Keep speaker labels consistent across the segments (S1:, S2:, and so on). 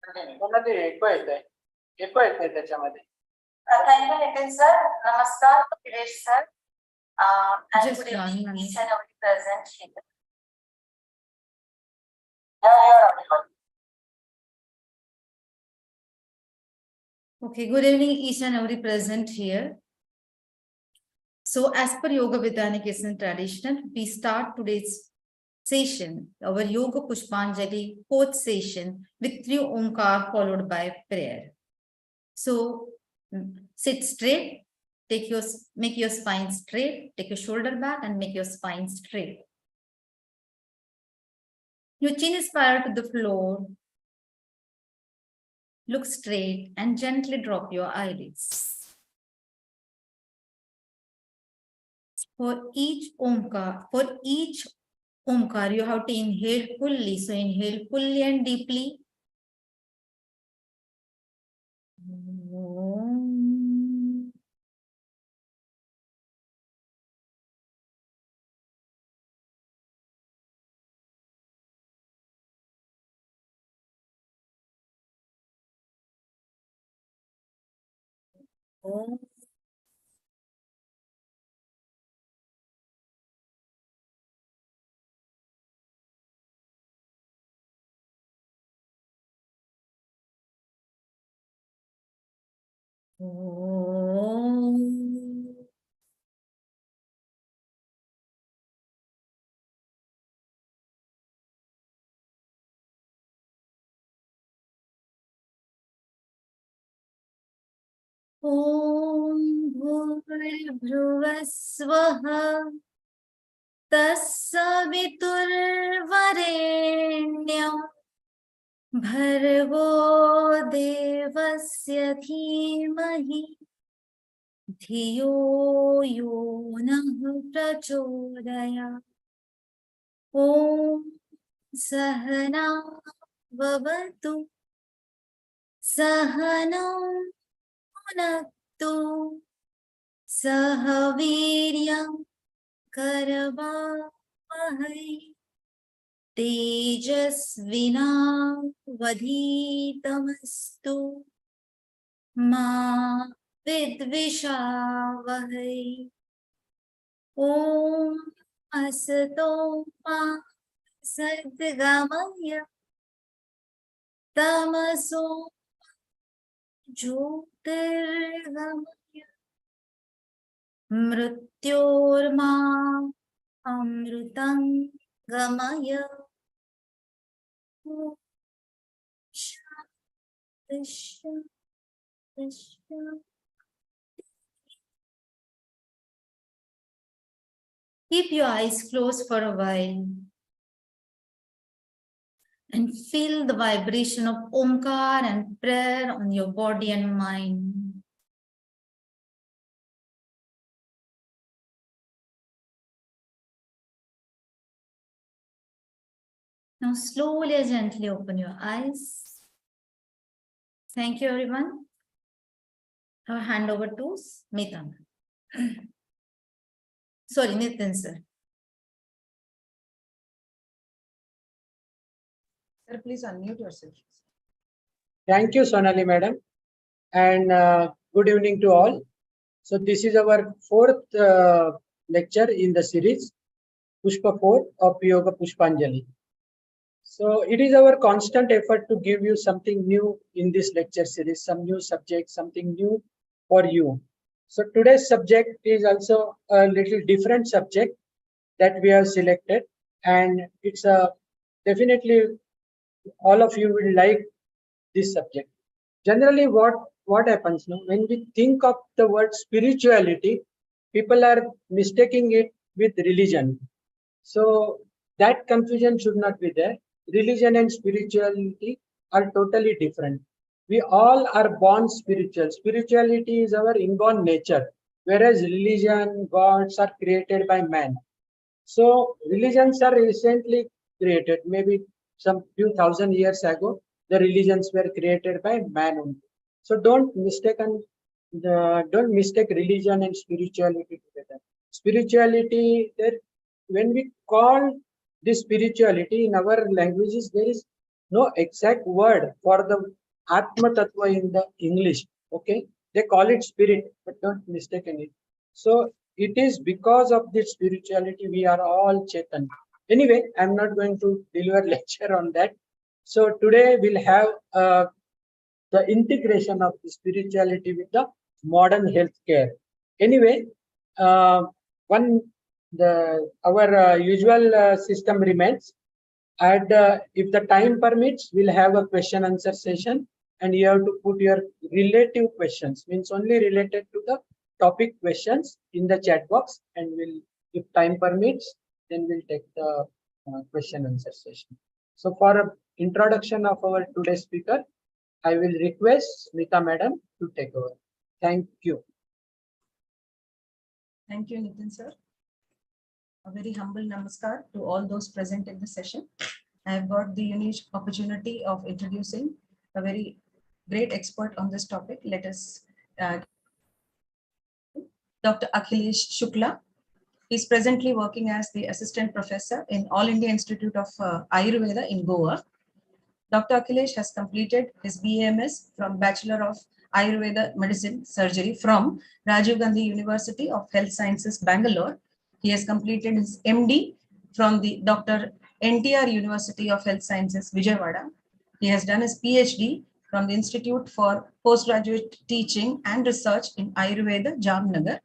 S1: ఎక్కువ అవుతాయి त्याच्यामध्ये.
S2: Thank you, Nitin sir. Namaskar, Kiresh sir. And
S3: Just
S2: good
S3: one
S2: evening,
S3: minute.
S2: each and every present here.
S3: Okay, good evening, each and every present here. So, as per Yoga Vidyanik Eastern tradition, we start today's session, our Yoga Pushpanjali fourth session with 3 Omkar followed by prayer. So, sit straight, make your spine straight, take your shoulder back and make your spine straight. Your chin is parallel to the floor. Look straight and gently drop your eyelids. For each Omkar, you have to inhale fully. So inhale fully and deeply. Om. Om. Om. Om Bhurvasvah Tassaviturvarenyam Bhargo Devasya Dhimahi Dhiyo Yonah Prachodayat. Om Sahana Vavatu Sahanam Bhunaktu Sahaviryam Karavavahai Tejasvinavadhitamastu Ma Vidvishavahai. Om Asato Ma Sadgamaya Tamaso Jyotirgamaya Mrityorma Amrutam Gamaya. Om Shanti Shanti Shanti. Keep your eyes closed for a while and feel the vibration of Omkar and prayer on your body and mind. Now slowly and gently open your eyes. Thank you, everyone. I'll hand over to Smita. Sorry, Nitin, sir.
S4: Sir, please unmute yourself.
S1: Thank you, Sonali madam, and good evening to all. So this is our fourth lecture in the series, Pushpa 4 of Yoga Pushpanjali. So it is our constant effort to give you something new in this lecture series, some new subject, something new for you. So today's subject is also a little different subject that we have selected, and it's definitely all of you will like this subject. Generally, what happens now when we think of the word spirituality, people are mistaking it with religion. So that confusion should not be there. Religion and spirituality are totally different. We all are born spiritual. Spirituality is our inborn nature, whereas religion, gods are created by man. So religions are recently created, maybe some few thousand years ago, the religions were created by man only. So don't mistake religion and spirituality together. Spirituality, when we call this spirituality in our languages, there is no exact word for the Atma Tattva in the English. Okay, they call it spirit, but don't mistaken it. So it is because of this spirituality we are all Chetan. Anyway, I'm not going to deliver lecture on that. So today we'll have the integration of the spirituality with the modern healthcare. Anyway, one the our usual system remains. And if the time permits, we'll have a question answer session, and you have to put your relative questions, means only related to the topic questions in the chat box, and we'll, if time permits, then we'll take the question answer session. So for a introduction of our today's speaker, I will request Smita madam to take over. Thank you.
S4: Thank you, Nitin sir. A very humble namaskar to all those present in the session. I have got the unique opportunity of introducing a very great expert on this topic. Let us Dr. Akhilesh Shukla. He's presently working as the assistant professor in All India Institute of Ayurveda in Goa. Dr. Akhilesh has completed his BAMS from Bachelor of Ayurveda Medicine Surgery from Rajiv Gandhi University of Health Sciences, Bangalore. He has completed his MD from the Dr. NTR University of Health Sciences, Vijayawada. He has done his PhD from the Institute for Postgraduate Teaching and Research in Ayurveda, Jamnagar.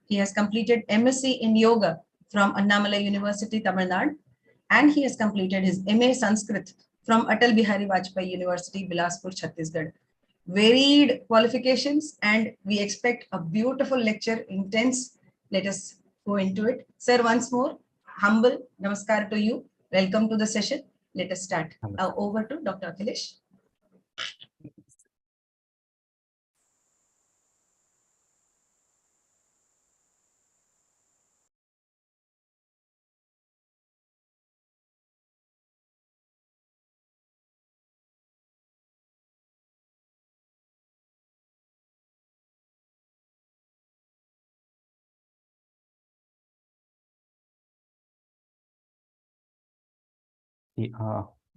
S4: He has completed MSc in Yoga from Annamalai University, Tamil Nadu, and he has completed his MA Sanskrit from Atal Bihari Vajpayee University, Bilaspur, Chhattisgarh. Varied qualifications, and we expect a beautiful lecture, intense. Let us go into it. Sir, once more, humble namaskar to you. Welcome to the session. Let us start. Over to Dr. Akhilesh.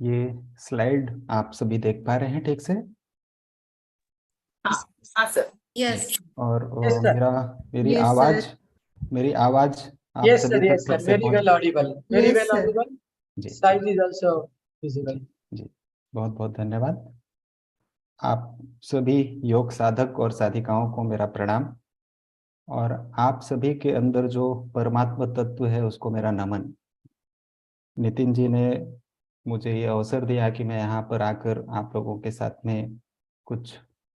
S5: ये slide आप सभी देख पा रहे हैं ठीक से?
S2: हाँ सर।
S3: Yes.
S5: और
S1: Yes, sir.
S5: मेरी
S3: Yes,
S5: आवाज आप
S1: Yes,
S5: सभी
S1: sir. Yes,
S5: तक
S1: sir.
S5: ठीक से
S1: Very well audible. Very
S3: Yes,
S1: well
S3: sir.
S1: audible.
S5: Ji
S1: Size is also visible.
S5: जी, बहुत बहुत धन्यवाद। आप सभी योग साधक और साधिकाओं को मेरा प्रणाम, और आप सभी के अंदर जो परमात्मा तत्व है उसको मेरा नमन। नितिन जी ने मुझे ये अवसर दिया कि मैं यहाँ पर आकर आप लोगों के साथ में कुछ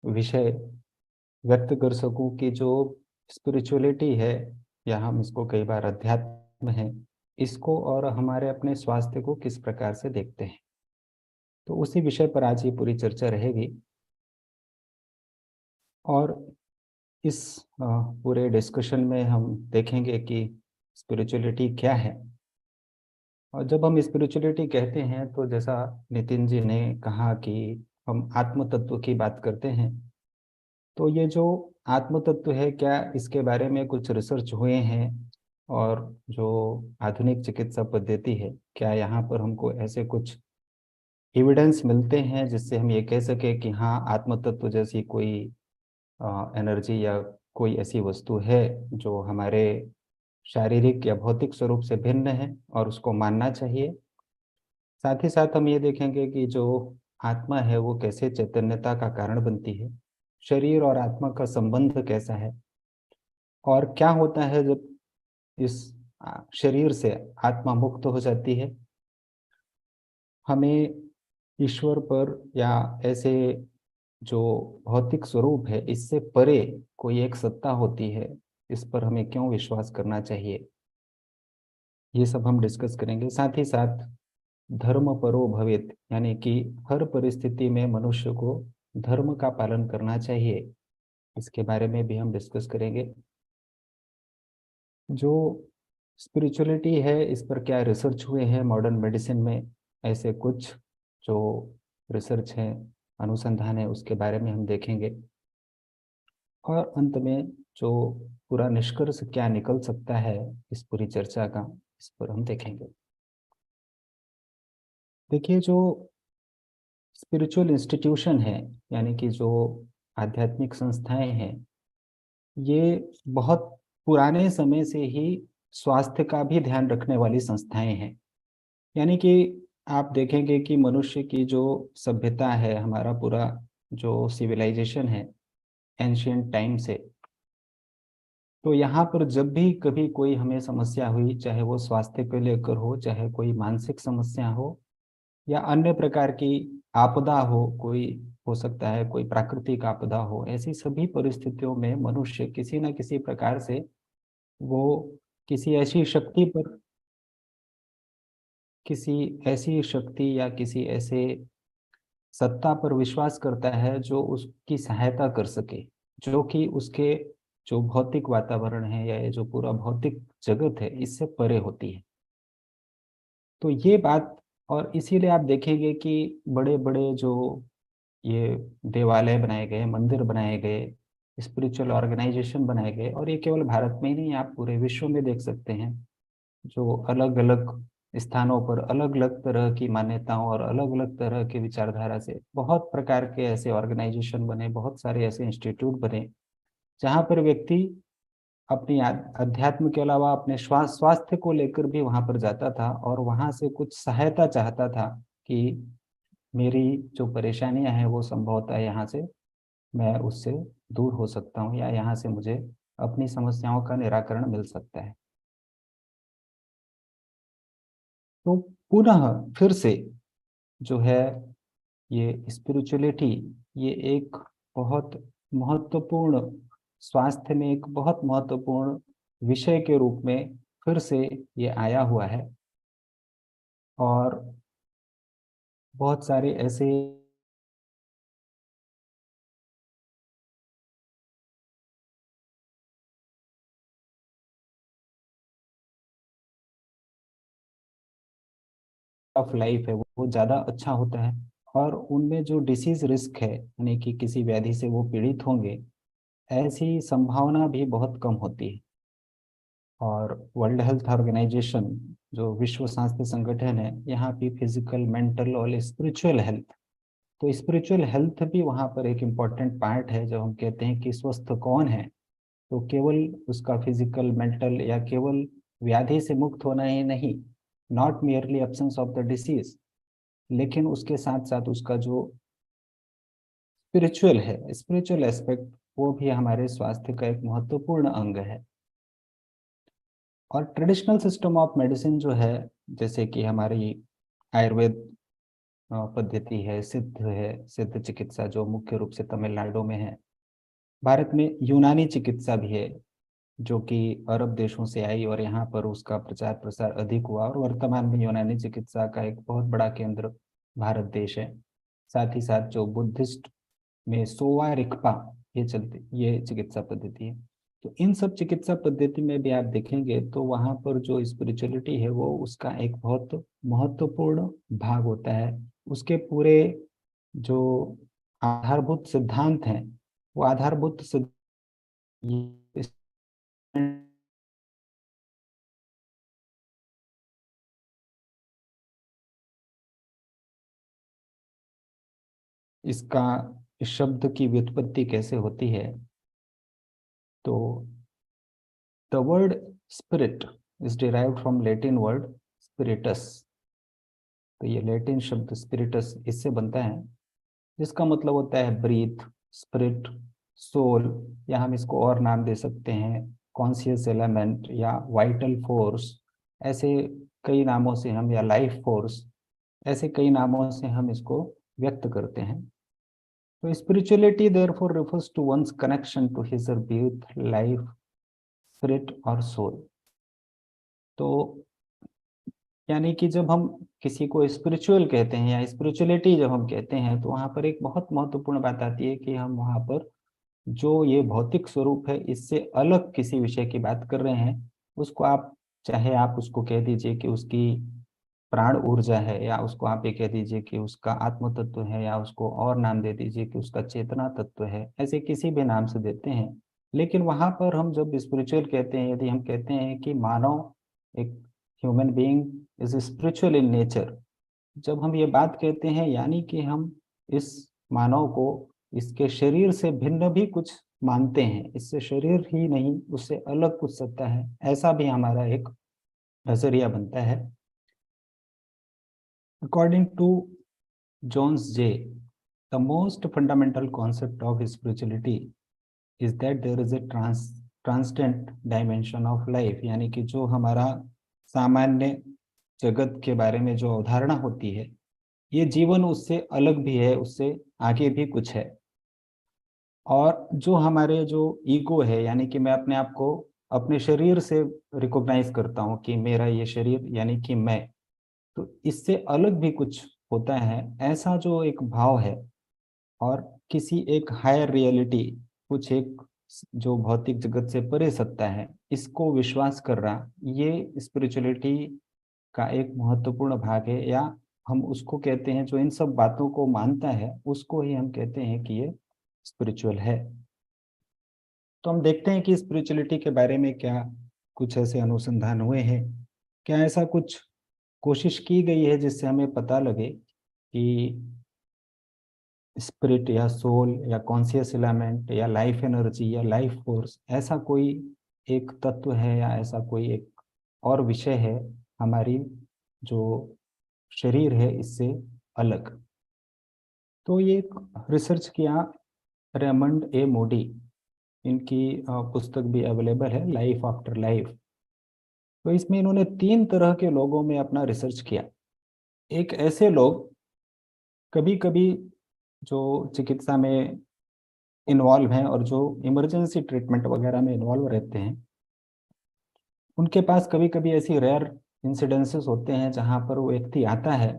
S5: विषय व्यक्त कर सकूं कि जो स्पिरिचुअलिटी है, या हम इसको कई बार अध्यात्म है, इसको और हमारे अपने स्वास्थ्य को किस प्रकार से देखते हैं। तो उसी विषय पर आज ये पूरी चर्चा रहेगी, और इस पूरे डिस्कशन में हम देखेंगे कि स्पिरिचुअलिटी क्या है। और जब हम स्पिरिचुअलिटी कहते हैं तो जैसा नितिन जी ने कहा कि हम आत्म तत्व की बात करते हैं, तो ये जो आत्म तत्व है, क्या इसके बारे में कुछ रिसर्च हुए हैं, और जो आधुनिक चिकित्सा पद्धति है, क्या यहाँ पर हमको ऐसे कुछ एविडेंस मिलते हैं जिससे हम ये कह सके कि हाँ, आत्म तत्व जैसी कोई एनर्जी या कोई ऐसी वस्तु है जो हमारे शारीरिक या भौतिक स्वरूप से भिन्न है और उसको मानना चाहिए। साथ ही साथ हम ये देखेंगे कि जो आत्मा है वो कैसे चैतन्यता का कारण बनती है, शरीर और आत्मा का संबंध कैसा है, और क्या होता है जब इस शरीर से आत्मा मुक्त हो जाती है। हमें ईश्वर पर या ऐसे जो भौतिक स्वरूप है इससे परे कोई एक सत्ता होती है, इस पर हमें क्यों विश्वास करना चाहिए, ये सब हम डिस्कस करेंगे। साथ ही साथ धर्म परो भवेत्, यानी कि हर परिस्थिति में मनुष्य को धर्म का पालन करना चाहिए, इसके बारे में भी हम डिस्कस करेंगे। जो स्पिरिचुअलिटी है, इस पर क्या रिसर्च हुए हैं मॉडर्न मेडिसिन में, ऐसे कुछ जो रिसर्च है, अनुसंधान है, उसके बारे में हम देखेंगे। और अंत में जो पूरा निष्कर्ष क्या निकल सकता है इस पूरी चर्चा का, इस पर हम देखेंगे। देखिए, जो स्पिरिचुअल इंस्टीट्यूशन है, यानी कि जो आध्यात्मिक संस्थाएं हैं, ये बहुत पुराने समय से ही स्वास्थ्य का भी ध्यान रखने वाली संस्थाएं हैं। यानी कि आप देखेंगे कि मनुष्य की जो सभ्यता है, हमारा पूरा जो सिविलाइजेशन है एंशियंट टाइम से, तो यहाँ पर जब भी कभी कोई हमें समस्या हुई, चाहे वो स्वास्थ्य को लेकर हो, चाहे कोई मानसिक समस्या हो या अन्य प्रकार की आपदा हो, कोई हो सकता है कोई प्राकृतिक आपदा हो, ऐसी सभी परिस्थितियों में मनुष्य किसी न किसी प्रकार से वो किसी ऐसी शक्ति पर, किसी ऐसी शक्ति या किसी ऐसे सत्ता पर विश्वास करता है जो उसकी सहायता कर सके, जो कि उसके जो भौतिक वातावरण है या ये जो पूरा भौतिक जगत है इससे परे होती है। तो ये बात, और इसीलिए आप देखेंगे कि बड़े बड़े जो ये देवालय बनाए गए, मंदिर बनाए गए, स्पिरिचुअल ऑर्गेनाइजेशन बनाए गए, और ये केवल भारत में ही नहीं, आप पूरे विश्व में देख सकते हैं, जो अलग अलग स्थानों पर अलग अलग तरह की मान्यताओं और अलग अलग तरह की विचारधारा से बहुत प्रकार के ऐसे ऑर्गेनाइजेशन बने, बहुत सारे ऐसे इंस्टीट्यूट बने जहाँ पर व्यक्ति अपनी अध्यात्म के अलावा अपने स्वास्थ्य को लेकर भी वहां पर जाता था और वहां से कुछ सहायता चाहता था कि मेरी जो परेशानियां हैं वो संभवतः यहाँ से मैं उससे दूर हो सकता हूँ, या यहाँ से मुझे अपनी समस्याओं का निराकरण मिल सकता है। तो पुनः फिर से जो है ये स्पिरिचुअलिटी, ये एक बहुत महत्वपूर्ण, स्वास्थ्य में एक बहुत महत्वपूर्ण विषय के रूप में फिर से ये आया हुआ है। और बहुत सारे ऐसे ऑफ लाइफ है वो ज़्यादा अच्छा होता है, और उनमें जो डिसीज रिस्क है, यानी कि किसी व्याधि से वो पीड़ित होंगे, ऐसी संभावना भी बहुत कम होती है। और वर्ल्ड हेल्थ ऑर्गेनाइजेशन, जो विश्व स्वास्थ्य संगठन है, यहाँ भी फिजिकल, मेंटल और स्पिरिचुअल हेल्थ, तो स्पिरिचुअल हेल्थ भी वहाँ पर एक इम्पॉर्टेंट पार्ट है। जब हम कहते हैं कि स्वस्थ कौन है, तो केवल उसका फिजिकल, मेंटल या केवल व्याधि से मुक्त होना ही नहीं, not merely absence of the disease, लेकिन उसके साथ साथ उसका जो स्पिरिचुअल है, स्पिरिचुअल एस्पेक्ट, वो भी हमारे स्वास्थ्य का एक महत्वपूर्ण अंग है। और ट्रेडिशनल सिस्टम ऑफ मेडिसिन जो है, जैसे कि हमारी आयुर्वेद पद्धति है, सिद्ध चिकित्सा जो मुख्य रूप से तमिलनाडु में है, भारत में यूनानी चिकित्सा भी है जो कि अरब देशों से आई और यहाँ पर उसका प्रचार प्रसार अधिक हुआ, और वर्तमान में यूनानी चिकित्सा का एक बहुत बड़ा केंद्र भारत देश है। साथ ही साथ जो बुद्धिस्ट में सोवा रिक्पा ये चलती, ये चिकित्सा पद्धति है। तो इन सब चिकित्सा पद्धति में भी आप देखेंगे तो वहाँ पर जो स्पिरिचुअलिटी है वो उसका एक बहुत महत्वपूर्ण भाग होता है। उसके पूरे जो आधारभूत सिद्धांत हैं, वो आधारभूत इसका, इस शब्द की व्युत्पत्ति कैसे होती है, तो the word spirit is derived from Latin word spiritus. तो ये लैटिन शब्द स्पिरिटस इससे बनता है, जिसका मतलब होता है ब्रीथ, स्पिरिट, सोल, या हम इसको और नाम दे सकते हैं कॉन्शियस एलिमेंट या वाइटल फोर्स, ऐसे कई नामों से हम, या लाइफ फोर्स, ऐसे कई नामों से हम इसको व्यक्त करते हैं। तो spirituality therefore refers to one's connection to his or breath, life, spirit और soul। तो यानी कि जब हम किसी को स्पिरिचुअल कहते हैं या स्पिरिचुअलिटी जब हम कहते हैं, तो वहाँ पर एक बहुत महत्वपूर्ण बात आती है कि हम वहाँ पर जो ये भौतिक स्वरूप है इससे अलग किसी विषय की बात कर रहे हैं। उसको आप, चाहे आप उसको कह दीजिए कि उसकी प्राण ऊर्जा है, या उसको आप ये कह दीजिए कि उसका आत्म तत्व है, या उसको और नाम दे दीजिए कि उसका चेतना तत्व है, ऐसे किसी भी नाम से देते हैं। लेकिन वहां पर हम जब स्पिरिचुअल कहते हैं, यदि हम कहते हैं कि मानव, एक human being is spiritual in nature, जब हम ये बात कहते हैं यानी कि हम इस मानव को इसके शरीर से भिन्न भी कुछ मानते हैं, इससे शरीर ही नहीं उससे अलग कुछ सत्ता है, ऐसा भी हमारा एक नजरिया बनता है। According to Jones J, the most fundamental concept of spirituality is that there is a transcendent dimension of life, यानी कि जो हमारा सामान्य जगत के बारे में जो अवधारणा होती है, ये जीवन उससे अलग भी है, उससे आगे भी कुछ है। और जो हमारे जो ईगो है, यानी कि मैं अपने आप को अपने शरीर से रिकॉग्नाइज करता हूँ कि मेरा ये शरीर यानी कि मैं, तो इससे अलग भी कुछ होता है, ऐसा जो एक भाव है। और किसी एक हायर रियलिटी, कुछ एक जो भौतिक जगत से परे सत्ता है, इसको विश्वास कर रहा, ये स्पिरिचुअलिटी का एक महत्वपूर्ण भाग है। या हम उसको कहते हैं, जो इन सब बातों को मानता है उसको ही हम कहते हैं कि ये स्पिरिचुअल है। तो हम देखते हैं कि स्पिरिचुअलिटी के बारे में क्या कुछ ऐसे अनुसंधान हुए हैं, क्या ऐसा कुछ कोशिश की गई है जिससे हमें पता लगे कि स्पिरिट या सोल या कॉन्शियस एलिमेंट या लाइफ एनर्जी या लाइफ फोर्स, ऐसा कोई एक तत्व है या ऐसा कोई एक और विषय है हमारी जो शरीर है इससे अलग। तो ये रिसर्च किया रेमंड ए मोडी, इनकी पुस्तक भी अवेलेबल है, लाइफ आफ्टर लाइफ। तो इसमें इन्होंने 3 तरह के लोगों में अपना रिसर्च किया। एक ऐसे लोग कभी कभी जो चिकित्सा में इन्वॉल्व हैं और जो इमरजेंसी ट्रीटमेंट वगैरह में इन्वॉल्व रहते हैं, उनके पास कभी कभी ऐसी रेयर इंसिडेंसेस होते हैं जहाँ पर वो व्यक्ति आता है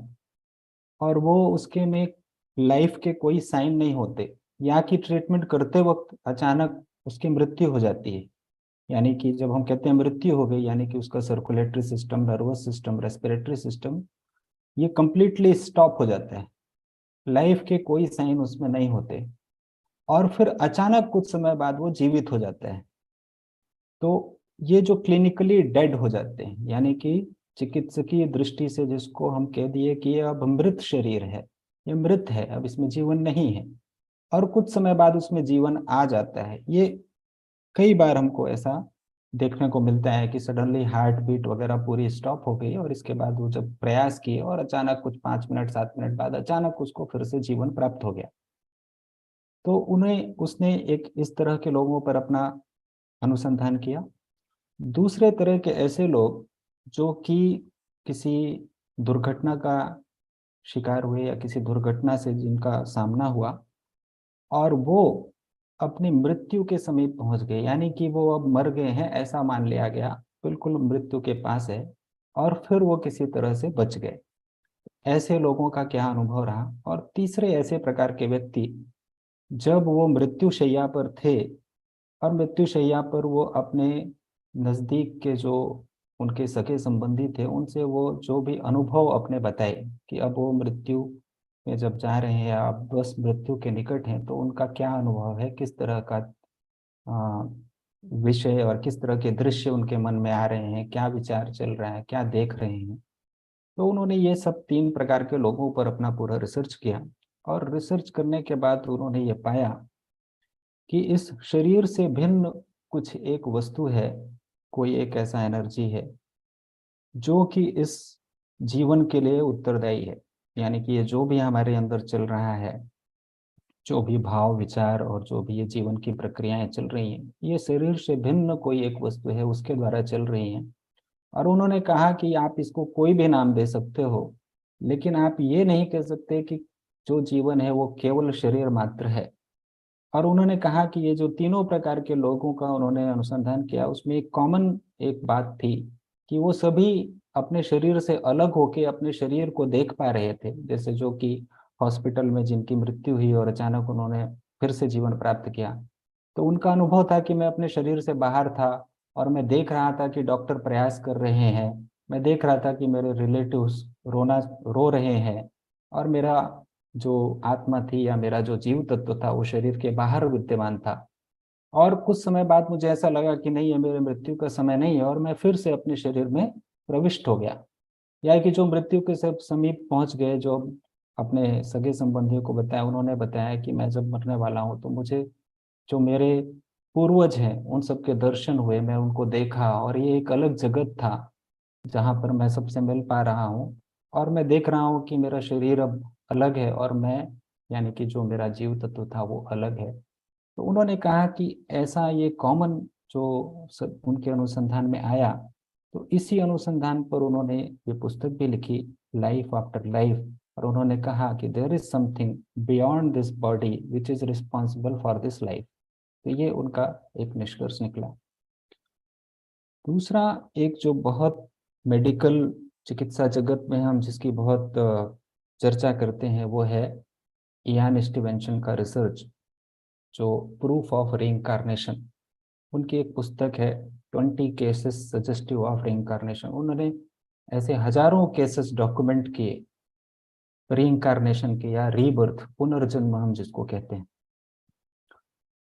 S5: और वो उसके में लाइफ के कोई साइन नहीं होते, या कि ट्रीटमेंट करते वक्त अचानक उसकी मृत्यु हो जाती है। यानी कि जब हम कहते हैं मृत्यु हो गई, यानी कि उसका circulatory system, nervous system, respiratory system ये कंप्लीटली स्टॉप हो जाता है, लाइफ के कोई साइन उसमें नहीं होते, और फिर अचानक कुछ समय बाद वो जीवित हो जाता है। तो ये जो क्लिनिकली डेड हो जाते हैं, यानी कि चिकित्सकीय दृष्टि से जिसको हम कह दिए कि ये अब मृत शरीर है, ये मृत है, अब इसमें जीवन नहीं है, और कुछ समय बाद उसमें जीवन आ जाता है। ये कई बार हमको ऐसा देखने को मिलता है कि सडनली हार्ट बीट वगैरह पूरी स्टॉप हो गई और इसके बाद वो जब प्रयास किए और अचानक कुछ 5 मिनट 7 मिनट बाद अचानक उसको फिर से जीवन प्राप्त हो गया। तो उन्हें उसने एक इस तरह के लोगों पर अपना अनुसंधान किया। दूसरे तरह के ऐसे लोग जो कि किसी दुर्घटना का शिकार हुए या किसी दुर्घटना से जिनका सामना हुआ और वो अपनी मृत्यु के समीप पहुंच गए, यानी कि वो अब मर गए हैं ऐसा मान लिया गया, बिल्कुल मृत्यु के पास है, और फिर वो किसी तरह से बच गए। ऐसे लोगों का क्या अनुभव रहा। और तीसरे ऐसे प्रकार के व्यक्ति, जब वो मृत्युशैया पर थे और मृत्युशैया पर वो अपने नज़दीक के जो उनके सगे संबंधी थे उनसे वो जो भी अनुभव अपने बताए कि अब वो मृत्यु में जब जा रहे हैं या अब बस मृत्यु के निकट हैं, तो उनका क्या अनुभव है, किस तरह का आ, विषय और किस तरह के दृश्य उनके मन में आ रहे हैं, क्या विचार चल रहा है, क्या देख रहे हैं। तो उन्होंने ये सब 3 प्रकार के लोगों पर अपना पूरा रिसर्च किया, और रिसर्च करने के बाद उन्होंने ये पाया कि इस शरीर से भिन्न कुछ एक वस्तु है, कोई एक ऐसा एनर्जी है जो कि इस जीवन के लिए उत्तरदायी है। यानी कि ये जो भी हमारे अंदर चल रहा है, जो भी भाव विचार और जो भी ये जीवन की प्रक्रियाएं चल रही हैं, ये शरीर से भिन्न कोई एक वस्तु है उसके द्वारा चल रही हैं। और उन्होंने कहा कि आप इसको कोई भी नाम दे सकते हो, लेकिन आप ये नहीं कह सकते कि जो जीवन है वो केवल शरीर मात्र है। और उन्होंने कहा कि ये जो तीनों प्रकार के लोगों का उन्होंने अनुसंधान किया, उसमें एक कॉमन एक बात थी कि वो सभी अपने शरीर से अलग होकर अपने शरीर को देख पा रहे थे। जैसे जो कि हॉस्पिटल में जिनकी मृत्यु हुई और अचानक उन्होंने फिर से जीवन प्राप्त किया, तो उनका अनुभव था कि मैं अपने शरीर से बाहर था और मैं देख रहा था कि डॉक्टर प्रयास कर रहे हैं, मैं देख रहा था कि मेरे रिलेटिव्स रो रहे हैं, और मेरा जो आत्मा थी या मेरा जो जीव तत्व था वो शरीर के बाहर विद्यमान था। और कुछ समय बाद मुझे ऐसा लगा कि नहीं, ये मेरे मृत्यु का समय नहीं है, और मैं फिर से अपने शरीर में प्रविष्ट हो गया। या कि जो मृत्यु के सब समीप पहुंच गए, जो अपने सगे संबंधियों को बताया, उन्होंने बताया कि मैं जब मरने वाला हूँ तो मुझे जो मेरे पूर्वज हैं उन सबके दर्शन हुए, मैं उनको देखा और ये एक अलग जगत था जहाँ पर मैं सबसे मिल पा रहा हूँ। और मैं देख रहा हूँ कि मेरा शरीर अब अलग है और मैं, यानी कि जो मेरा जीव तत्व था वो अलग है। तो उन्होंने कहा कि ऐसा ये कॉमन जो उनके अनुसंधान में आया, तो इसी अनुसंधान पर उन्होंने ये पुस्तक भी लिखी, लाइफ आफ्टर लाइफ। और उन्होंने कहा कि there is something beyond this body which is responsible for this life. तो ये उनका एक निष्कर्ष निकला। दूसरा, एक जो बहुत मेडिकल चिकित्सा जगत में हम जिसकी बहुत चर्चा करते हैं वो है इयान स्टीवेंसन का रिसर्च, जो प्रूफ ऑफ रीइंकार्नेशन। उनकी एक पुस्तक है 20 केसेस सजेस्टिव ऑफ रीइंकार्नेशन। उन्होंने ऐसे हजारों केसेस डॉक्यूमेंट किए रीइंकार्नेशन के, या रीबर्थ, पुनर्जन्म हम जिसको कहते हैं।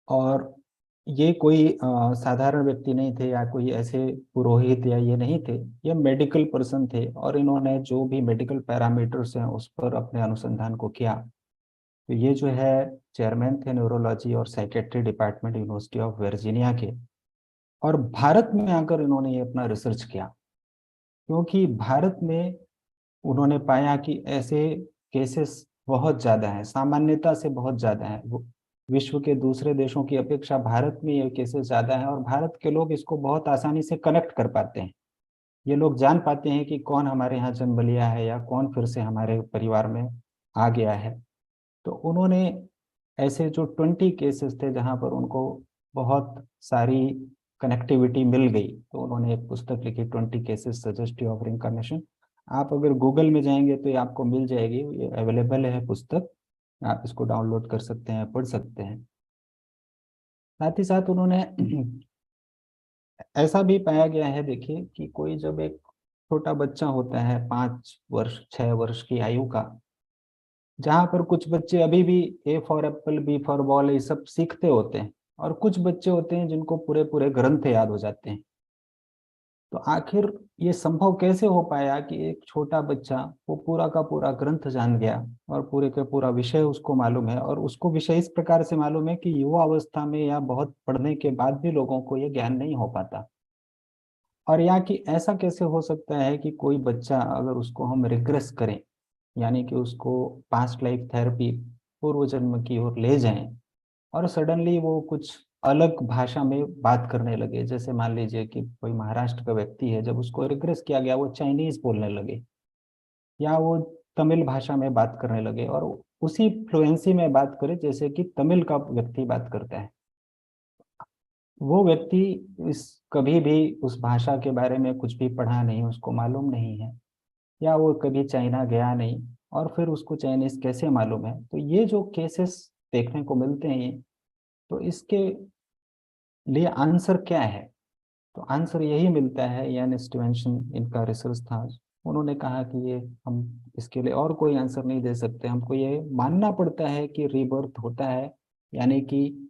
S5: और ये कोई साधारण व्यक्ति नहीं थे या कोई ऐसे पुरोहित या ये नहीं थे, ये मेडिकल पर्सन थे और इन्होंने जो भी मेडिकल पैरामीटर्स हैं उस पर अपने अनुसंधान को किया। तो ये जो है चेयरमैन थे न्यूरोलॉजी और psychiatry department university of Virginia के, और भारत में आकर इन्होंने ये अपना रिसर्च किया, क्योंकि भारत में उन्होंने पाया कि ऐसे केसेस बहुत ज़्यादा हैं, सामान्यता से बहुत ज़्यादा है। वो विश्व के दूसरे देशों की अपेक्षा भारत में ये केसेस ज़्यादा हैं और भारत के लोग इसको बहुत आसानी से कनेक्ट कर पाते हैं। ये लोग जान पाते हैं कि कौन हमारे यहाँ जन्म लिया है या कौन फिर से हमारे परिवार में आ गया है। तो उन्होंने ऐसे जो 20 केसेस थे जहाँ पर उनको बहुत सारी कनेक्टिविटी मिल गई, तो उन्होंने एक पुस्तक लिखी 20 केसेस सजेस्टिव ऑफ रीइंकार्नेशन। आप अगर गूगल में जाएंगे तो ये आपको मिल जाएगी, ये अवेलेबल है पुस्तक, आप इसको डाउनलोड कर सकते हैं, पढ़ सकते हैं। साथ ही साथ उन्होंने ऐसा भी पाया गया है, देखिए, कि कोई जब एक छोटा बच्चा होता है 5 वर्ष 6 वर्ष की आयु का, जहाँ पर कुछ बच्चे अभी भी A for apple B for ball ये सब सीखते होते हैं, और कुछ बच्चे होते हैं जिनको पूरे पूरे ग्रंथ याद हो जाते हैं। तो आखिर ये संभव कैसे हो पाया कि एक छोटा बच्चा वो पूरा का पूरा ग्रंथ जान गया और पूरे का पूरा विषय उसको मालूम है, और उसको विषय इस प्रकार से मालूम है कि युवा अवस्था में या बहुत पढ़ने के बाद भी लोगों को ये ज्ञान नहीं हो पाता। और या कि ऐसा कैसे हो सकता है कि कोई बच्चा अगर उसको हम रिग्रेस करें, यानी कि उसको पास्ट लाइफ थेरेपी, पूर्व जन्म की ओर ले जाएं, और सडनली वो कुछ अलग भाषा में बात करने लगे। जैसे मान लीजिए कि कोई महाराष्ट्र का व्यक्ति है, जब उसको रिग्रेस किया गया वो चाइनीज बोलने लगे या वो तमिल भाषा में बात करने लगे, और उसी फ्लुएंसी में बात करे जैसे कि तमिल का व्यक्ति बात करता है। वो व्यक्ति इस कभी भी उस भाषा के बारे में कुछ भी पढ़ा नहीं, उसको मालूम नहीं है, या वो कभी चाइना गया नहीं, और फिर उसको चाइनीज कैसे मालूम है। तो ये जो केसेस देखने को मिलते हैं, तो इसके लिए आंसर क्या है? तो आंसर यही मिलता है, यान स्टीवेंसन इनका रिसर्च था। उन्होंने कहा कि ये हम इसके लिए और कोई आंसर नहीं दे सकते, हमको ये मानना पड़ता है कि रीबर्थ होता है, यानी कि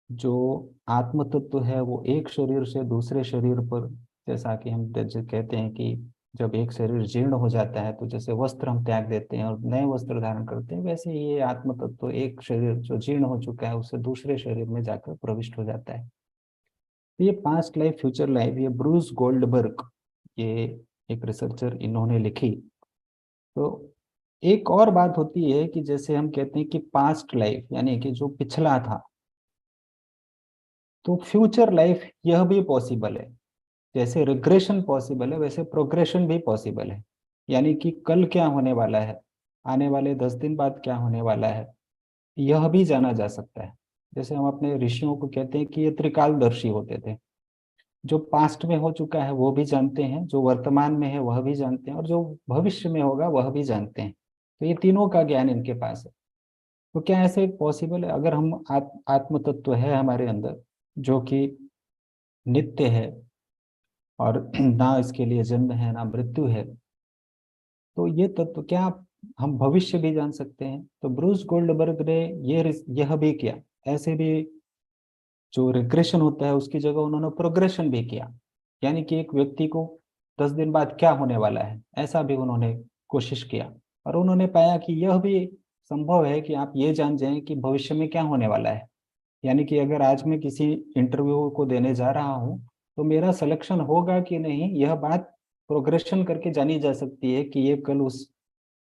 S5: जो आत्म तत्व है वो एक शरीर से दूसरे शरीर पर, जैसा कि हम जैसे कहते हैं कि जब एक शरीर जीर्ण हो जाता है तो जैसे वस्त्र हम त्याग देते हैं और नए वस्त्र धारण करते हैं, वैसे ये आत्म तत्व एक शरीर जो जीर्ण हो चुका है उससे दूसरे शरीर में जाकर प्रविष्ट हो जाता है। तो ये पास्ट लाइफ फ्यूचर लाइफ, ये ब्रूस गोल्डबर्ग, ये एक रिसर्चर, इन्होंने लिखी। तो एक और बात होती है कि जैसे हम कहते हैं कि पास्ट लाइफ यानी कि जो पिछला था, तो फ्यूचर लाइफ यह भी पॉसिबल है। जैसे रिग्रेशन पॉसिबल है वैसे प्रोग्रेशन भी पॉसिबल है, यानी कि कल क्या होने वाला है, आने वाले 10 दिन बाद क्या होने वाला है, यह भी जाना जा सकता है। जैसे हम अपने ऋषियों को कहते हैं कि ये त्रिकालदर्शी होते थे, जो पास्ट में हो चुका है वो भी जानते हैं, जो वर्तमान में है वह भी जानते हैं, और जो भविष्य में होगा वह भी जानते हैं। तो ये तीनों का ज्ञान इनके पास है। तो क्या ऐसे पॉसिबल है? अगर हम आत्म तत्व है हमारे अंदर जो कि नित्य है और ना इसके लिए जन्म है ना मृत्यु है, तो ये तत्व क्या हम भविष्य भी जान सकते हैं? तो ब्रूस गोल्डबर्ग ने यह भी किया। ऐसे भी जो रिग्रेशन होता है उसकी जगह उन्होंने प्रोग्रेशन भी किया, यानी कि एक व्यक्ति को 10 दिन बाद क्या होने वाला है ऐसा भी उन्होंने कोशिश किया। और उन्होंने पाया कि यह भी संभव है कि आप ये जान जाएं कि भविष्य में क्या होने वाला है। यानी कि अगर आज मैं किसी इंटरव्यू को देने जा रहा हूँ तो मेरा सिलेक्शन होगा कि नहीं, यह बात प्रोग्रेशन करके जानी जा सकती है कि ये कल उस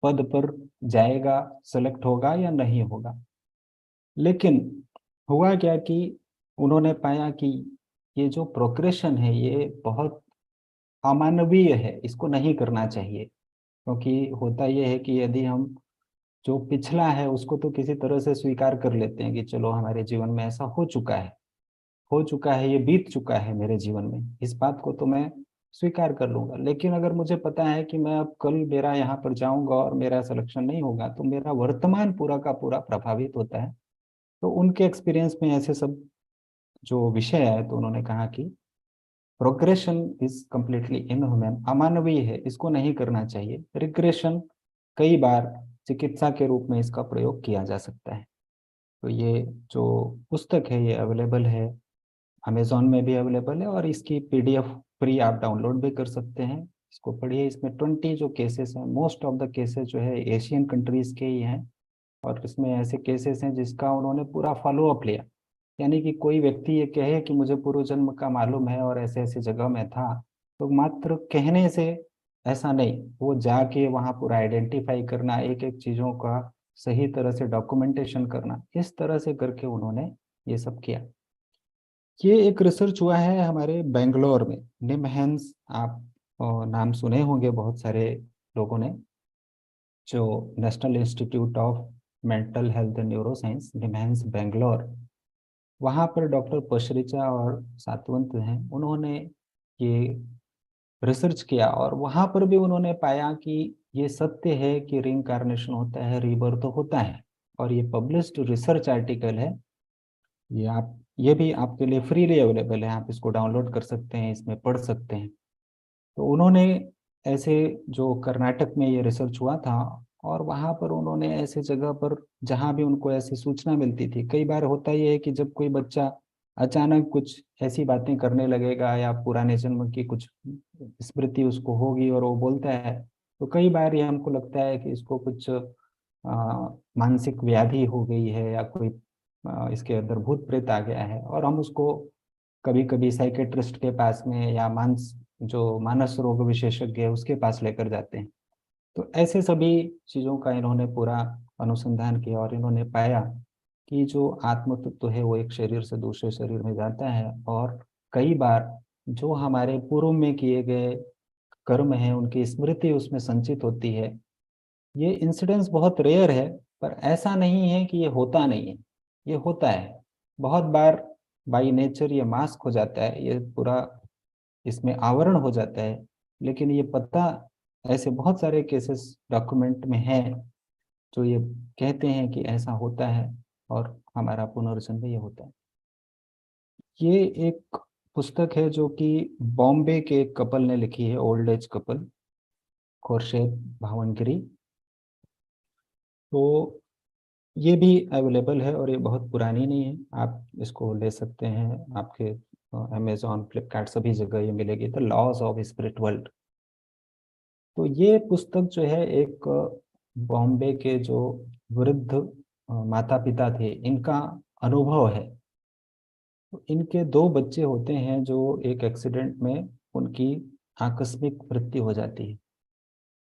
S5: पद पर जाएगा, सेलेक्ट होगा या नहीं होगा। लेकिन हुआ क्या कि उन्होंने पाया कि ये जो प्रोग्रेशन है ये बहुत अमानवीय है, इसको नहीं करना चाहिए। क्योंकि होता यह है कि यदि हम जो पिछला है उसको तो किसी तरह से स्वीकार कर लेते हैं कि चलो हमारे जीवन में ऐसा हो चुका है, ये बीत चुका है मेरे जीवन में, इस बात को तो मैं स्वीकार कर लूंगा। लेकिन अगर मुझे पता है कि मैं अब कल मेरा यहाँ पर जाऊंगा और मेरा सिलेक्शन नहीं होगा तो मेरा वर्तमान पूरा का पूरा प्रभावित होता है। तो उनके एक्सपीरियंस में ऐसे सब जो विषय है तो उन्होंने कहा कि प्रोग्रेशन इज कम्प्लीटली इनह्यूमन, अमानवीय है, इसको नहीं करना चाहिए। रिग्रेशन कई बार चिकित्सा के रूप में इसका प्रयोग किया जा सकता है। तो ये जो पुस्तक है ये अवेलेबल है, अमेजोन में भी अवेलेबल है और इसकी पीडीएफ फ्री आप डाउनलोड भी कर सकते हैं। इसको पढ़िए। इसमें 20 जो केसेस हैं, मोस्ट ऑफ द केसेस जो है एशियन कंट्रीज के ही हैं और इसमें ऐसे केसेस हैं जिसका उन्होंने पूरा फॉलो अप लिया। यानी कि कोई व्यक्ति ये कहे कि मुझे पूर्व जन्म का मालूम है और ऐसे ऐसे जगह में था, तो मात्र कहने से ऐसा नहीं, वो जाके वहाँ पूरा आइडेंटिफाई करना, एक एक चीज़ों का सही तरह से डॉक्यूमेंटेशन करना, इस तरह से करके उन्होंने ये सब किया। ये एक रिसर्च हुआ है हमारे बेंगलोर में, निमहैंस, आप नाम सुने होंगे बहुत सारे लोगों ने, जो national institute of mental health and neuro science, NIMHANS Bangalore, वहाँ पर डॉक्टर पशरिचा और सातवंत हैं, उन्होंने ये रिसर्च किया और वहाँ पर भी उन्होंने पाया कि ये सत्य है कि रिइंकार्नेशन होता है, रीबर्थ होता है। और ये पब्लिश्ड रिसर्च आर्टिकल है, ये भी आपके लिए फ्रीली अवेलेबल है, आप इसको डाउनलोड कर सकते हैं, इसमें पढ़ सकते हैं। तो उन्होंने ऐसे, जो कर्नाटक में ये रिसर्च हुआ था और वहाँ पर उन्होंने ऐसे जगह पर जहाँ भी उनको ऐसी सूचना मिलती थी, कई बार होता ये है कि जब कोई बच्चा अचानक कुछ ऐसी बातें करने लगेगा या पुराने जन्म की कुछ स्मृति उसको होगी और वो बोलता है, तो कई बार ये हमको लगता है कि इसको कुछ मानसिक व्याधि हो गई है या कोई इसके अंदर भूत प्रेत आ गया है, और हम उसको कभी कभी साइकेट्रिस्ट के पास में या जो मानस रोग विशेषज्ञ है उसके पास लेकर जाते हैं। तो ऐसे सभी चीज़ों का इन्होंने पूरा अनुसंधान किया और इन्होंने पाया कि जो आत्म तत्व है वो एक शरीर से दूसरे शरीर में जाता है और कई बार जो हमारे पूर्व में किए गए कर्म हैं उनकी स्मृति उसमें संचित होती है। ये इंसिडेंस बहुत रेयर है, पर ऐसा नहीं है कि ये होता नहीं है, ये होता है बहुत बार। बाई नेचर ये मास्क हो जाता है, ये पूरा इसमें आवरण हो जाता है, लेकिन ये पता, ऐसे बहुत सारे केसेस डॉक्यूमेंट में हैं जो ये कहते हैं कि ऐसा होता है और हमारा पुनर्जन्म ये होता है। ये एक पुस्तक है जो कि बॉम्बे के एक कपल ने लिखी है, ओल्ड एज कपल, खुर्शीद भावनगिरी। तो ये भी अवेलेबल है और ये बहुत पुरानी नहीं है, आप इसको ले सकते हैं, आपके अमेजोन, फ्लिपकार्ट सभी जगह ये मिलेगी। The laws of spirit world. तो ये पुस्तक जो है एक बॉम्बे के जो वृद्ध माता पिता थे, इनका अनुभव है। तो इनके 2 बच्चे होते हैं जो एक एक्सीडेंट में उनकी आकस्मिक मृत्यु हो जाती है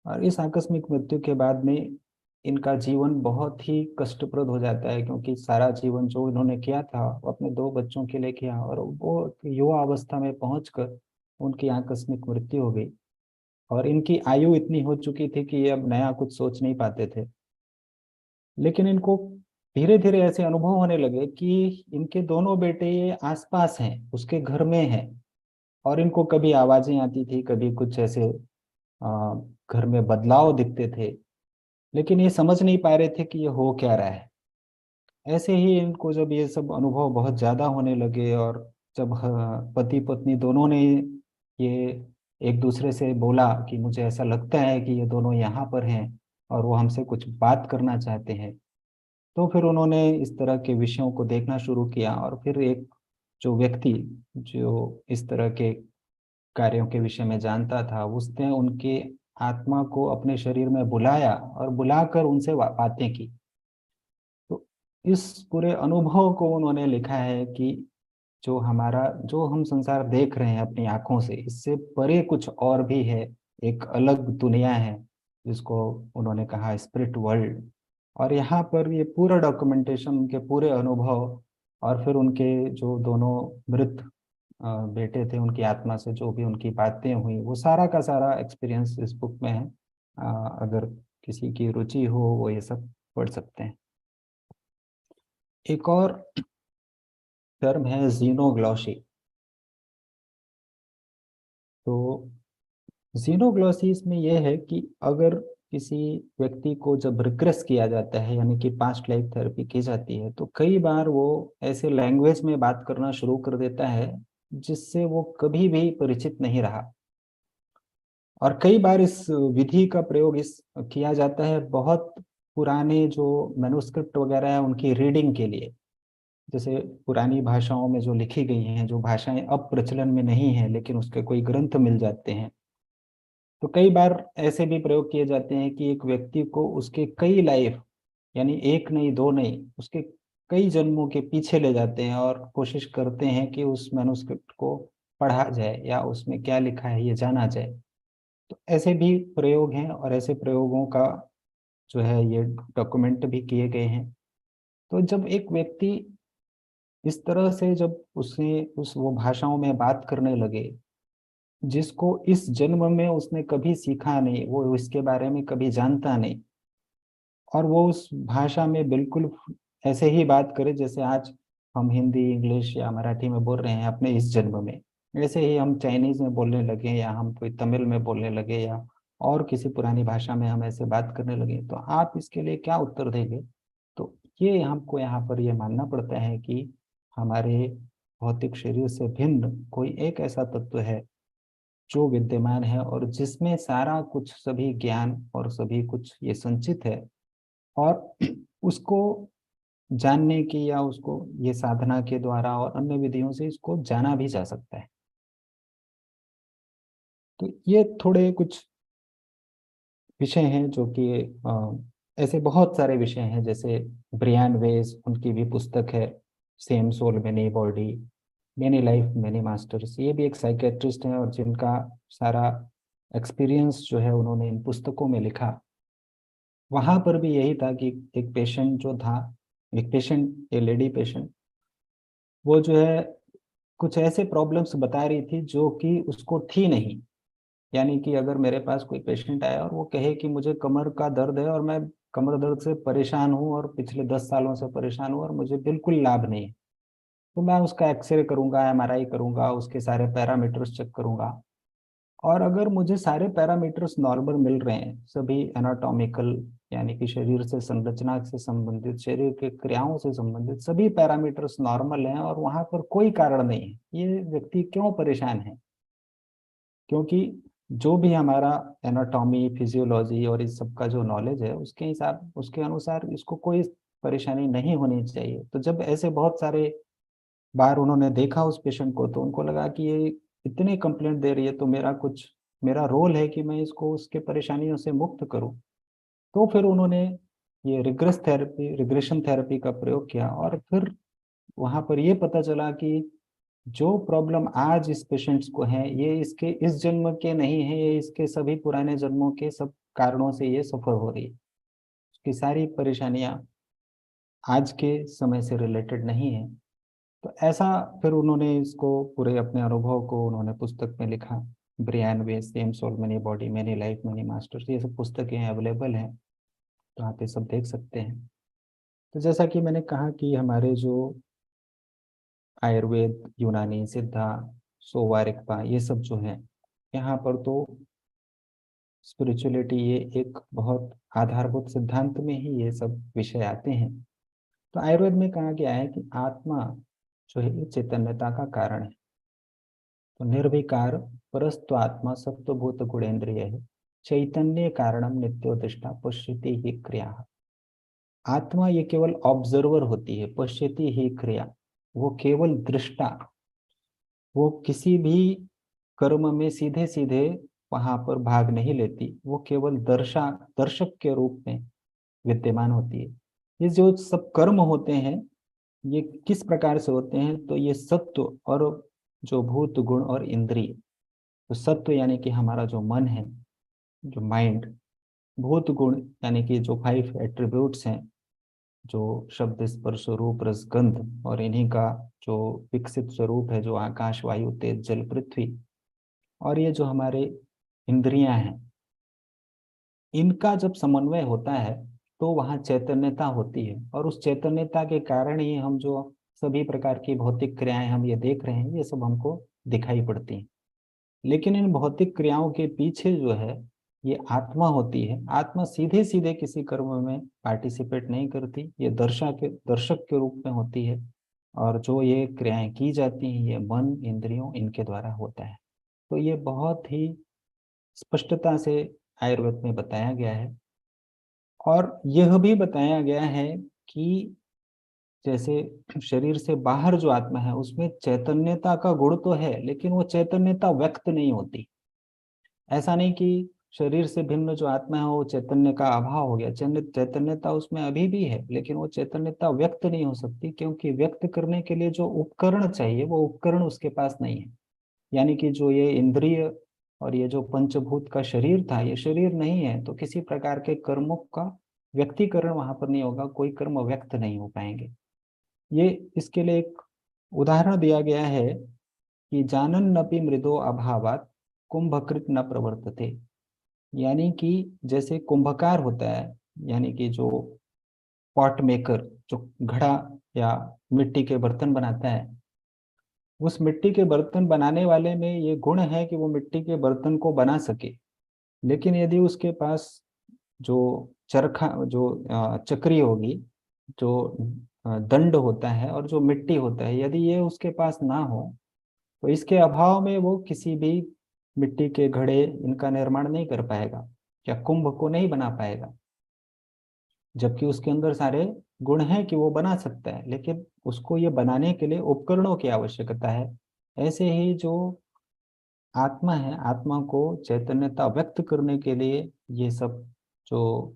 S5: और इस आकस्मिक मृत्यु के बाद में इनका जीवन बहुत ही कष्टप्रद हो जाता है, क्योंकि सारा जीवन जो इन्होंने किया था वो अपने 2 बच्चों के लिए किया और वो युवा अवस्था में पहुंचकर उनकी आकस्मिक मृत्यु हो गई और इनकी आयु इतनी हो चुकी थी कि ये अब नया कुछ सोच नहीं पाते थे। लेकिन इनको धीरे धीरे ऐसे अनुभव होने लगे कि इनके दोनों बेटे ये आसपास हैं, उसके घर में हैं और इनको कभी आवाजें आती थी, कभी कुछ ऐसे घर में बदलाव दिखते थे, लेकिन ये समझ नहीं पा रहे थे कि ये हो क्या रहा है। ऐसे ही इनको जब ये सब अनुभव बहुत ज़्यादा होने लगे और जब पति पत्नी दोनों ने ये एक दूसरे से बोला कि मुझे ऐसा लगता है कि ये दोनों यहाँ पर हैं और वो हमसे कुछ बात करना चाहते हैं, तो फिर उन्होंने इस तरह के विषयों को देखना शुरू किया और फिर एक जो व्यक्ति जो इस तरह के कार्यों के विषय में जानता था, उसने उनके आत्मा को अपने शरीर में बुलाया और बुलाकर उनसे बातें की। तो इस पूरे अनुभव को उन्होंने लिखा है कि जो हम संसार देख रहे हैं अपनी आंखों से, इससे परे कुछ और भी है, एक अलग दुनिया है जिसको उन्होंने कहा स्पिरिट वर्ल्ड। और यहाँ पर ये पूरा डॉक्यूमेंटेशन, उनके पूरे अनुभव और फिर उनके जो दोनों मृत बेटे थे, उनकी आत्मा से जो भी उनकी बातें हुई, वो सारा का सारा एक्सपीरियंस इस बुक में है। अगर किसी की रुचि हो वो ये सब पढ़ सकते हैं। एक और टर्म है जीनोग्लॉसी। तो जीनोग्लॉसी इसमें यह है कि अगर किसी व्यक्ति को जब रिग्रेस किया जाता है, यानी कि पास्ट लाइफ थेरेपी की जाती है, तो कई बार वो ऐसे लैंग्वेज में बात करना शुरू कर देता है जिससे वो कभी भी परिचित नहीं रहा। और कई बार इस विधि का प्रयोग इस किया जाता है बहुत पुराने जो मैन्युस्क्रिप्ट वगैरह है उनकी रीडिंग के लिए। जैसे पुरानी भाषाओं में जो लिखी गई हैं, जो भाषाएं अब प्रचलन में नहीं है लेकिन उसके कोई ग्रंथ मिल जाते हैं, तो कई बार ऐसे भी प्रयोग किए जाते हैं कि एक व्यक्ति को उसके कई लाइफ, यानी एक नहीं दो नहीं, उसके कई जन्मों के पीछे ले जाते हैं और कोशिश करते हैं कि उस मैन्युस्क्रिप्ट को पढ़ा जाए या उसमें क्या लिखा है ये जाना जाए। तो ऐसे भी प्रयोग हैं और ऐसे प्रयोगों का जो है ये डॉक्यूमेंट भी किए गए हैं। तो जब एक व्यक्ति इस तरह से जब उसने वो भाषाओं में बात करने लगे जिसको इस जन्म में उसने कभी सीखा नहीं, वो इसके बारे में कभी जानता नहीं, और वो उस भाषा में बिल्कुल ऐसे ही बात करे जैसे आज हम हिंदी, इंग्लिश या मराठी में बोल रहे हैं अपने इस जन्म में, ऐसे ही हम चाइनीज में बोलने लगे या हम कोई तमिल में बोलने लगे या और किसी पुरानी भाषा में हम ऐसे बात करने लगे, तो आप इसके लिए क्या उत्तर देंगे? तो ये हमको यहाँ पर ये मानना पड़ता है कि हमारे भौतिक शरीर से भिन्न कोई एक ऐसा तत्व है जो विद्यमान है और जिसमें सारा कुछ, सभी ज्ञान और सभी कुछ ये संचित है, और उसको जानने की या उसको ये साधना के द्वारा और अन्य विधियों से इसको जाना भी जा सकता है। तो ये थोड़े कुछ विषय हैं जो कि ऐसे बहुत सारे विषय हैं, जैसे ब्रियान वेस, उनकी भी पुस्तक है same soul many body many life many masters. ये भी एक साइकेट्रिस्ट हैं और जिनका सारा एक्सपीरियंस जो है उन्होंने इन पुस्तकों में लिखा। वहां पर भी यही था कि एक पेशेंट जो था, एक पेशेंट, ए लेडी पेशेंट, वो जो है कुछ ऐसे प्रॉब्लम्स बता रही थी जो कि उसको थी नहीं। यानी कि अगर मेरे पास कोई पेशेंट आया और वो कहे कि मुझे कमर का दर्द है और मैं कमर दर्द से परेशान हूँ और पिछले 10 सालों से परेशान हूँ और मुझे बिल्कुल लाभ नहीं है, तो मैं उसका एक्सरे करूंगा, एमआरआई करूंगा, उसके सारे पैरामीटर्स चेक करूंगा, और अगर मुझे सारे पैरामीटर्स नॉर्मल मिल रहे हैं, सभी एनाटॉमिकल यानी कि शरीर से संरचना से संबंधित, शरीर के क्रियाओं से संबंधित सभी पैरामीटर्स नॉर्मल हैं और वहां पर कोई कारण नहीं है, ये व्यक्ति क्यों परेशान है? क्योंकि जो भी हमारा एनाटॉमी, फिजियोलॉजी और इस सब का जो नॉलेज है उसके हिसाब, उसके अनुसार इसको कोई परेशानी नहीं होनी चाहिए। तो जब ऐसे बहुत सारे बार उन्होंने देखा उस पेशेंट को, तो उनको लगा कि ये इतनी कंप्लेंट दे रही है तो मेरा रोल है कि मैं इसको उसके परेशानियों से मुक्त करूं। तो फिर उन्होंने ये रिग्रेशन थेरेपी का प्रयोग किया और फिर वहां पर ये पता चला कि जो प्रॉब्लम आज इस पेशेंट्स को है ये इसके इस जन्म के नहीं है, ये इसके सभी पुराने जन्मों के सब कारणों से ये सफर हो रही है। उसकी सारी परेशानियां आज के समय से रिलेटेड नहीं है। तो ऐसा फिर उन्होंने इसको पूरे अपने अनुभव को उन्होंने पुस्तक में लिखा। Brian Weiss, same soul many body many life many masters, ये सब पुस्तकें अवेलेबल हैं, तो आप ये सब देख सकते हैं। तो जैसा कि मैंने कहा कि हमारे जो आयुर्वेद, यूनानी, सिद्धा, सोवा, रिक्पा, ये सब जो है यहाँ पर तो स्पिरिचुअलिटी ये एक बहुत आधारभूत सिद्धांत में ही ये सब विषय आते हैं। तो आयुर्वेद में कहा गया है कि आत्मा जो है ये चैतन्यता का कारण है। तो निर्विकार परस्तु आत्मा सत्वभूत गुणेन्द्रिय है, चैतन्य कारणम नित्योदिष्टा पश्यति ही क्रिया। आत्मा ये केवल ऑब्जर्वर होती है, पश्यति ही क्रिया, वो केवल दृष्टा, वो किसी भी कर्म में सीधे सीधे वहां पर भाग नहीं लेती, वो केवल दर्शक के रूप में विद्यमान होती है। ये जो सब कर्म होते हैं ये किस प्रकार से होते हैं, तो ये सत्व और जो भूत गुण और इंद्रिय, तो सत्व यानी कि हमारा जो मन है, जो माइंड, भूत गुण यानी कि जो 5 एट्रीब्यूट्स हैं, जो शब्द स्पर्श रूप रस गंध, और इन्हीं का जो विकसित स्वरूप है, जो आकाश वायु तेज जल पृथ्वी, और ये जो हमारे इंद्रियां हैं, इनका जब समन्वय होता है तो वहाँ चैतन्यता होती है। और उस चैतन्यता के कारण ही हम जो सभी प्रकार की भौतिक क्रियाएं हम ये देख रहे हैं, ये सब हमको दिखाई पड़ती हैं। लेकिन इन भौतिक क्रियाओं के पीछे जो है ये आत्मा होती है। आत्मा सीधे सीधे किसी कर्म में पार्टिसिपेट नहीं करती, ये दर्शक के रूप में होती है। और जो ये क्रियाएं की जाती हैं ये मन इंद्रियों इनके द्वारा होता है। तो ये बहुत ही स्पष्टता से आयुर्वेद में बताया गया है। और यह भी बताया गया है कि जैसे शरीर से बाहर जो आत्मा है उसमें चैतन्यता का गुण तो है, लेकिन वो चैतन्यता व्यक्त नहीं होती। ऐसा नहीं कि शरीर से भिन्न जो आत्मा है वो चैतन्य का अभाव हो गया, चैतन्यता उसमें अभी भी है, लेकिन वो चैतन्यता व्यक्त नहीं हो सकती, क्योंकि व्यक्त करने के लिए जो उपकरण चाहिए वो उपकरण उसके पास नहीं है। यानी कि जो ये इंद्रिय और ये जो पंचभूत का शरीर था, ये शरीर नहीं है, तो किसी प्रकार के कर्मों का व्यक्तीकरण वहां पर नहीं होगा, कोई कर्म व्यक्त नहीं हो पाएंगे। ये इसके लिए एक उदाहरण दिया गया है कि जानन नपि मृदो अभावात कुंभकृत न प्रवर्तते। यानी कि जैसे कुंभकार होता है, यानी कि जो पॉट मेकर, जो घड़ा या मिट्टी के बर्तन बनाता है, उस मिट्टी के बर्तन बनाने वाले में ये गुण है कि वो मिट्टी के बर्तन को बना सके। लेकिन यदि उसके पास जो चरखा जो चक्री होगी, जो दंड होता है और जो मिट्टी होता है, यदि ये उसके पास ना हो तो इसके अभाव में वो किसी भी मिट्टी के घड़े इनका निर्माण नहीं कर पाएगा या कुंभ को नहीं बना पाएगा। जबकि उसके अंदर सारे गुण हैं कि वो बना सकता है, लेकिन उसको ये बनाने के लिए उपकरणों की आवश्यकता है। ऐसे ही जो आत्मा है, आत्मा को चैतन्यता व्यक्त करने के लिए ये सब जो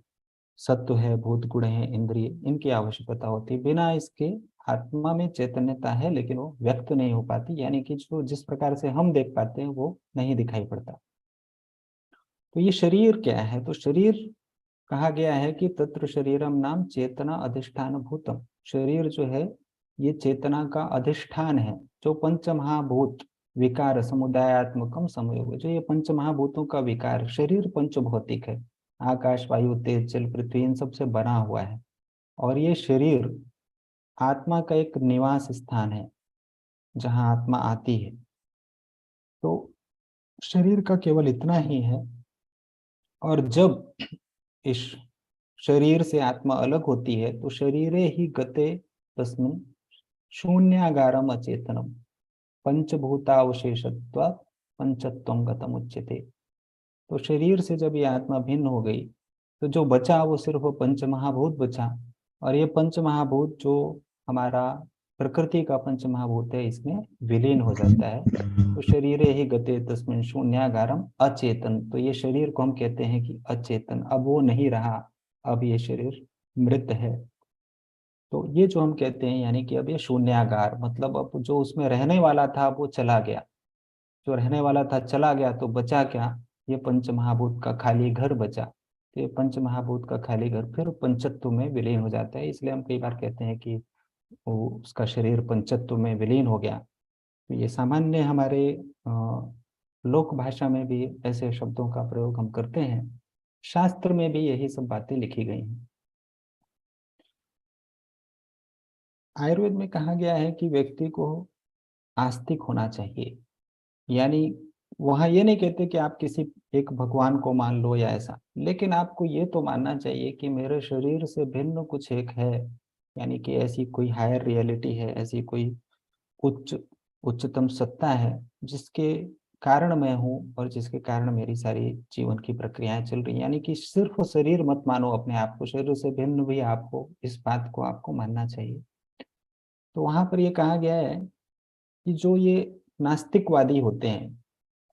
S5: सत्व है, भूत गुण है, इंद्रिय, इनकी आवश्यकता होती है। बिना इसके आत्मा में चैतन्यता है लेकिन वो व्यक्त नहीं हो पाती, यानी कि जो जिस प्रकार से हम देख पाते हैं वो नहीं दिखाई पड़ता। तो ये शरीर क्या है, तो शरीर कहा गया है कि तत्र शरीरम नाम चेतना अधिष्ठान भूतम। शरीर जो है ये चेतना का अधिष्ठान है, जो पंच महाभूत विकार समुदायात्मकम समयोग, जो ये पंच महाभूतों का विकार, शरीर पंचभौतिक है, आकाश वायु तेज जल पृथ्वी इन सब से बना हुआ है। और ये शरीर आत्मा का एक निवास स्थान है जहाँ आत्मा आती है। तो शरीर का केवल इतना ही है। और जब इस शरीर से आत्मा अलग होती है तो शरीरे ही गते तस्मिन् शून्यागारम अचेतनम पंचभूतावशेषत्वा पंचत्वं गतम उच्यते। तो शरीर से जब ये आत्मा भिन्न हो गई तो जो बचा वो सिर्फ पंच महाभूत बचा। और ये पंच महाभूत जो हमारा प्रकृति का पंच महाभूत है इसमें विलीन हो जाता है। तो शरीरे ही गते तस्मिन् शून्यागारम अचेतन। तो ये शरीर को हम कहते हैं कि अचेतन, अब वो नहीं रहा, अब ये शरीर मृत है। तो ये जो हम कहते हैं यानी कि अब ये शून्यागार, मतलब अब जो उसमें रहने वाला था वो चला गया, जो रहने वाला था चला गया, तो बचा क्या, ये पंच महाभूत का खाली घर बचा। तो ये पंच महाभूत का खाली घर फिर पंचत्व में विलीन हो जाता है। इसलिए हम कई बार कहते हैं कि वो उसका शरीर पंचत्व में विलीन हो गया। तो ये सामान्य हमारे लोक भाषा में भी ऐसे शब्दों का प्रयोग हम करते हैं। शास्त्र में भी यही सब बातें लिखी गई हैं। आयुर्वेद में कहा गया है कि व्यक्ति को आस्तिक होना चाहिए। यानी वहां ये नहीं कहते कि आप किसी एक भगवान को मान लो या ऐसा, लेकिन आपको ये तो मानना चाहिए कि मेरे शरीर से भिन्न कुछ एक है, यानी कि ऐसी कोई हायर रियलिटी है, ऐसी कोई उच्चतम सत्ता है जिसके कारण मैं हूँ और जिसके कारण मेरी सारी जीवन की प्रक्रियाएं चल रही हैं। यानी कि सिर्फ शरीर मत मानो अपने आप को, शरीर से भिन्न भी आपको इस बात को आपको मानना चाहिए। तो वहां पर ये कहा गया है कि जो ये नास्तिकवादी होते हैं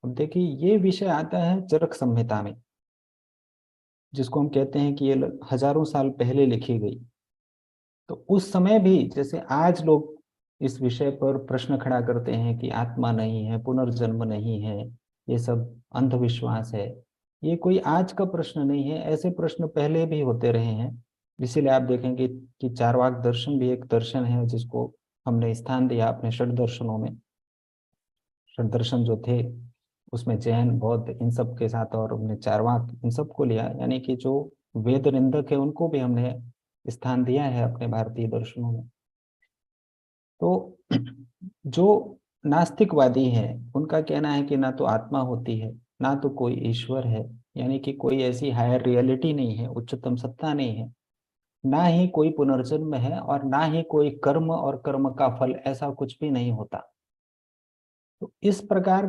S5: अब देखिए ये विषय आता है चरक संहिता में, जिसको हम कहते हैं कि ये हजारों साल पहले लिखी गई। तो उस समय भी जैसे आज लोग इस विषय पर प्रश्न खड़ा करते हैं कि आत्मा नहीं है, पुनर्जन्म नहीं है, ये सब अंधविश्वास है, ये कोई आज का प्रश्न नहीं है, ऐसे प्रश्न पहले भी होते रहे हैं। इसीलिए आप देखेंगे कि चारवाक दर्शन भी एक दर्शन है जिसको हमने स्थान दिया अपने षड दर्शनों में। षड दर्शन जो थे उसमें जैन, बौद्ध इन सब के साथ, और हमने चारवाक इन सबको लिया, यानी कि जो वेद निंदक है उनको भी हमने स्थान दिया है अपने भारतीय दर्शनों में। तो जो नास्तिकवादी हैं उनका कहना है कि ना तो आत्मा होती है, ना तो कोई ईश्वर है, यानी कि कोई ऐसी हायर रियलिटी नहीं है, उच्चतम सत्ता नहीं है, ना ही कोई पुनर्जन्म है, और ना ही कोई कर्म और कर्म का फल, ऐसा कुछ भी नहीं होता। तो इस प्रकार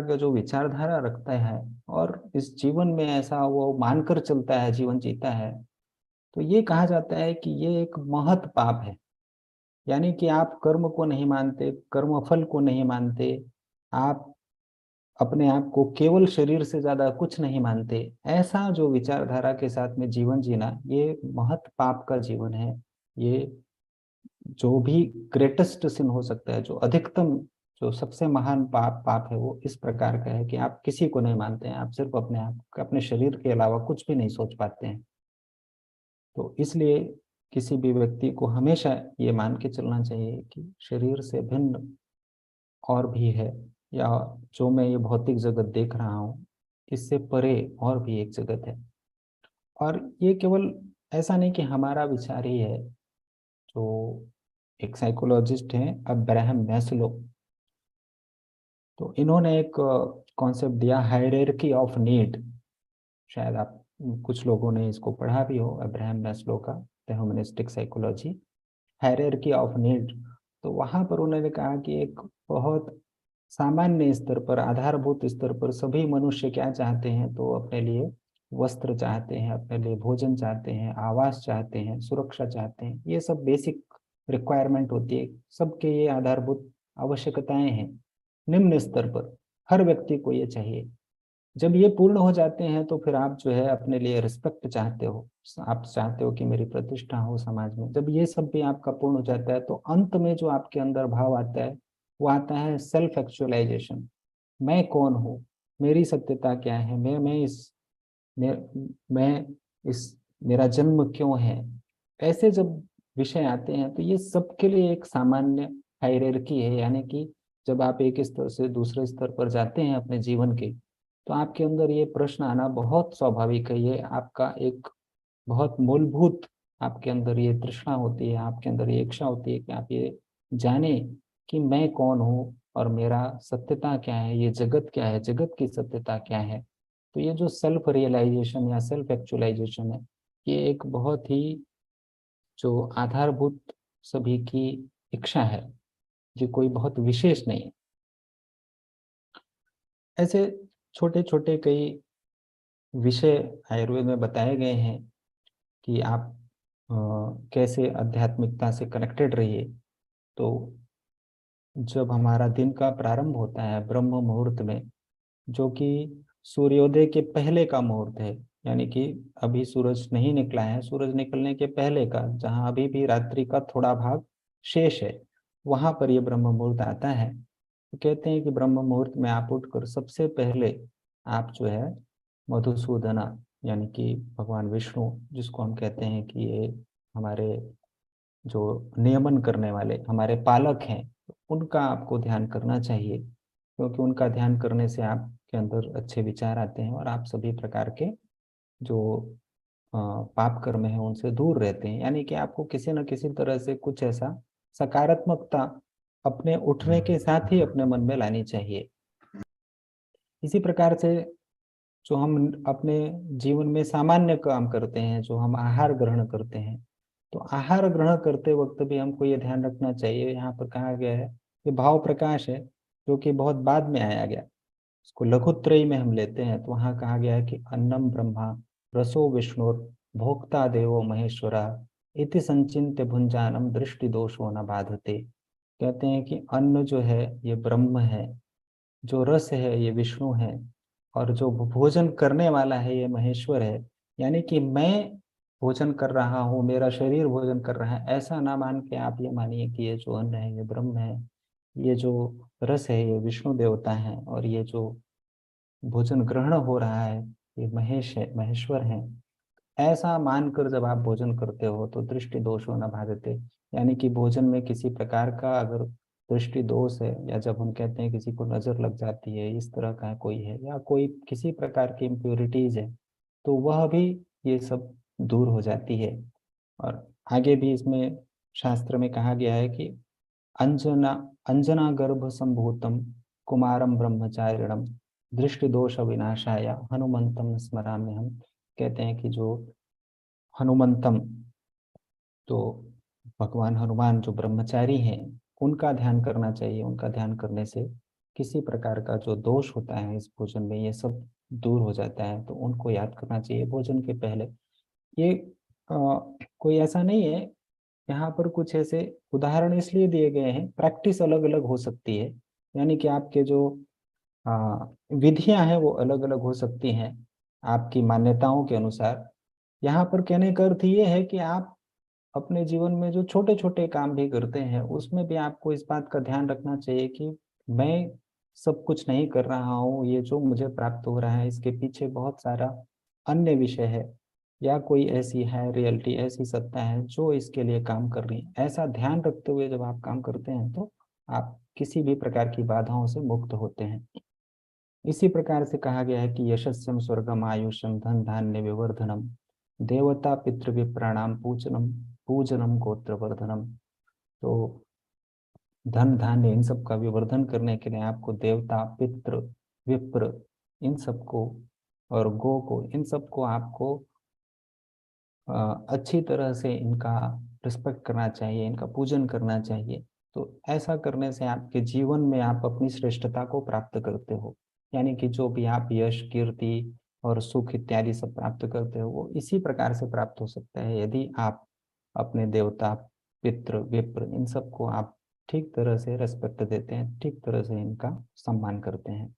S5: का जो विचारधारा रखता है और इस जीवन में ऐसा वो मानकर चलता है, जीवन जीता है, तो ये कहा जाता है कि ये एक महत पाप है। यानी कि आप कर्म को नहीं मानते, कर्म फल को नहीं मानते, आप अपने आप को केवल शरीर से ज्यादा कुछ नहीं मानते, ऐसा जो विचारधारा के साथ में जीवन जीना, ये महत पाप का जीवन है। ये जो भी ग्रेटेस्ट सिन हो सकता है, जो अधिकतम, जो सबसे महान पाप है, वो इस प्रकार का है कि आप किसी को नहीं मानते हैं, आप सिर्फ अपने आप, अपने शरीर के अलावा कुछ भी नहीं सोच पाते हैं। तो इसलिए किसी भी व्यक्ति को हमेशा ये मान के चलना चाहिए कि शरीर से भिन्न और भी है, या जो मैं ये भौतिक जगत देख रहा हूँ इससे परे और भी एक जगत है। और ये केवल ऐसा नहीं कि हमारा विचार ही है। जो एक साइकोलॉजिस्ट हैं अब्राहम मैस्लो, तो इन्होंने एक कॉन्सेप्ट दिया, हायरार्की ऑफ नीड। शायद आप कुछ लोगों ने इसको पढ़ा भी हो, अब्राहम मैस्लो का the humanistic psychology, hierarchy of need. तो वहां पर उन्होंने कहा कि एक बहुत सामान्य स्तर पर, आधारभूत स्तर पर सभी मनुष्य क्या चाहते हैं, तो अपने लिए वस्त्र चाहते हैं, अपने लिए भोजन चाहते हैं, आवास चाहते हैं, सुरक्षा चाहते हैं। ये सब बेसिक रिक्वायरमेंट होती है सबके, ये आधारभूत आवश्यकताएं हैं निम्न स्तर पर, हर व्यक्ति को ये चाहिए। जब ये पूर्ण हो जाते हैं तो फिर आप जो है अपने लिए रिस्पेक्ट चाहते हो, आप चाहते हो कि मेरी प्रतिष्ठा हो समाज में। जब ये सब भी आपका पूर्ण हो जाता है तो अंत में जो आपके अंदर भाव आता है वो आता है सेल्फ एक्चुअलाइजेशन। मैं कौन हूँ, मेरी सत्यता क्या है, मैं मैं इस मेरा जन्म क्यों है। ऐसे जब विषय आते हैं तो ये सबके लिए एक सामान्य हायरार्की है। यानी कि जब आप एक स्तर से दूसरे स्तर पर जाते हैं अपने जीवन के, तो आपके अंदर ये प्रश्न आना बहुत स्वाभाविक है। ये आपका एक बहुत मूलभूत, आपके अंदर ये तृष्णा होती है, आपके अंदर ये इच्छा होती है कि आप ये जाने कि मैं कौन हूँ और मेरा सत्यता क्या है, ये जगत क्या है, जगत की सत्यता क्या है। तो ये जो सेल्फ रियलाइजेशन या सेल्फ एक्चुअलाइजेशन है, ये एक बहुत ही जो आधारभूत सभी की इच्छा है, जो कोई बहुत विशेष नहीं है। ऐसे छोटे छोटे कई विषय आयुर्वेद में बताए गए हैं कि आप कैसे आध्यात्मिकता से कनेक्टेड रहिए। तो जब हमारा दिन का प्रारंभ होता है ब्रह्म मुहूर्त में, जो कि सूर्योदय के पहले का मुहूर्त है, यानी कि अभी सूरज नहीं निकला है, सूरज निकलने के पहले का, जहाँ अभी भी रात्रि का थोड़ा भाग शेष है, वहां पर ये ब्रह्म मुहूर्त आता है। तो कहते हैं कि ब्रह्म मुहूर्त में आप उठकर सबसे पहले आप जो है मधुसूदना, यानी कि भगवान विष्णु, जिसको हम कहते हैं कि ये हमारे जो नियमन करने वाले हमारे पालक हैं, उनका आपको ध्यान करना चाहिए, क्योंकि उनका ध्यान करने से आपके अंदर अच्छे विचार आते हैं और आप सभी प्रकार के जो पाप कर्म है उनसे दूर रहते हैं। यानी कि आपको किसी न किसी तरह से कुछ ऐसा सकारात्मकता अपने उठने के साथ ही अपने मन में लानी चाहिए। इसी प्रकार से जो हम अपने जीवन में सामान्य काम करते हैं, जो हम आहार ग्रहण करते हैं, तो आहार ग्रहण करते वक्त भी हमको ये ध्यान रखना चाहिए। यहाँ पर कहा गया है ये भाव प्रकाश है, जो कि बहुत बाद में आया गया, इसको लघुत्रयी में हम लेते हैं, तो वहाँ कहा गया है कि अन्नम ब्रह्मा रसो विष्णुर भोक्ता देवो महेश्वरा इति संचिन्त्य भुंजानम दृष्टि दोषो न बाधते। कहते हैं कि अन्न जो है ये ब्रह्म है, जो रस है ये विष्णु है, और जो भोजन करने वाला है ये महेश्वर है। यानी कि मैं भोजन कर रहा हूँ, मेरा शरीर भोजन कर रहा है, ऐसा ना मान के आप ये मानिए कि ये जो अन्न है ये ब्रह्म है, ये जो रस है ये विष्णु देवता है, और ये जो भोजन ग्रहण हो रहा है ये महेश है, महेश्वर है। ऐसा मानकर जब आप भोजन करते हो तो दृष्टि दोषो न भाजते, यानी कि भोजन में किसी प्रकार का अगर दृष्टि दोष है, या जब हम कहते हैं किसी को नजर लग जाती है, इस तरह का कोई है, या कोई किसी प्रकार की इम्प्योरिटीज है, तो वह भी ये सब दूर हो जाती है। और आगे भी इसमें शास्त्र में कहा गया है कि अंजना अंजना गर्भ संभूतम कुमारम ब्रह्मचारिणम दृष्टि दोष विनाशाय हनुमंतम स्मराम्य हम। कहते हैं कि जो हनुमंतम, तो भगवान हनुमान जो ब्रह्मचारी हैं उनका ध्यान करना चाहिए। उनका ध्यान करने से किसी प्रकार का जो दोष होता है इस भोजन में ये सब दूर हो जाता है, तो उनको याद करना चाहिए भोजन के पहले। ये कोई ऐसा नहीं है, यहाँ पर कुछ ऐसे उदाहरण इसलिए दिए गए हैं, प्रैक्टिस अलग अलग हो सकती है, यानी कि आपके जो विधियां हैं वो अलग अलग हो सकती हैं आपकी मान्यताओं के अनुसार। यहाँ पर कहने का अर्थ ये है कि आप अपने जीवन में जो छोटे छोटे काम भी करते हैं उसमें भी आपको इस बात का ध्यान रखना चाहिए कि मैं सब कुछ नहीं कर रहा हूँ, ये जो मुझे प्राप्त हो रहा है इसके पीछे बहुत सारा अन्य विषय है, या कोई ऐसी है रियलिटी, ऐसी सत्ता है जो इसके लिए काम कर रही है। ऐसा ध्यान रखते हुए जब आप काम करते हैं तो आप किसी भी प्रकार की बाधाओं से मुक्त होते हैं। इसी प्रकार से कहा गया है कि यशस्यम स्वर्गम आयुषम धन धान्य विवर्धनम देवता पितृ विप्राणाम पूजनम पूजनम गोत्रवर्धनम। तो धन धान्य इन सब का विवर्धन करने के लिए आपको देवता पितृ विप्र इन सबको और गो को, इन सबको आपको अच्छी तरह से इनका रिस्पेक्ट करना चाहिए, इनका पूजन करना चाहिए। तो ऐसा करने से आपके जीवन में आप अपनी श्रेष्ठता को प्राप्त करते हो, यानी कि जो भी आप यश कीर्ति और सुख इत्यादि सब प्राप्त करते हो वो इसी प्रकार से प्राप्त हो सकता है यदि आप अपने देवता पितृ विप्र इन सबको आप ठीक तरह से रेस्पेक्ट देते हैं, ठीक तरह से इनका सम्मान करते हैं।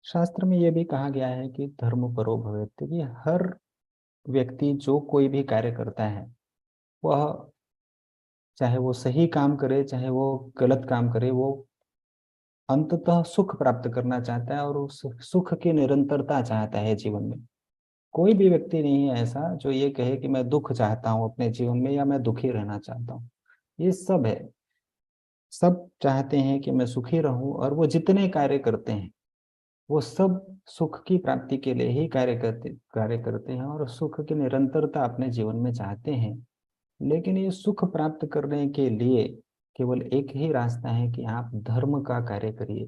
S5: शास्त्र में यह भी कहा गया है कि धर्म परो भवेत्, कि हर व्यक्ति जो कोई भी कार्य करता है वह चाहे वो सही काम करे चाहे वो गलत काम करे, वो अंततः सुख प्राप्त करना चाहता है और उस सुख की निरंतरता चाहता है जीवन में। कोई भी व्यक्ति नहीं है ऐसा जो ये कहे कि मैं दुख चाहता हूँ अपने जीवन में या मैं दुखी रहना चाहता हूँ। ये सब है, सब चाहते हैं कि मैं सुखी रहूं, और वो जितने कार्य करते हैं वो सब सुख की प्राप्ति के लिए ही कार्य करते हैं और सुख की निरंतरता अपने जीवन में चाहते हैं। लेकिन ये सुख प्राप्त करने के लिए केवल एक ही रास्ता है कि आप धर्म का कार्य करिए।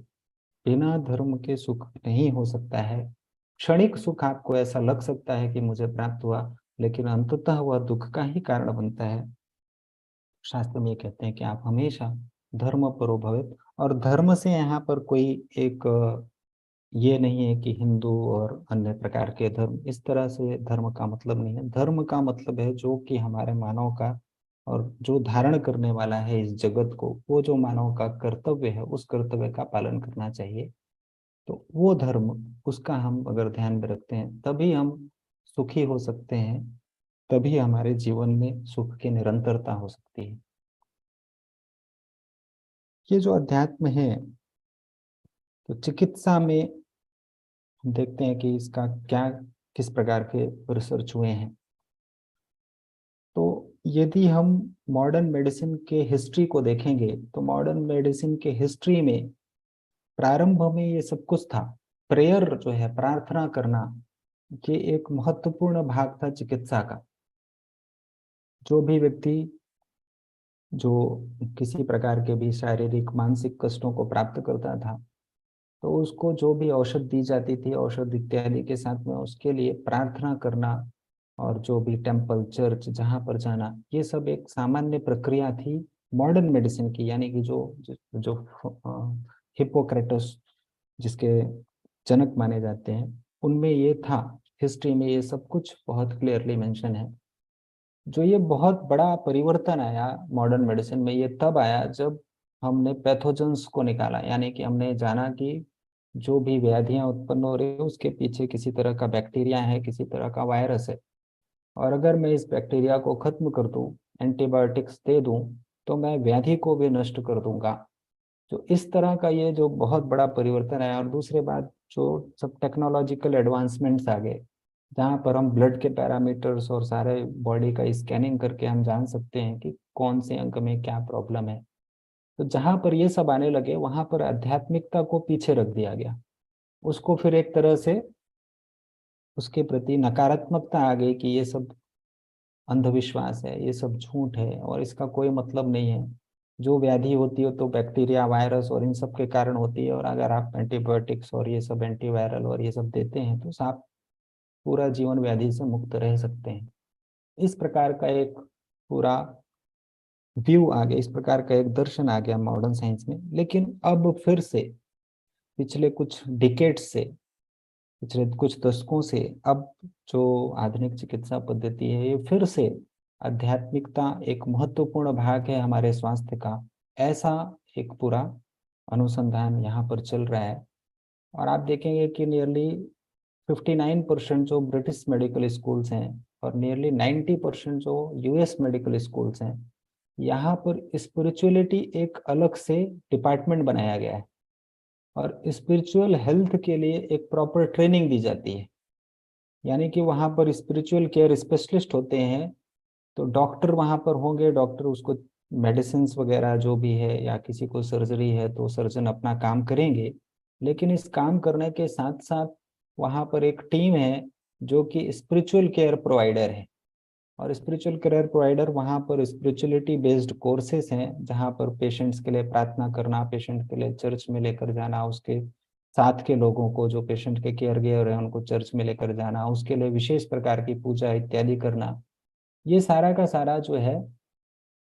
S5: बिना धर्म के सुख नहीं हो सकता है। क्षणिक सुख आपको ऐसा लग सकता है कि मुझे प्राप्त हुआ, लेकिन अंततः वह दुख का ही कारण बनता है। शास्त्र में ये कहते हैं कि आप हमेशा धर्म परो भवेत्, और धर्म से यहाँ पर कोई एक ये नहीं है कि हिंदू और अन्य प्रकार के धर्म, इस तरह से धर्म का मतलब नहीं है। धर्म का मतलब है जो कि हमारे मानव का और जो धारण करने वाला है इस जगत को, वो जो मानव का कर्तव्य है उस कर्तव्य का पालन करना चाहिए। तो वो धर्म, उसका हम अगर ध्यान में रखते हैं तभी हम सुखी हो सकते हैं, तभी हमारे जीवन में सुख की निरंतरता हो सकती है। ये जो अध्यात्म है, तो चिकित्सा में हम देखते हैं कि इसका क्या किस प्रकार के रिसर्च हुए हैं। तो यदि हम मॉडर्न मेडिसिन के हिस्ट्री को देखेंगे तो मॉडर्न मेडिसिन के हिस्ट्री में प्रारंभ में ये सब कुछ था। प्रेयर जो है, प्रार्थना करना, ये एक महत्वपूर्ण भाग था चिकित्सा का। जो भी व्यक्ति जो किसी प्रकार के भी शारीरिक मानसिक कष्टों को प्राप्त करता था तो उसको जो भी औषध दी जाती थी, औषध इत्यादि के साथ में उसके लिए प्रार्थना करना और जो भी टेम्पल चर्च जहाँ पर जाना, ये सब एक सामान्य प्रक्रिया थी मॉडर्न मेडिसिन की। यानी कि जो हिप्पोक्रेटस जिसके जनक माने जाते हैं उनमें ये था। हिस्ट्री में ये सब कुछ बहुत क्लियरली मेंशन है। जो ये बहुत बड़ा परिवर्तन आया मॉडर्न मेडिसिन में, ये तब आया जब हमने पैथोजेंस को निकाला, यानी कि हमने जाना कि जो भी व्याधियां उत्पन्न हो रही है उसके पीछे किसी तरह का बैक्टीरिया है, किसी तरह का वायरस है। और अगर मैं इस बैक्टीरिया को खत्म कर दूं, एंटीबायोटिक्स दे दूं, तो मैं व्याधि को भी नष्ट कर दूंगा। तो इस तरह का ये जो बहुत बड़ा परिवर्तन है। और दूसरी बात, जो सब टेक्नोलॉजिकल एडवांसमेंट्स आ गए, जहाँ पर हम ब्लड के पैरामीटर्स और सारे बॉडी का स्कैनिंग करके हम जान सकते हैं कि कौन से अंग में क्या प्रॉब्लम है। तो जहाँ पर ये सब आने लगे, वहाँ पर आध्यात्मिकता को पीछे रख दिया गया। उसको फिर एक तरह से उसके प्रति नकारात्मकता आ गई कि ये सब अंधविश्वास है, ये सब झूठ है और इसका कोई मतलब नहीं है। जो व्याधि होती है तो बैक्टीरिया, वायरस और इन सब के कारण होती है, और अगर आप एंटीबायोटिक्स और ये सब एंटीवायरल और ये सब देते हैं तो आप पूरा जीवन व्याधि से मुक्त रह सकते हैं। इस प्रकार का एक पूरा व्यू आ गया, इस प्रकार का एक दर्शन आ गया मॉडर्न साइंस में। लेकिन अब फिर से पिछले कुछ डिकेड्स से, पिछले कुछ दशकों से, अब जो आधुनिक चिकित्सा पद्धति है ये फिर से आध्यात्मिकता एक महत्वपूर्ण भाग है हमारे स्वास्थ्य का, ऐसा एक पूरा अनुसंधान यहाँ पर चल रहा है। और आप देखेंगे कि नियरली 59% जो ब्रिटिश मेडिकल स्कूल्स हैं और नियरली 90% जो यूएस मेडिकल स्कूल्स हैं, यहाँ पर स्पिरिचुअलिटी एक अलग से डिपार्टमेंट बनाया गया है और स्पिरिचुअल हेल्थ के लिए एक प्रॉपर ट्रेनिंग दी जाती है। यानी कि वहाँ पर स्पिरिचुअल केयर स्पेशलिस्ट होते हैं, तो डॉक्टर वहाँ पर होंगे, डॉक्टर उसको मेडिसिन वगैरह जो भी है, या किसी को सर्जरी है तो सर्जन अपना काम करेंगे। लेकिन इस काम करने के साथ साथ वहाँ पर एक टीम है जो कि स्पिरिचुअल केयर प्रोवाइडर है। और स्पिरिचुअल केयर प्रोवाइडर वहाँ पर स्पिरिचुअलिटी बेस्ड कोर्सेज हैं, जहाँ पर पेशेंट्स के लिए प्रार्थना करना, पेशेंट के लिए चर्च में लेकर जाना, उसके साथ के लोगों को जो पेशेंट के केयर गिवर है उनको चर्च में लेकर जाना, उसके लिए विशेष प्रकार की पूजा इत्यादि करना, ये सारा का सारा जो है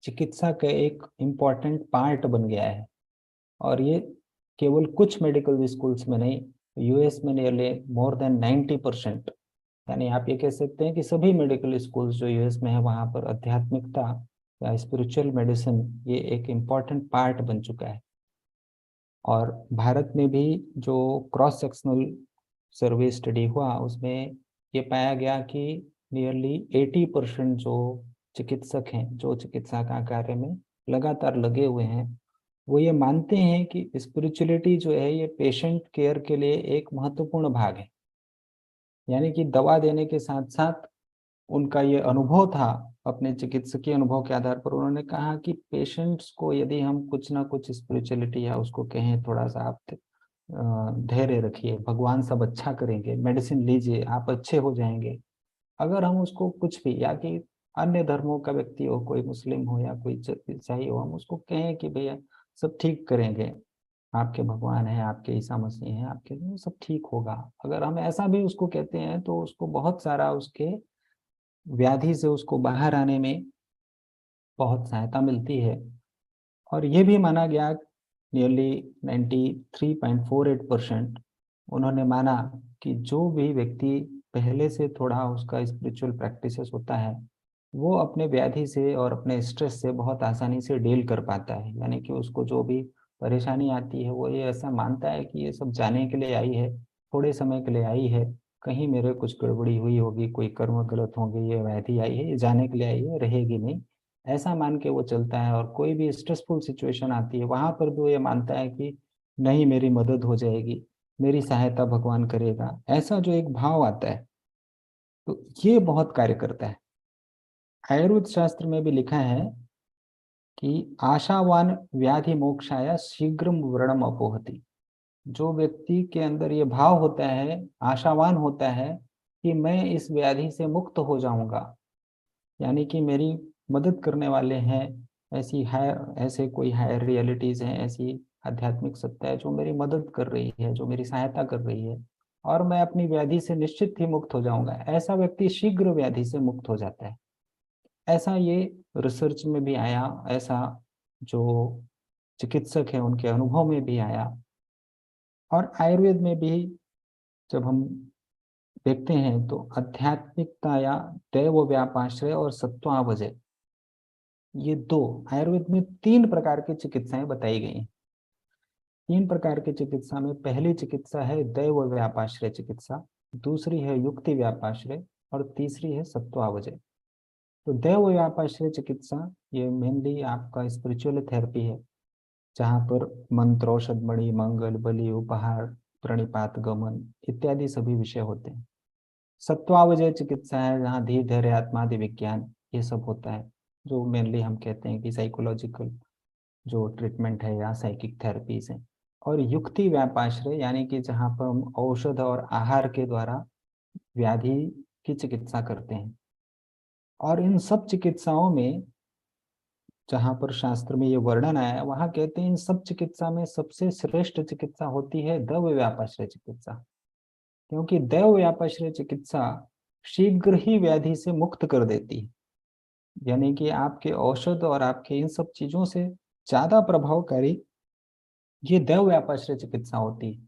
S5: चिकित्सा का एक इम्पॉर्टेंट पार्ट बन गया है। और ये केवल कुछ मेडिकल स्कूल्स में नहीं, यूएस में नियरली मोर देन 90%, यानी आप ये कह सकते हैं कि सभी मेडिकल स्कूल्स जो यूएस में है वहाँ पर आध्यात्मिकता या स्पिरिचुअल मेडिसिन ये एक इम्पॉर्टेंट पार्ट बन चुका है। और भारत में भी जो क्रॉस सेक्शनल सर्वे स्टडी हुआ उसमें ये पाया गया कि नियरली 80% जो चिकित्सक हैं, जो चिकित्सा का कार्य में लगातार लगे हुए हैं, वो ये मानते हैं कि स्पिरिचुअलिटी जो है ये पेशेंट केयर के लिए एक महत्वपूर्ण भाग है। यानी कि दवा देने के साथ साथ उनका ये अनुभव था, अपने चिकित्सकीय अनुभव के आधार पर उन्होंने कहा कि पेशेंट्स को यदि हम कुछ ना कुछ स्पिरिचुअलिटी या उसको कहें थोड़ा सा आप धैर्य रखिए, भगवान सब अच्छा करेंगे, मेडिसिन लीजिए, आप अच्छे हो जाएंगे। अगर हम उसको कुछ भी, या कि अन्य धर्मों का व्यक्ति हो, कोई मुस्लिम हो या कोई ईसाई हो, हम उसको कहें कि भैया सब ठीक करेंगे, आपके भगवान है, आपके ईसा मसीह हैं, आपके सब ठीक होगा, अगर हम ऐसा भी उसको कहते हैं तो उसको बहुत सारा उसके व्याधि से उसको बाहर आने में बहुत सहायता मिलती है। और ये भी माना गया, नियरली 93.48% उन्होंने माना कि जो भी व्यक्ति पहले से थोड़ा उसका स्पिरिचुअल प्रैक्टिसेस होता है वो अपने व्याधि से और अपने स्ट्रेस से बहुत आसानी से डील कर पाता है। यानी कि उसको जो भी परेशानी आती है वो ये ऐसा मानता है कि ये सब जाने के लिए आई है, थोड़े समय के लिए आई है, कहीं मेरे कुछ गड़बड़ी हुई होगी, कोई कर्म गलत होंगे, ये व्याधि आई है, ये जाने के लिए आई है, रहेगी नहीं, ऐसा मान के वो चलता है। और कोई भी स्ट्रेसफुल सिचुएशन आती है वहां पर भी वो ये मानता है कि नहीं, मेरी मदद हो जाएगी, मेरी सहायता भगवान करेगा, ऐसा जो एक भाव आता है तो ये बहुत कार्य करता है। आयुर्वेद शास्त्र में भी लिखा है कि आशावान व्याधि मोक्षाय शीघ्रम व्रणम अपोहति। जो व्यक्ति के अंदर ये भाव होता है, आशावान होता है कि मैं इस व्याधि से मुक्त हो जाऊंगा, यानी कि मेरी मदद करने वाले हैं, ऐसी हायर, ऐसे कोई हायर रियलिटीज हैं, ऐसी आध्यात्मिक सत्ता है जो मेरी मदद कर रही है, जो मेरी सहायता कर रही है, और मैं अपनी व्याधि से निश्चित ही मुक्त हो जाऊंगा, ऐसा व्यक्ति शीघ्र व्याधि से मुक्त हो जाता है। ऐसा ये रिसर्च में भी आया, ऐसा जो चिकित्सक है उनके अनुभव में भी आया। और आयुर्वेद में भी जब हम देखते हैं तो आध्यात्मिकता या दैव व्यापाश्रय और सत्वावजय, ये दो, आयुर्वेद में 3 प्रकार की चिकित्साएं बताई गई हैं। 3 प्रकार की चिकित्सा में पहली चिकित्सा है दैव व्यापाश्रय चिकित्सा, दूसरी है युक्ति व्यापाश्रय और तीसरी है सत्वावजय। तो दैव व्यापाश्रय चिकित्सा ये मेनली आपका स्पिरिचुअल थेरेपी है, जहाँ पर मंत्र, औषध, मणि, मंगल, बलि, उपहार, प्रणिपात, गमन इत्यादि सभी विषय होते हैं। सत्वावजय चिकित्सा है जहाँ धीर, धैर्य, आत्मादि विज्ञान ये सब होता है, जो मेनली हम कहते हैं कि साइकोलॉजिकल जो ट्रीटमेंट है या साइकिक थेरेपीज है। और युक्ति व्यापाश्रय यानी कि जहाँ पर हम औषध और आहार के द्वारा व्याधि की चिकित्सा करते हैं। और इन सब चिकित्साओं में जहाँ पर शास्त्र में ये वर्णन आया है, वहाँ कहते हैं इन सब चिकित्सा में सबसे श्रेष्ठ चिकित्सा होती है दैव व्यापाश्रय चिकित्सा, क्योंकि दैव व्यापाश्रय चिकित्सा शीघ्र ही व्याधि से मुक्त कर देती है। यानी कि आपके औषध और आपके इन सब चीजों से ज्यादा प्रभावकारी ये दैव व्यापाश्रय चिकित्सा होती है।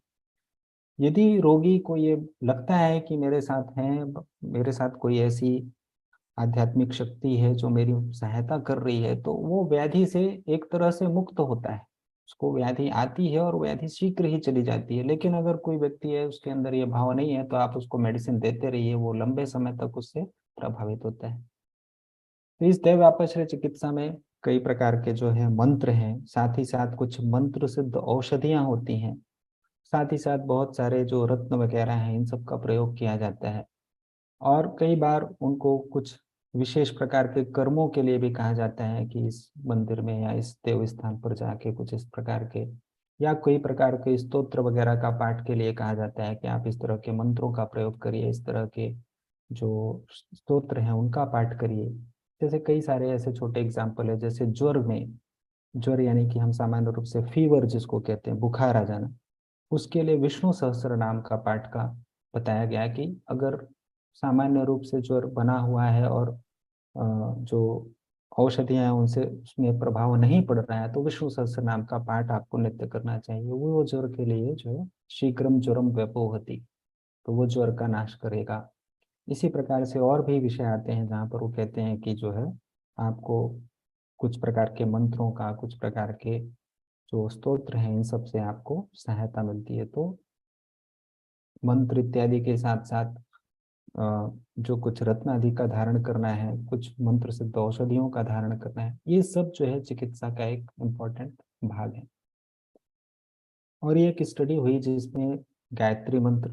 S5: यदि रोगी को ये लगता है कि मेरे साथ कोई ऐसी आध्यात्मिक शक्ति है जो मेरी सहायता कर रही है, तो वो व्याधि से एक तरह से मुक्त होता है। उसको व्याधि आती है और व्याधि शीघ्र ही चली जाती है। लेकिन अगर कोई व्यक्ति है उसके अंदर ये भाव नहीं है, तो आप उसको मेडिसिन देते रहिए, वो लंबे समय तक उससे प्रभावित होता है। तो इस दैव व्यापाश्रय चिकित्सा में कई प्रकार के जो है मंत्र हैं, साथ ही साथ कुछ मंत्र सिद्ध औषधियां होती हैं, साथ ही साथ बहुत सारे जो रत्न वगैरह हैं इन सब का प्रयोग किया जाता है। और कई बार उनको कुछ विशेष प्रकार के कर्मों के लिए भी कहा जाता है कि इस मंदिर में या इस देव स्थान पर जाके कुछ इस प्रकार के या कोई प्रकार के स्तोत्र वगैरह का पाठ के लिए कहा जाता है कि आप इस तरह के मंत्रों का प्रयोग करिए, इस तरह के जो स्तोत्र हैं उनका पाठ करिए। जैसे कई सारे ऐसे छोटे एग्जाम्पल है, जैसे ज्वर में, ज्वर यानी कि हम सामान्य रूप से फीवर जिसको कहते हैं, बुखार आ जाना, उसके लिए विष्णु सहस्त्र नाम का पाठ का बताया गया कि अगर सामान्य रूप से ज्वर बना हुआ है और जो औषधियां हैं उनसे उसमें प्रभाव नहीं पड़ रहा है, तो विष्णु सहस्त्र नाम का पाठ आपको नित्य करना चाहिए। वो ज्वर के लिए जो है शीघ्रम ज्वरम व्यपोहति, तो वो ज्वर का नाश करेगा। इसी प्रकार से और भी विषय आते हैं जहाँ पर वो कहते हैं कि जो है आपको कुछ प्रकार के मंत्रों का, कुछ प्रकार के जो स्तोत्र हैं इन सब से आपको सहायता मिलती है। तो मंत्र इत्यादि के साथ साथ जो कुछ रत्न आदि का धारण करना है, कुछ मंत्र सिद्ध औषधियों का धारण करना है, ये सब जो है चिकित्सा का एक इम्पोर्टेंट भाग है। और ये एक स्टडी हुई जिसमें गायत्री मंत्र,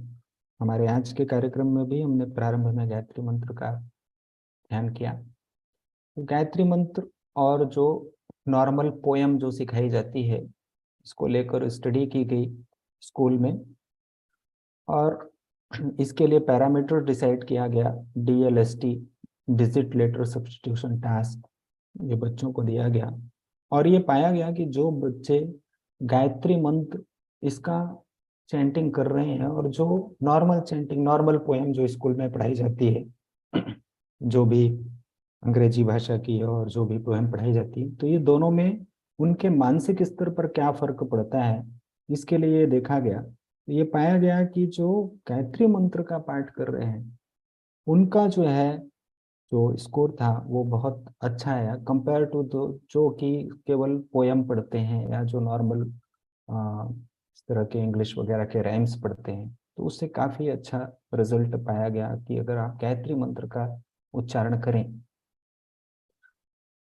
S5: हमारे आज के कार्यक्रम में भी हमने प्रारंभ में गायत्री मंत्र का ध्यान किया। तो गायत्री मंत्र और जो नॉर्मल पोयम जो सिखाई जाती है, इसको लेकर स्टडी की गई स्कूल में, और इसके लिए पैरामीटर डिसाइड किया गया, DLST, digit letter substitution task, ये बच्चों को दिया गया। और ये पाया गया कि जो बच्चे गायत्री मंत्र इसका चैंटिंग कर रहे हैं और जो नॉर्मल चैंटिंग, नॉर्मल पोएम जो स्कूल में पढ़ाई जाती है, जो भी अंग्रेजी भाषा की है और जो भी पोएम पढ़ाई जाती है, तो ये दोनों में उनके मानसिक स्तर पर क्या फर्क पड़ता है, इसके लिए ये देखा गया। ये पाया गया कि जो गायत्री मंत्र का पाठ कर रहे हैं उनका जो है जो स्कोर था वो बहुत अच्छा है कंपेयर टू दो जो कि केवल पोयम पढ़ते हैं या जो नॉर्मल इस तरह के इंग्लिश वगैरह के राइम्स पढ़ते हैं। तो उससे काफ़ी अच्छा रिजल्ट पाया गया कि अगर आप गायत्री मंत्र का उच्चारण करें।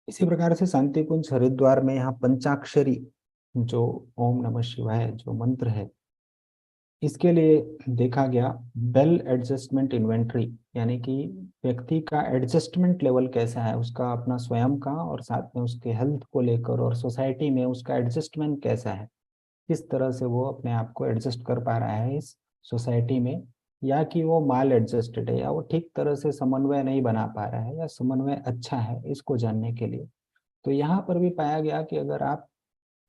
S5: इसी प्रकार से शांति कुंज हरिद्वार में यहाँ पंचाक्षरी जो ओम नमः शिवाय जो मंत्र है, इसके लिए देखा गया बेल एडजस्टमेंट इन्वेंट्री, यानी कि व्यक्ति का एडजस्टमेंट लेवल कैसा है, उसका अपना स्वयं का और साथ में उसके हेल्थ को लेकर और सोसाइटी में उसका एडजस्टमेंट कैसा है, किस तरह से वो अपने आप को एडजस्ट कर पा रहा है इस सोसाइटी में, या कि वो माल एडजस्टेड है या वो ठीक तरह से समन्वय नहीं बना पा रहा है या समन्वय अच्छा है, इसको जानने के लिए। तो यहाँ पर भी पाया गया कि अगर आप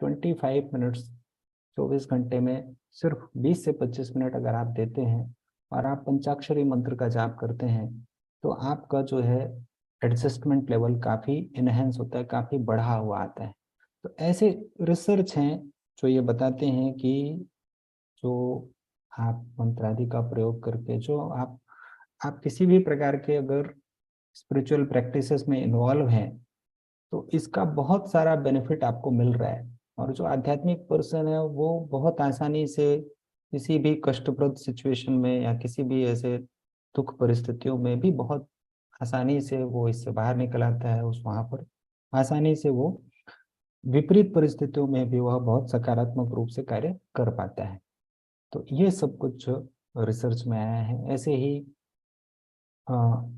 S5: 25 मिनट्स 24 घंटे में सिर्फ 20 से 25 मिनट अगर आप देते हैं और आप पंचाक्षरी मंत्र का जाप करते हैं, तो आपका जो है एडजस्टमेंट लेवल काफ़ी इनहेंस होता है, काफ़ी बढ़ा हुआ आता है। तो ऐसे रिसर्च हैं जो ये बताते हैं कि जो आप मंत्र आदि का प्रयोग करके जो आप किसी भी प्रकार के अगर स्पिरिचुअल प्रैक्टिसेस में इन्वॉल्व हैं, तो इसका बहुत सारा बेनिफिट आपको मिल रहा है। और जो आध्यात्मिक पर्सन है वो बहुत आसानी से किसी भी कष्टप्रद सिचुएशन में या किसी भी ऐसे दुख परिस्थितियों में भी बहुत आसानी से वो इससे बाहर निकल आता है। उस वहां पर आसानी से वो विपरीत परिस्थितियों में भी वह बहुत सकारात्मक रूप से कार्य कर पाता है। तो ये सब कुछ रिसर्च में आया है। ऐसे ही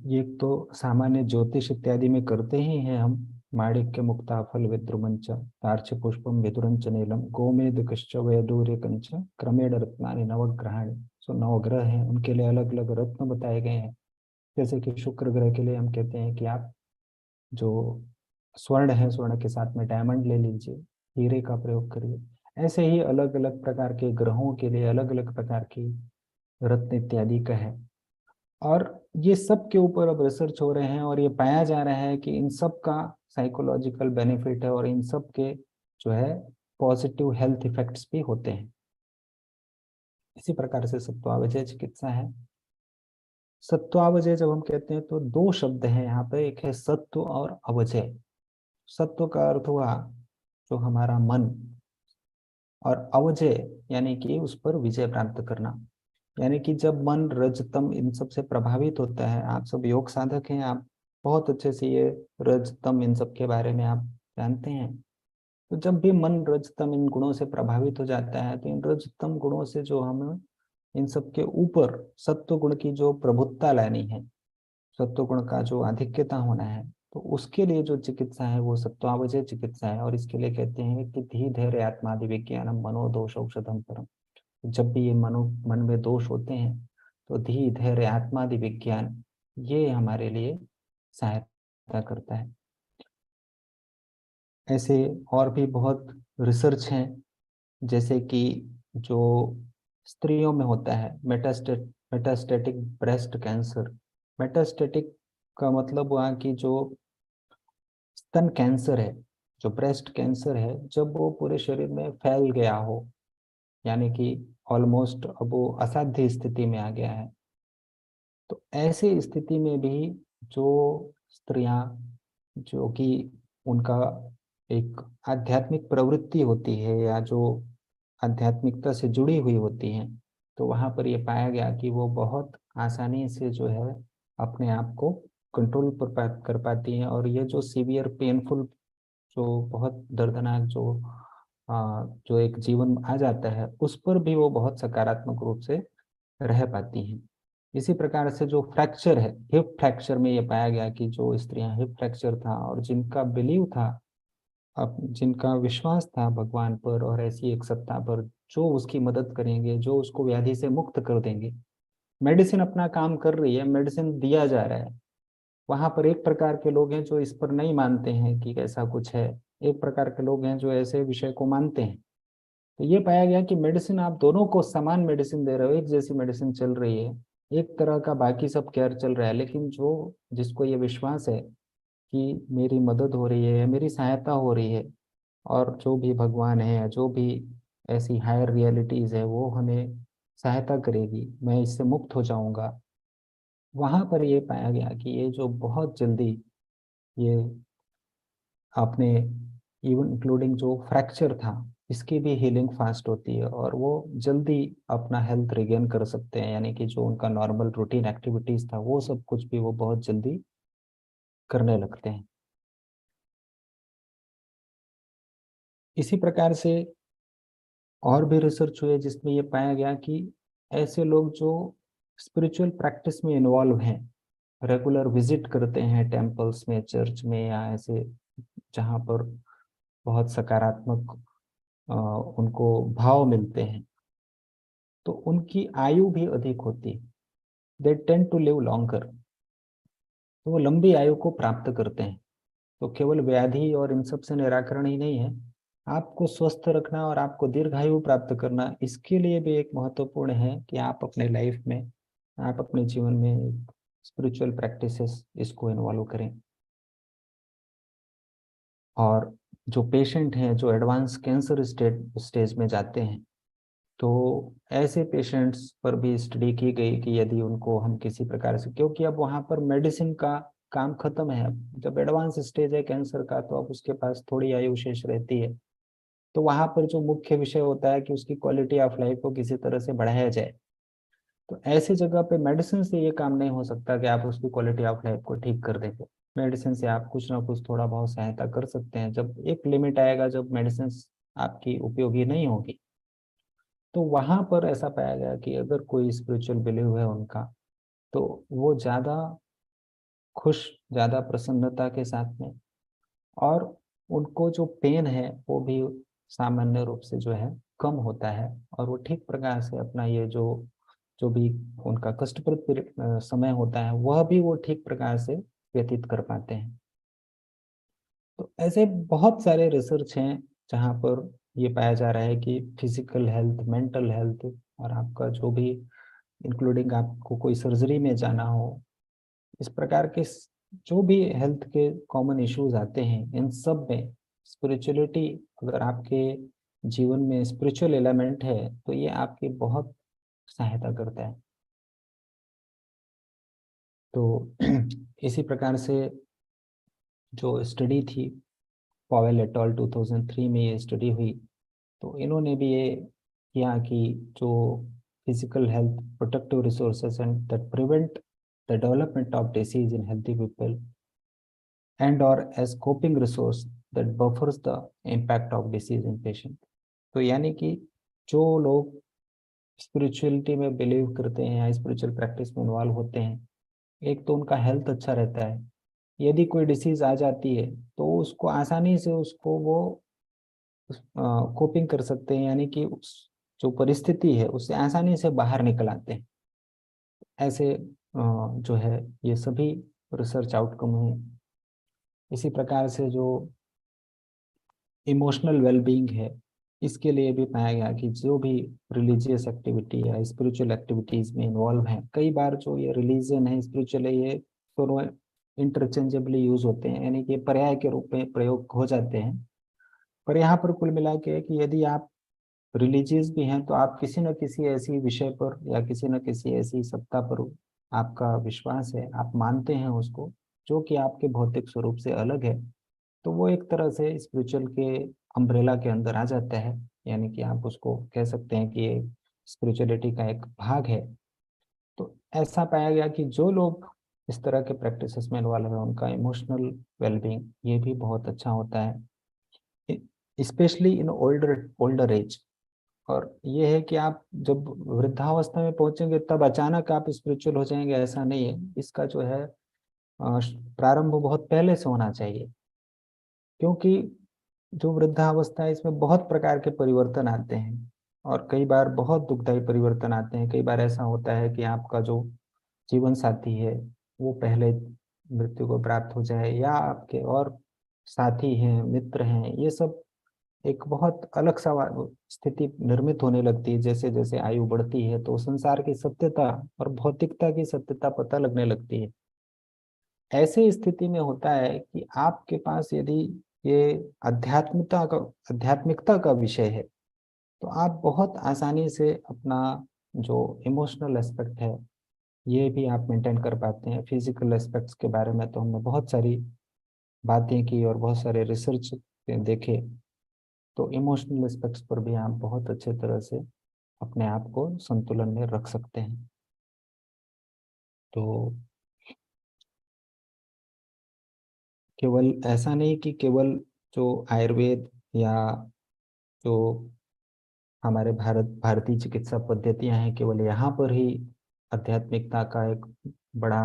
S5: ये तो सामान्य ज्योतिष इत्यादि में करते ही हैं हम। माणिक्य मुक्ताफल विद्रुमंच तार्क्ष पुष्पम विदुरंच नीलम गोमेदकश्च वैडूर्यकंच क्रमेण रत्नानि नवग्रहाणि। सो नवग्रह हैं, उनके लिए अलग अलग रत्न बताए गए हैं। जैसे कि शुक्र ग्रह के लिए हम कहते हैं कि आप जो स्वर्ण है, स्वर्ण के साथ में डायमंड ले लीजिए, हीरे का प्रयोग करिए। ऐसे ही अलग अलग प्रकार के ग्रहों के लिए अलग अलग प्रकार की रत्न इत्यादि का है। और ये सब के ऊपर अब रिसर्च हो रहे हैं और ये पाया जा रहा है कि इन सब का साइकोलॉजिकल बेनिफिट है और इन सब के जो है पॉजिटिव हेल्थ इफेक्ट्स भी होते हैं। इसी प्रकार से सत्वावजय चिकित्सा है। सत्वावजय जब हम कहते हैं तो दो शब्द हैं यहाँ पे, एक है सत्व और अवजय। सत्व का अर्थ हुआ जो हमारा मन, और अवजय यानी कि उस पर विजय प्राप्त करना। यानी कि जब मन रज तम इन सब से प्रभावित होता है, आप सब योग साधक हैं, आप बहुत अच्छे से ये रज तम इन सब के बारे में आप जानते हैं। तो जब भी मन रज तम इन गुणों से प्रभावित हो जाता है तो इन रज तम गुणों से जो हमें इन सब के ऊपर सत्व गुण की जो प्रभुत्ता लानी है, सत्व गुण का जो आधिक्यता होना है, तो उसके लिए जो चिकित्सा है वो सत्वावजय चिकित्सा है। और इसके लिए कहते हैं कि धी धैर्य आत्मादि विज्ञानम मनोदोष औषधम परम। जब भी ये मन में दोष होते हैं तो धी धैर्य आत्मादि विज्ञान ये हमारे लिए सहायता करता है। ऐसे और भी बहुत रिसर्च हैं, जैसे कि जो स्त्रियों में होता है मेटास्टेटिक ब्रेस्ट कैंसर। मेटास्टेटिक का मतलब हुआ कि जो स्तन कैंसर है, जो ब्रेस्ट कैंसर है, जब वो पूरे शरीर में फैल गया हो, यानी कि ऑलमोस्ट अब वो असाध्य स्थिति में आ गया है, तो ऐसी स्थिति में भी जो स्त्रियां जो कि उनका एक आध्यात्मिक प्रवृत्ति होती है या जो आध्यात्मिकता से जुड़ी हुई होती हैं, तो वहाँ पर ये पाया गया कि वो बहुत आसानी से जो है अपने आप को कंट्रोल कर पाती हैं। और ये जो सीवियर पेनफुल, जो बहुत दर्दनाक जो एक जीवन आ जाता है, उस पर भी वो बहुत सकारात्मक रूप से रह पाती हैं। इसी प्रकार से जो फ्रैक्चर है, हिप फ्रैक्चर में ये पाया गया कि जो स्त्रियां हिप फ्रैक्चर था और जिनका बिलीव था, अब जिनका विश्वास था भगवान पर और ऐसी एक सत्ता पर जो उसकी मदद करेंगे, जो उसको व्याधि से मुक्त कर देंगे। मेडिसिन अपना काम कर रही है, मेडिसिन दिया जा रहा है। वहां पर एक प्रकार के लोग हैं जो इस पर नहीं मानते हैं कि ऐसा कुछ है, एक प्रकार के लोग हैं जो ऐसे विषय को मानते हैं। तो ये पाया गया कि मेडिसिन, आप दोनों को समान मेडिसिन दे रहे हो, एक जैसी मेडिसिन चल रही है, एक तरह का बाकी सब केयर चल रहा है, लेकिन जो जिसको ये विश्वास है कि मेरी मदद हो रही है, मेरी सहायता हो रही है, और जो भी भगवान है या जो भी ऐसी हायर रियलिटीज है वो हमें सहायता करेगी, मैं इससे मुक्त हो जाऊंगा, वहां पर ये पाया गया कि ये जो बहुत जल्दी ये आपने इवन इंक्लूडिंग जो फ्रैक्चर था इसकी भी हीलिंग फास्ट होती है और वो जल्दी अपना हेल्थ रिगेन कर सकते हैं। यानी कि जो उनका नॉर्मल रूटीन एक्टिविटीज था वो सब कुछ भी वो बहुत जल्दी करने लगते हैं। इसी प्रकार से और भी रिसर्च हुए जिसमें ये पाया गया कि ऐसे लोग जो स्पिरिचुअल प्रैक्टिस में इन्वॉल्व हैं, रेगुलर विजिट करते हैं टेम्पल्स में, चर्च में, या ऐसे जहाँ पर बहुत सकारात्मक उनको भाव मिलते हैं, तो उनकी आयु भी अधिक होती है। They tend to live longer, तो वो लंबी आयु को प्राप्त करते हैं। तो केवल व्याधि और इन सब से निराकरण ही नहीं है, आपको स्वस्थ रखना और आपको दीर्घायु प्राप्त करना, इसके लिए भी एक महत्वपूर्ण है कि आप अपने लाइफ में, आप अपने जीवन में स्पिरिचुअल प्रैक्टिसेस इसको इन्वॉल्व करें। और जो पेशेंट हैं जो एडवांस कैंसर स्टेज में जाते हैं, तो ऐसे पेशेंट्स पर भी स्टडी की गई कि यदि उनको हम किसी प्रकार से, क्योंकि अब वहाँ पर मेडिसिन का काम खत्म है, जब एडवांस स्टेज है कैंसर का तो अब उसके पास थोड़ी आयु शेष रहती है, तो वहां पर जो मुख्य विषय होता है कि उसकी क्वालिटी ऑफ लाइफ को किसी तरह से बढ़ाया जाए। तो ऐसी जगह पे मेडिसिन से ये काम नहीं हो सकता कि आप उसकी क्वालिटी ऑफ लाइफ को ठीक कर देंगे। मेडिसिन से आप कुछ ना कुछ थोड़ा बहुत सहायता कर सकते हैं, जब एक लिमिट आएगा जब मेडिसिन आपकी उपयोगी नहीं होगी। तो वहां पर ऐसा पाया गया कि अगर कोई स्पिरिचुअल बिलीव है उनका, तो वो ज्यादा खुश, ज्यादा प्रसन्नता के साथ में, और उनको जो पेन है वो भी सामान्य रूप से जो है कम होता है, और वो ठीक प्रकार से अपना ये जो जो भी उनका कष्टप्रद समय होता है वह भी वो ठीक प्रकार से व्यतीत कर पाते हैं। तो ऐसे बहुत सारे रिसर्च हैं जहाँ पर ये पाया जा रहा है कि फिजिकल हेल्थ, मेंटल हेल्थ, और आपका जो भी इंक्लूडिंग आपको कोई सर्जरी में जाना हो, इस प्रकार के जो भी हेल्थ के कॉमन इश्यूज आते हैं, इन सब में स्पिरिचुअलिटी, अगर आपके जीवन में स्पिरिचुअल एलिमेंट है तो ये आपकी बहुत सहायता करता है। तो इसी प्रकार से जो स्टडी थी, पॉवेल एट ऑल 2003 में ये स्टडी हुई, तो इन्होंने भी ये किया कि जो physical health protective resources and that prevent the development of disease in healthy people and or as coping resource that buffers the impact of disease in patient। तो यानी कि जो लोग स्पिरिचुअलिटी में बिलीव करते हैं या स्पिरिचुअल प्रैक्टिस में इन्वॉल्व होते हैं, एक तो उनका हेल्थ अच्छा रहता है, यदि कोई डिसीज आ जाती है तो उसको आसानी से उसको वो कोपिंग कर सकते हैं, यानी कि उस जो परिस्थिति है उससे आसानी से बाहर निकल आते हैं। ऐसे जो है ये सभी रिसर्च आउटकम है। इसी प्रकार से जो इमोशनल वेलबींग है, इसके लिए भी पाया गया कि जो भी रिलीजियस एक्टिविटी या स्पिरिचुअल एक्टिविटीज में इन्वॉल्व हैं, कई बार जो ये रिलीजन है, स्पिरिचुअल है, ये दोनों इंटरचेंजेबली यूज होते हैं, यानी कि पर्याय के रूप में प्रयोग हो जाते हैं। पर यहाँ पर कुल मिला के कि यदि आप रिलीजियस भी हैं तो आप किसी न किसी ऐसी विषय पर या किसी न किसी ऐसी सत्ता पर आपका विश्वास है, आप मानते हैं उसको, जो कि आपके भौतिक स्वरूप से अलग है, तो वो एक तरह से स्पिरिचुअल के अम्ब्रेला के अंदर आ जाता है, यानी कि आप उसको कह सकते हैं कि ये स्पिरिचुअलिटी का एक भाग है। तो ऐसा पाया गया कि जो लोग इस तरह के प्रैक्टिसेस में इन्वॉल्व है उनका इमोशनल वेलबींग ये भी बहुत अच्छा होता है, specially in older older age. और ये है कि आप जब वृद्धावस्था में पहुंचेंगे तब अचानक आप स्पिरिचुअल हो जाएंगे, ऐसा नहीं है। इसका जो है प्रारंभ बहुत पहले से होना चाहिए, क्योंकि जो वृद्धावस्था है इसमें बहुत प्रकार के परिवर्तन आते हैं, और कई बार बहुत दुखदायी परिवर्तन आते हैं। कई बार ऐसा होता है कि आपका जो जीवन साथी है वो पहले मृत्यु को प्राप्त हो जाए, या आपके और साथी हैं, मित्र हैं, ये सब एक बहुत अलग सा स्थिति निर्मित होने लगती है। जैसे जैसे आयु बढ़ती है तो संसार की सत्यता और भौतिकता की सत्यता पता लगने लगती है। ऐसे स्थिति में होता है कि आपके पास यदि ये आध्यात्मिकता का विषय है, तो आप बहुत आसानी से अपना जो इमोशनल एस्पेक्ट है ये भी आप मेंटेन कर पाते हैं। फिजिकल एस्पेक्ट्स के बारे में तो हमने बहुत सारी बातें की और बहुत सारे रिसर्च देखे, तो इमोशनल एस्पेक्ट्स पर भी आप बहुत अच्छे तरह से अपने आप को संतुलन में रख सकते हैं। तो केवल ऐसा नहीं कि केवल जो आयुर्वेद या जो हमारे भारतीय चिकित्सा पद्धतियां हैं केवल यहाँ पर ही आध्यात्मिकता का एक बड़ा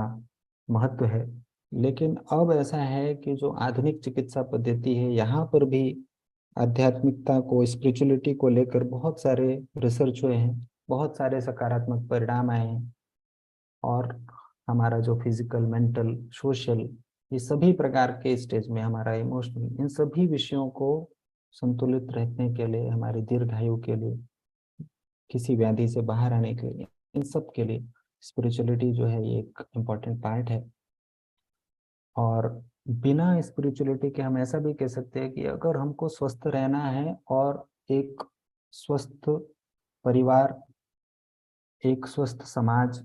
S5: महत्व है, लेकिन अब ऐसा है कि जो आधुनिक चिकित्सा पद्धति है यहाँ पर भी आध्यात्मिकता को, स्पिरिचुअलिटी को लेकर बहुत सारे रिसर्च हुए हैं, बहुत सारे सकारात्मक परिणाम आए हैं, और हमारा जो फिजिकल, मेंटल, सोशल, ये सभी प्रकार के स्टेज में हमारा इमोशनल, इन सभी विषयों को संतुलित रखने के लिए, हमारी दीर्घायु के लिए, किसी व्याधि से बाहर आने के लिए, इन सब के लिए स्पिरिचुअलिटी जो है ये एक इम्पॉर्टेंट पार्ट है। और बिना स्पिरिचुअलिटी के हम ऐसा भी कह सकते हैं कि अगर हमको स्वस्थ रहना है और एक स्वस्थ परिवार, एक स्वस्थ समाज,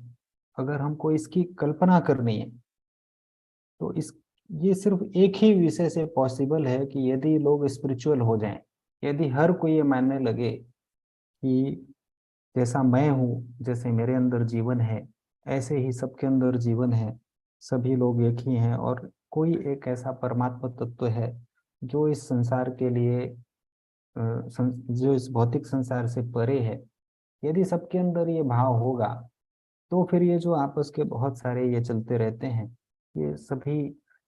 S5: अगर हमको इसकी कल्पना करनी है, तो इस ये सिर्फ एक ही विषय से पॉसिबल है कि यदि लोग स्पिरिचुअल हो जाएं, यदि हर कोई ये मानने लगे कि जैसा मैं हूँ, जैसे मेरे अंदर जीवन है, ऐसे ही सबके अंदर जीवन है, सभी लोग एक ही हैं और कोई एक ऐसा परमात्मा तत्व है जो इस संसार के लिए जो इस भौतिक संसार से परे है। यदि सबके अंदर ये भाव होगा तो फिर ये जो आपस के बहुत सारे ये चलते रहते हैं, ये सभी,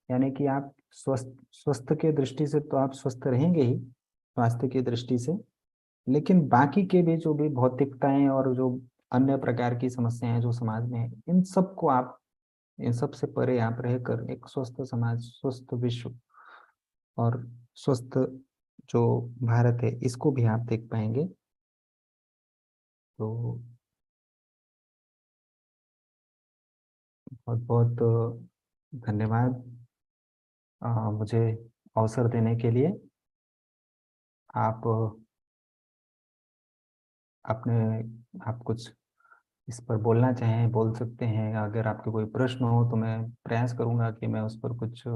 S5: यानी कि आप स्वस्थ स्वस्थ के दृष्टि से तो आप स्वस्थ रहेंगे ही, स्वास्थ्य की दृष्टि से, लेकिन बाकी के भी जो भी भौतिकताएं और जो अन्य प्रकार की समस्याएं हैं जो समाज में है, इन सबको आप, इन सब से परे आप रहकर एक स्वस्थ समाज, स्वस्थ विश्व और स्वस्थ जो भारत है, इसको भी आप देख पाएंगे। तो बहुत बहुत धन्यवाद मुझे अवसर देने के लिए। आप अपने आप कुछ इस पर बोलना चाहें बोल सकते हैं। अगर आपके कोई प्रश्न हो तो मैं प्रयास करूंगा कि मैं उस पर कुछ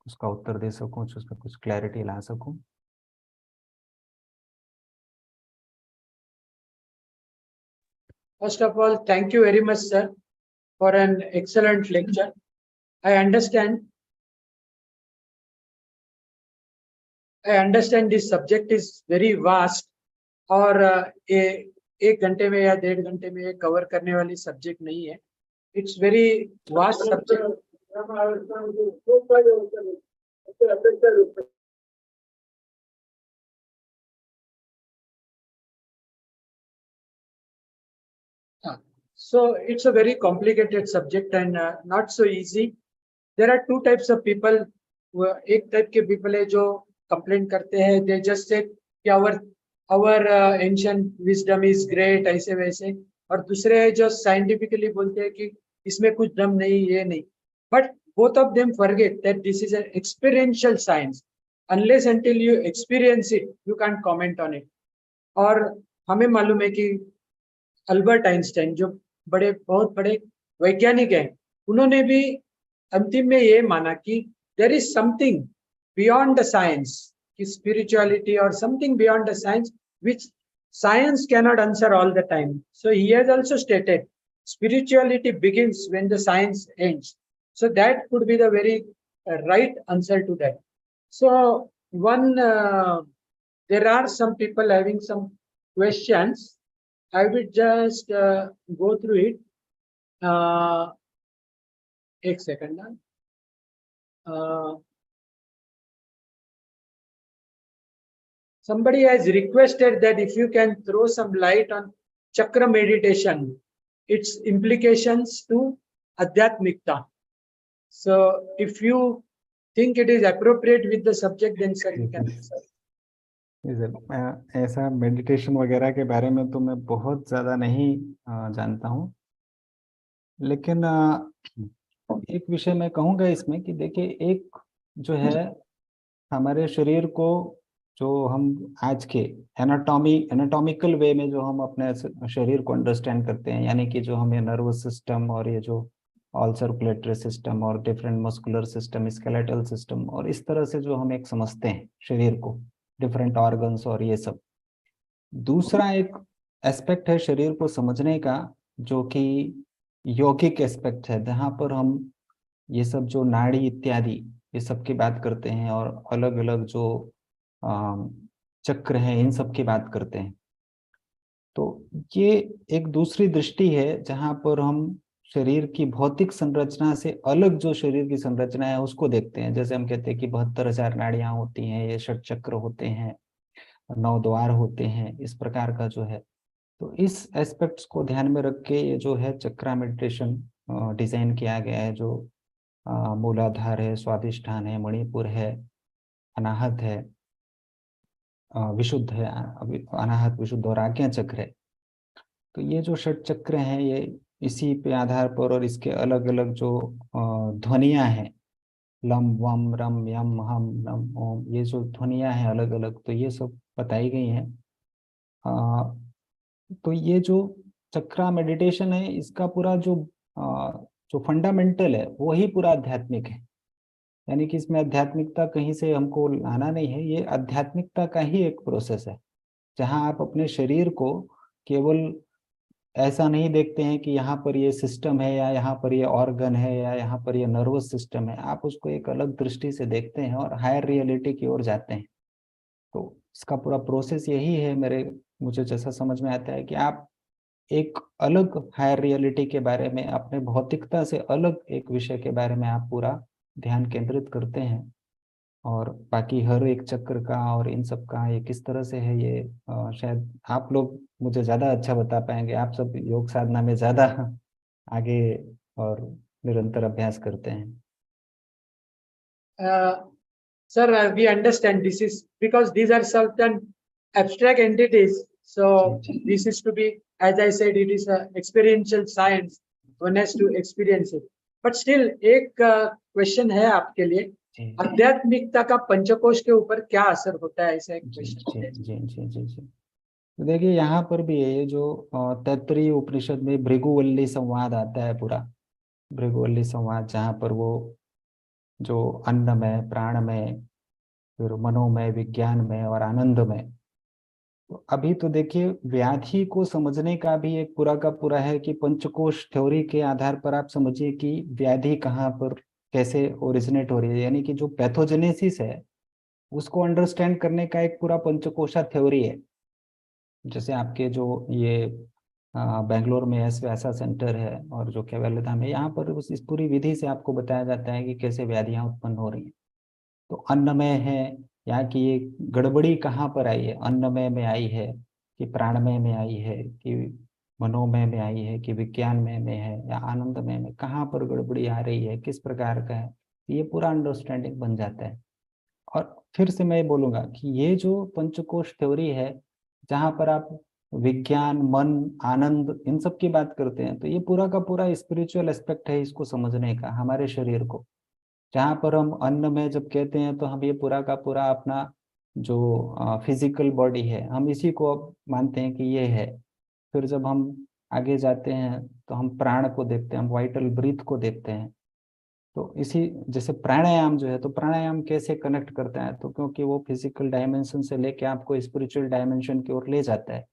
S5: उसका उत्तर दे सकूं, उस पर कुछ क्लैरिटी ला सकूं।
S1: First of all, thank you very much, sir, for an excellent lecture. I understand this subject is very vast और एक घंटे में या 1.5 घंटे में कवर करने वाली सब्जेक्ट नहीं है। It's very vast subject. So it's a very complicated subject and not so easy. There are two types of people. एक type के people है जो complain करते हैं, they just say कि our ancient wisdom is great ऐसे वैसे, और दूसरे है जो scientifically बोलते हैं कि इसमें कुछ दम नहीं, ये नहीं. But both of them forget that this is an experiential science. Unless until you experience it, you can't comment on it. और हमें मालूम है कि अल्बर्ट आइंस्टाइन जो बहुत बड़े वैज्ञानिक हैं, उन्होंने भी अंतिम में ये माना कि there is something beyond the science, कि स्पिरिचुअलिटी और something beyond the science which science cannot answer all the time. So he has also stated spirituality begins when the science ends. So that could be the very right answer to that. So there are some people having some questions. I will just go through it. एक second. Somebody has requested that if you can throw some light on chakra meditation, its implications to Adhyatmikta. So if you think it is appropriate with the subject, then sir you can answer.
S5: ऐसा meditation वगैरह के बारे में तो मैं बहुत ज़्यादा नहीं जानता हूँ, लेकिन एक विषय मैं कहूँगा इसमें कि देखिए, एक जो है हमारे शरीर को, जो हम आज के एनाटॉमिकल वे में जो हम अपने शरीर को अंडरस्टैंड करते हैं, यानी कि जो हमें नर्वस सिस्टम और ये जो ऑल सर्कुलेटरी सिस्टम और different muscular system, skeletal system, और इस तरह से जो हम एक समझते हैं शरीर को, डिफरेंट ऑर्गन्स और ये सब। दूसरा एक एस्पेक्ट है शरीर को समझने का, जो कि यौगिक एस्पेक्ट है, जहाँ पर हम ये सब जो नाड़ी इत्यादि ये सब की बात करते हैं और अलग अलग जो चक्र हैं इन सब की बात करते हैं। तो ये एक दूसरी दृष्टि है जहाँ पर हम शरीर की भौतिक संरचना से अलग जो शरीर की संरचना है उसको देखते हैं। जैसे हम कहते हैं कि 72,000 नाड़ियां होती हैं, ये षट चक्र होते हैं, 9 द्वार होते हैं, इस प्रकार का जो है। तो इस एस्पेक्ट्स को ध्यान में रख के ये जो है चक्रा मेडिटेशन डिजाइन किया गया है, जो मूलाधार है, स्वादिष्ठान है, मणिपुर है, अनाहत है, विशुद्ध है, अनाहत, विशुद्ध और आज्ञा चक्र है। तो ये जो षट चक्र हैं ये इसी पे आधार पर, और इसके अलग अलग जो ध्वनियां हैं, लम वम रम यम हम नम ओम, ये जो ध्वनियां हैं अलग अलग, तो ये सब बताई गई हैं। तो ये जो चक्रा मेडिटेशन है, इसका पूरा जो जो फंडामेंटल है वही पूरा आध्यात्मिक है। यानी कि इसमें आध्यात्मिकता कहीं से हमको लाना नहीं है, ये आध्यात्मिकता का ही एक प्रोसेस है, जहां आप अपने शरीर को केवल ऐसा नहीं देखते हैं कि यहाँ पर ये सिस्टम है या यहाँ पर ये ऑर्गन है या यहाँ पर ये नर्वस सिस्टम है, आप उसको एक अलग दृष्टि से देखते हैं और हायर रियलिटी की ओर जाते हैं। तो इसका पूरा प्रोसेस यही है, मुझे जैसा समझ में आता है कि आप एक अलग हायर रियलिटी के बारे में, अपने भौतिकता से अलग एक विषय के बारे में आप पूरा ध्यान केंद्रित करते हैं। और बाकी हर एक चक्र का और इन सब का ये किस तरह से है, ये शायद आप लोग मुझे ज़्यादा अच्छा बता पाएंगे। आप सब योग साधना में ज़्यादा आगे और निरंतर अभ्यास करते हैं।
S1: Sir, we understand this is because these are certain abstract entities. So this is to be, as I said, it is a experiential science. One has to experience it. But still, एक question है आपके लिए, आध्यात्मिकता का पंचकोश के ऊपर क्या असर होता है, ऐसा एक क्वेश्चन है।
S5: जी। तो देखिए यहाँ पर भी है, ये जो तैत्तरीय उपनिषद में भृगुवल्ली संवाद आता है, पूरा भृगुवल्ली संवाद, जहाँ पर वो जो अन्नमय, प्राणमय, फिर मनोमय, विज्ञानमय और आनंदमय। तो अभी तो देखिए व्याधि को समझने का भी एक पूरा का पूरा है कि पंचकोश थ्योरी के आधार पर आप समझिए कि व्याधि कहाँ पर कैसे ओरिजिनेट हो रही है, यानी कि जो पैथोजेनेसिस है उसको अंडरस्टैंड करने का एक पूरा पंचकोशा थ्योरी है। जैसे आपके जो ये बेंगलोर में एस व्यासा सेंटर है और जो केवलधाम में, यहाँ पर इस पूरी विधि से आपको बताया जाता है कि कैसे व्याधियां उत्पन्न हो रही हैं। तो अन्नमय है, यहाँ की ये गड़बड़ी कहाँ पर आई है, अन्नमय में आई है कि प्राणमय में आई है कि मनोमय में आई है कि विज्ञानमय में है या आनंदमय में, कहाँ पर गड़बड़ी आ रही है, किस प्रकार का है, ये पूरा अंडरस्टैंडिंग बन जाता है। और फिर से मैं बोलूंगा कि ये जो पंचकोश थ्योरी है, जहाँ पर आप विज्ञान, मन, आनंद, इन सब की बात करते हैं, तो ये पूरा का पूरा स्पिरिचुअल एस्पेक्ट है इसको समझने का, हमारे शरीर को। जहाँ पर हम अन्न में जब कहते हैं तो हम ये पूरा का पूरा अपना जो फिजिकल बॉडी है, हम इसी को अब मानते हैं कि ये है। फिर जब हम आगे जाते हैं तो हम प्राण को देखते हैं, हम वाइटल ब्रीथ को देखते हैं। तो इसी जैसे प्राणायाम जो है, तो प्राणायाम कैसे कनेक्ट करता है, तो क्योंकि वो फिजिकल डायमेंशन से लेके आपको स्पिरिचुअल डायमेंशन की ओर ले जाता है।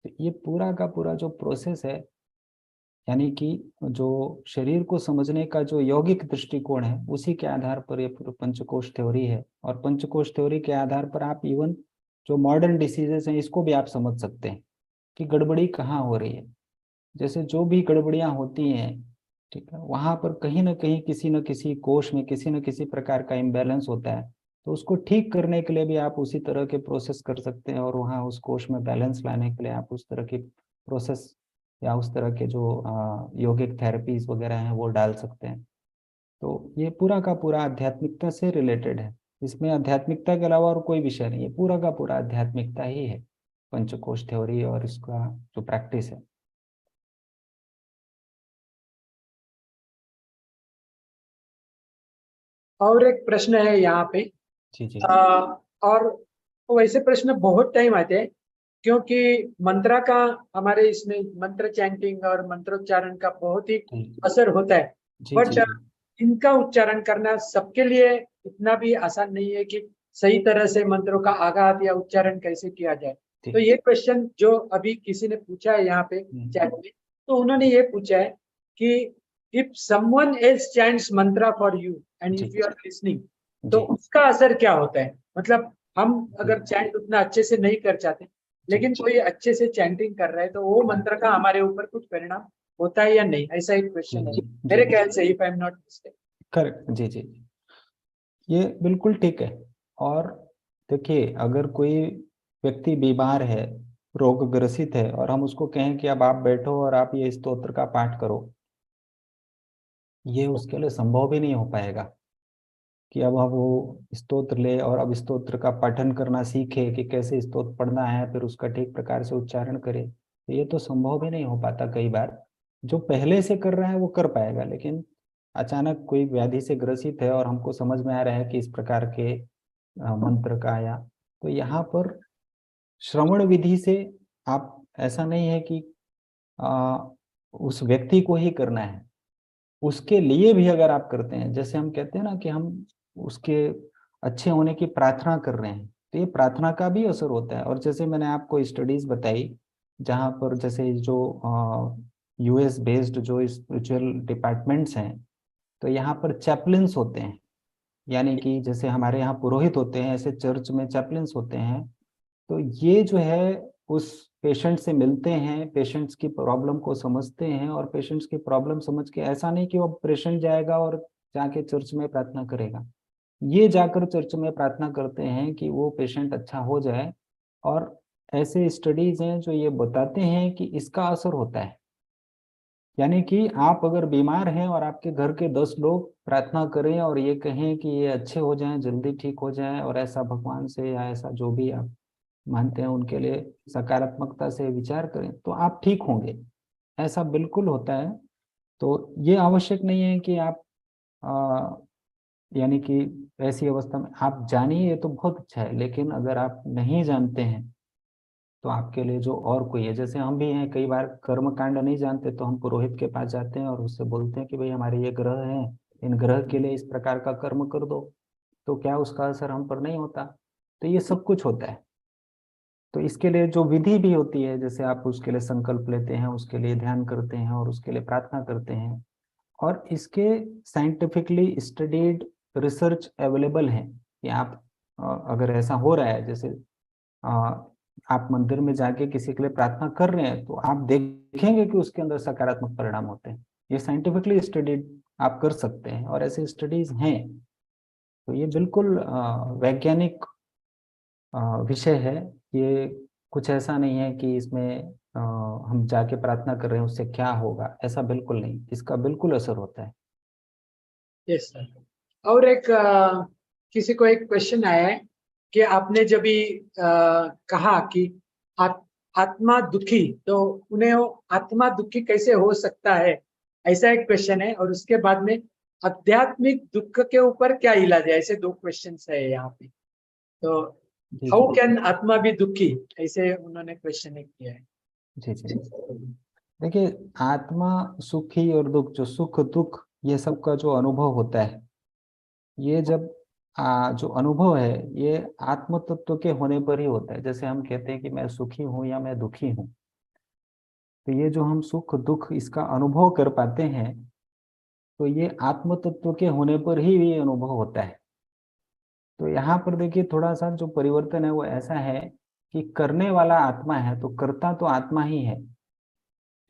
S5: तो ये पूरा का पूरा जो प्रोसेस है, यानी कि जो शरीर को समझने का जो यौगिक दृष्टिकोण है, उसी के आधार पर ये पूरा पंचकोश थ्योरी है। और पंचकोश थ्योरी के आधार पर आप इवन जो मॉडर्न डिसीजेस हैं इसको भी आप समझ सकते हैं कि गड़बड़ी कहाँ हो रही है। जैसे जो भी गड़बड़ियाँ होती हैं, ठीक है, वहाँ पर कहीं ना कहीं किसी न किसी कोश में किसी न किसी प्रकार का इम्बैलेंस होता है। तो उसको ठीक करने के लिए भी आप उसी तरह के प्रोसेस कर सकते हैं, और वहाँ उस कोश में बैलेंस लाने के लिए आप उस तरह की प्रोसेस या उस तरह के जो योगिक थेरेपीज वगैरह हैं वो डाल सकते हैं। तो ये पूरा का पूरा आध्यात्मिकता से रिलेटेड है, इसमें आध्यात्मिकता के अलावा और कोई विषय नहीं है, पूरा का पूरा आध्यात्मिकता ही है पंचकोश थ्योरी और इसका जो प्रैक्टिस है।
S1: और एक प्रश्न है यहाँ पे,
S5: जी।
S1: और वैसे प्रश्न बहुत टाइम आते हैं, क्योंकि मंत्रा का हमारे इसमें मंत्र चैंटिंग और मंत्रोच्चारण का बहुत ही असर होता है। बट इनका उच्चारण करना सबके लिए इतना भी आसान नहीं है कि सही तरह से मंत्रों का आगाज या उच्चारण कैसे किया जाए। तो ये क्वेश्चन जो अभी किसी ने पूछा है यहाँ पे चैट में, तो उन्होंने ये पूछा है कि if someone else chants mantra for you and if you are listening, तो उसका असर क्या होता है। मतलब हम अगर चैंट उतना अच्छे से नहीं कर चाहते, लेकिन कोई अच्छे से चैंटिंग कर रहा है, तो वो मंत्र का हमारे ऊपर कुछ परिणाम होता है या नहीं, ऐसा एक क्वेश्चन है मेरे ख्याल से, if I am not mistaken.
S5: Correct, जी, ये बिल्कुल ठीक है। और देखिए, अगर कोई व्यक्ति बीमार है, रोग ग्रसित है, और हम उसको कहें कि अब आप बैठो और आप ये स्तोत्र का पाठ करो, ये उसके लिए संभव भी नहीं हो पाएगा कि अब वो स्तोत्र ले और अब स्तोत्र का पठन करना सीखे कि कैसे स्तोत्र पढ़ना है, फिर उसका ठीक प्रकार से उच्चारण करे। तो ये तो संभव भी नहीं हो पाता। कई बार जो पहले से कर रहा है वो कर पाएगा, लेकिन अचानक कोई व्याधि से ग्रसित है और हमको समझ में आ रहा है कि इस प्रकार के मंत्र का आया, तो यहाँ पर श्रवण विधि से आप, ऐसा नहीं है कि उस व्यक्ति को ही करना है, उसके लिए भी अगर आप करते हैं, जैसे हम कहते हैं ना कि हम उसके अच्छे होने की प्रार्थना कर रहे हैं, तो ये प्रार्थना का भी असर होता है। और जैसे मैंने आपको स्टडीज बताई जहाँ पर जैसे जो यूएस बेस्ड जो स्पिरिचुअल डिपार्टमेंट्स हैं, तो यहाँ पर चैपलिन्स होते हैं, यानी कि जैसे हमारे यहाँ पुरोहित होते हैं, ऐसे चर्च में चैपलिन्स होते हैं। तो ये जो है उस पेशेंट से मिलते हैं, पेशेंट्स की प्रॉब्लम को समझते हैं, और पेशेंट्स की प्रॉब्लम समझ के ऐसा नहीं कि वो पेशेंट जाएगा और जाके चर्च में प्रार्थना करेगा, ये जाकर चर्च में प्रार्थना करते हैं कि वो पेशेंट अच्छा हो जाए। और ऐसे स्टडीज हैं जो ये बताते हैं कि इसका असर होता है। यानी कि आप अगर बीमार हैं और आपके घर के 10 लोग प्रार्थना करें और ये कहें कि ये अच्छे हो जाएं, जल्दी ठीक हो जाएं, और ऐसा भगवान से या ऐसा जो भी आप मानते हैं उनके लिए सकारात्मकता से विचार करें, तो आप ठीक होंगे, ऐसा बिल्कुल होता है। तो ये आवश्यक नहीं है कि आप यानी कि ऐसी अवस्था में आप जानिए, ये तो बहुत अच्छा है। लेकिन अगर आप नहीं जानते हैं तो आपके लिए जो और कोई है, जैसे हम भी हैं, कई बार कर्म कांड नहीं जानते तो हम पुरोहित के पास जाते हैं और उससे बोलते हैं कि भाई हमारे ये ग्रह हैं, इन ग्रह के लिए इस प्रकार का कर्म कर दो, तो क्या उसका असर हम पर नहीं होता? तो ये सब कुछ होता है। तो इसके लिए जो विधि भी होती है, जैसे आप उसके लिए संकल्प लेते हैं, उसके लिए ध्यान करते हैं और उसके लिए प्रार्थना करते हैं, और इसके साइंटिफिकली स्टडीड रिसर्च अवेलेबल है कि आप अगर ऐसा हो रहा है, जैसे अ, आप मंदिर में जाके किसी के लिए प्रार्थना कर रहे हैं, तो आप देखेंगे कि उसके अंदर सकारात्मक परिणाम होते हैं। ये साइंटिफिकली स्टडीड आप कर सकते हैं, और ऐसे स्टडीज हैं। तो ये बिल्कुल वैज्ञानिक विषय है। ये कुछ ऐसा नहीं है कि इसमें हम जाके प्रार्थना कर रहे हैं उससे क्या होगा, ऐसा बिल्कुल नहीं, इसका बिल्कुल असर होता है।
S1: Yes sir. और एक किसी को एक क्वेश्चन आया है कि आपने जब भी कहा कि आत्मा दुखी, तो उन्हें वो आत्मा दुखी कैसे हो सकता है, ऐसा एक क्वेश्चन है। और उसके बाद में आध्यात्मिक दुख के ऊपर क्या इलाज है, ऐसे 2 क्वेश्चंस है यहाँ पे। तो
S5: जी
S1: हाउ
S5: जी
S1: कैन आत्मा भी दुखी, ऐसे उन्होंने क्वेश्चन एक किया है।
S5: जी जी। देखिए, आत्मा सुखी और दुख, जो सुख दुख ये सब का जो अनुभव होता है, ये जब जो अनुभव है ये आत्म तत्व के होने पर ही होता है। जैसे हम कहते हैं कि मैं सुखी हूँ या मैं दुखी हूँ, तो ये जो हम सुख दुख इसका अनुभव कर पाते हैं, तो ये आत्म तत्व के होने पर ही ये अनुभव होता है। तो यहाँ पर देखिए, थोड़ा सा जो परिवर्तन है वो ऐसा है कि करने वाला आत्मा है, तो करता तो आत्मा ही है,